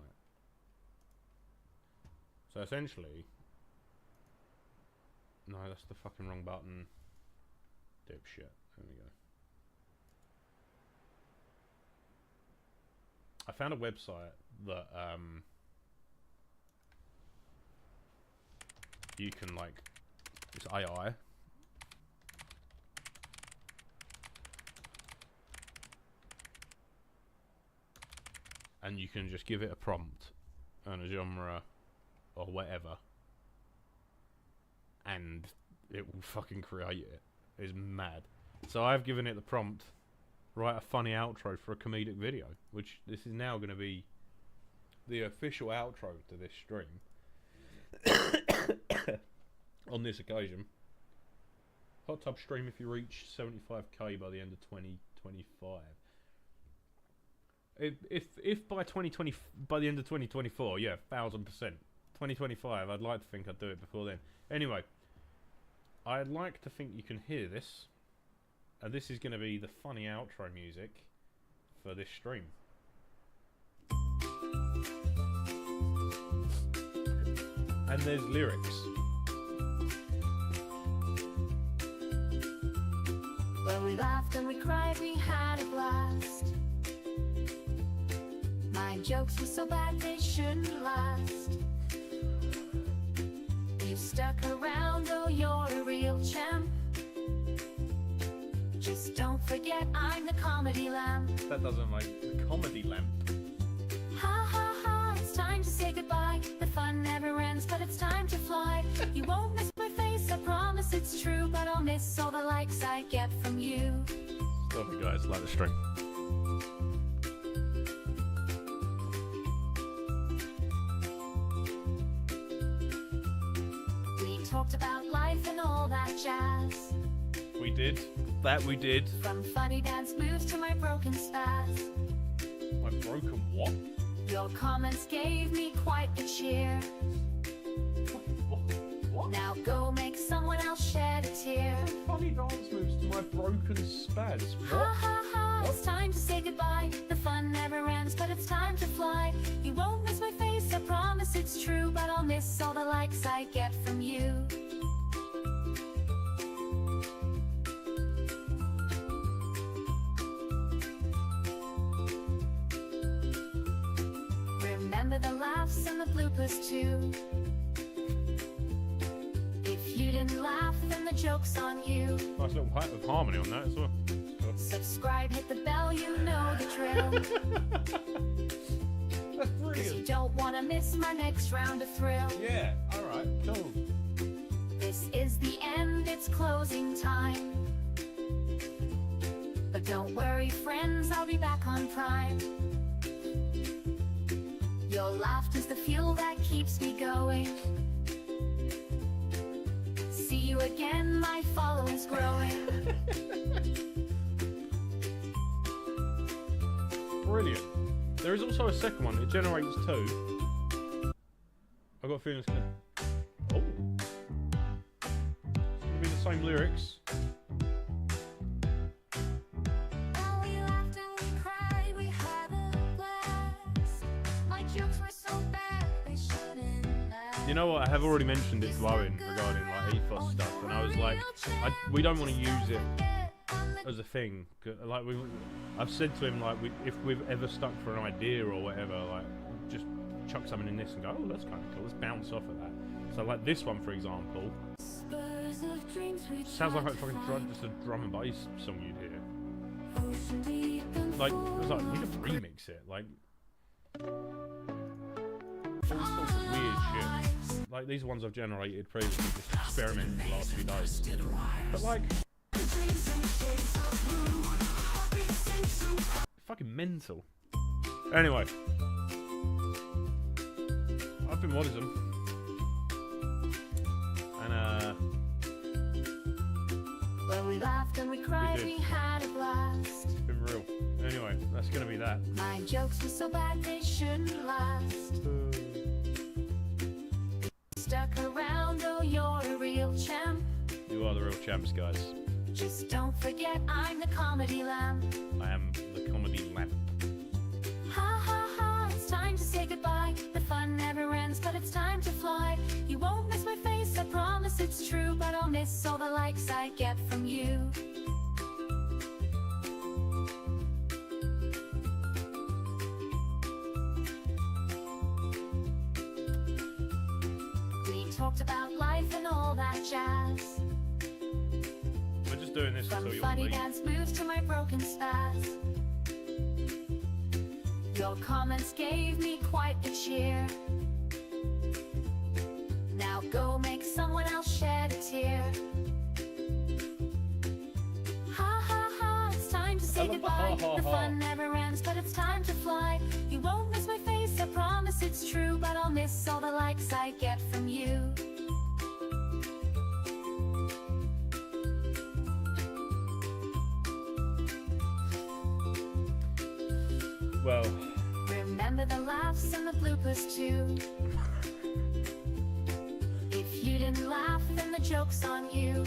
So essentially... No, that's the fucking wrong button. Dipshit. There we go. I found a website that you can like, it's AI. And you can just give it a prompt and a genre or whatever, and it will fucking create it. It's mad. So I've given it the prompt, write a funny outro for a comedic video, which this is now going to be the official outro to this stream. On this occasion, hot tub stream if you reach 75k by the end of 2025. If by by the end of 2024, yeah, 1000%. 2025, I'd like to think I'd do it before then. Anyway, I'd like to think you can hear this, and this is going to be the funny outro music for this stream. And there's lyrics. Well, we laughed and we cried, we had a blast. My jokes were so bad they shouldn't last. You stuck around, oh, you're a real champ. Just don't forget I'm the comedy lamp. That doesn't like the comedy lamp. Ha ha ha, it's time to say goodbye. The fun never ends, but it's time to fly. You won't miss my face, I promise it's true, but I'll miss all the likes I get from you. Love you guys, like the stream. We talked about life and all that jazz. We did. That we did. From funny dance moves to my broken spaz. My broken what? Your comments gave me quite the cheer. What? Now go make someone else shed a tear. Funny dance moves to my broken spaz. Ha What? ha ha, it's time to say goodbye. The fun never ends, but it's time to fly. You won't miss my face, I promise it's true, but I'll miss all the likes I get from you. Remember the laughs and the bloopers too. If you didn't laugh, then the joke's on you. Nice little bit of harmony on that as well. Subscribe, hit the bell, you know the drill. That's 'Cause you brilliant. don't want to miss my next round of thrill. Yeah, alright, cool. This is the end, it's closing time. But don't worry, friends, I'll be back on Prime. Your laughter's the fuel that keeps me going. See you again, my following's growing. Brilliant. There is also a second one. It generates 2. I've got a feeling it's gonna... Oh. It's gonna be the same lyrics. You know what? I have already mentioned it to Owen regarding like ethos stuff, and I was like, we don't want to use it as a thing. Like I've said to him like, if we've ever stuck for an idea or whatever, like just chuck something in this and go, oh, that's kind of cool. Let's bounce off of that. So like this one, for example, sounds like just a drum and bass song you'd hear. Like it was like we could remix it, like all sorts of weird shit. Like these ones I've generated previously, just experimenting the last few days. But like, fucking mental. Anyway, I've been watching them. And Well, we laughed and we cried, did. we had a blast. it's been real. Anyway, that's gonna be that. My jokes were so bad they shouldn't last. Stuck around, oh, you're a real champ. You are the real champs, guys. Just don't forget I'm the comedy lamp. I am the comedy lamp. Ha ha ha, it's time to say goodbye. The fun never ends, but it's time to fly. You won't miss my face, I promise it's true. But I'll miss all the likes I get from you. We talked about life and all that jazz. We're just doing this From until you funny leave. dance moves to my broken spaz. Your comments gave me quite the cheer. Now go make someone else shed a tear. Ha ha ha, it's time to say I love the goodbye. ha, ha, The ha. fun never ends, but it's time to fly. You won't miss my face, I promise it's true. But I'll miss all the likes I get from you. Well, Remember the laughs and the bloopers too. If you didn't laugh, then the joke's on you.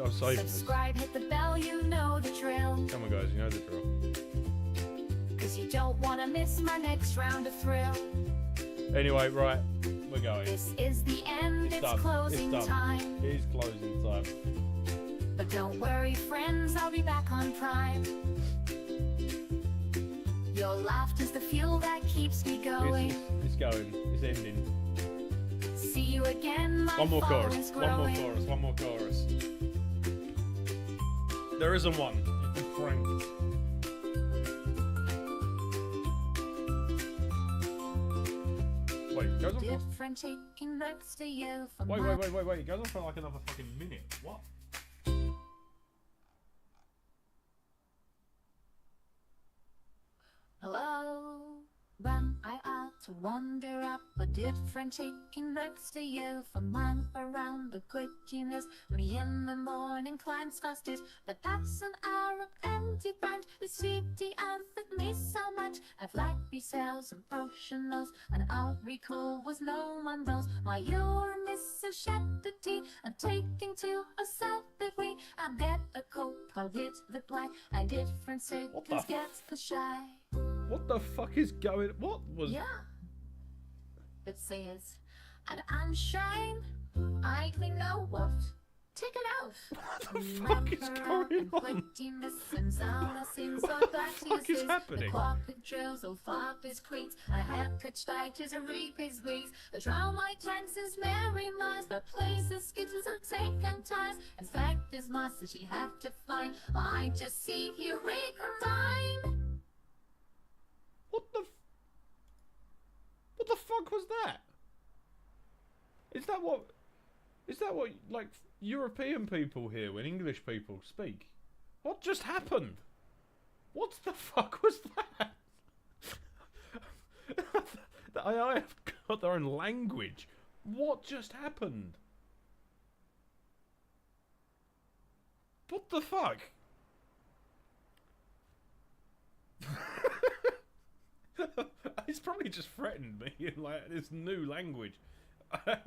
I'm saving this. Subscribe, hit the bell, you know the drill. Come on, guys, you know the drill. Cause you don't wanna miss my next round of thrill. Anyway, right, we're going. This is the end, it's done. closing It's done. time. It is closing time. But don't worry, friends, I'll be back on Prime. Your laughter's the fuel that keeps me going. It's going. It's ending. See you again, my One more chorus. following's One more growing. chorus. One more chorus. There isn't one. You've been pranked. Wait, it goes on for... Different taking next to you from Wait, my wait, wait, wait, wait. It goes on for like another fucking minute. What? Hello, run I out to wander up a different taking next to you from mine around the quickiness. Me in the morning climbs fastest, but that's an hour of empty brand. The city outfit me so much. I've liked me sales and potionals, and I'll recall was no one knows. My Uranus is shed the tea and taking to a self-degree. I get a coat, called it the black. I different What the seconds gets the shy. What the fuck is going... What was... Yeah, it says, and I'm shine. I don't know what. Take it out. What the fuck is going on? What the fuck is happening? The clock that drills, oh fuck this creeps. I have pitched back to the reapers weeks. The trial my chances Mary Mars. The places skittles are taken time. In fact, there's much that she have to find. I just see you read her mind. What the... What the fuck was that? Is that what... Is that what, like, European people hear when English people speak? What just happened? What the fuck was that? The AI have got their own language. What just happened? What the fuck? He's probably just threatened me in like this new language. I have,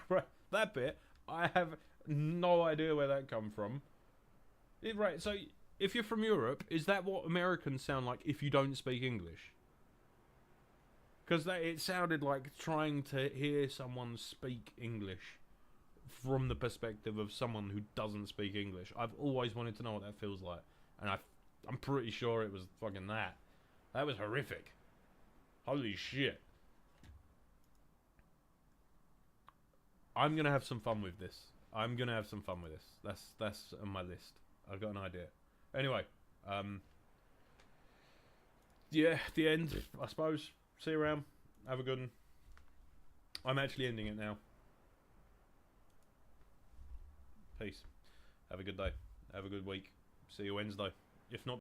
right, that bit, I have no idea where that come from. Right, so if you're from Europe, is that what Americans sound like if you don't speak English? Because it sounded like trying to hear someone speak English from the perspective of someone who doesn't speak English. I've always wanted to know what that feels like. And I'm pretty sure it was fucking that. That was horrific. Holy shit. I'm going to have some fun with this. I'm going to have some fun with this. That's on my list. I've got an idea. Anyway. Yeah, the end, I suppose. See you around. Have a good one. I'm actually ending it now. Peace. Have a good day. Have a good week. See you Wednesday. If not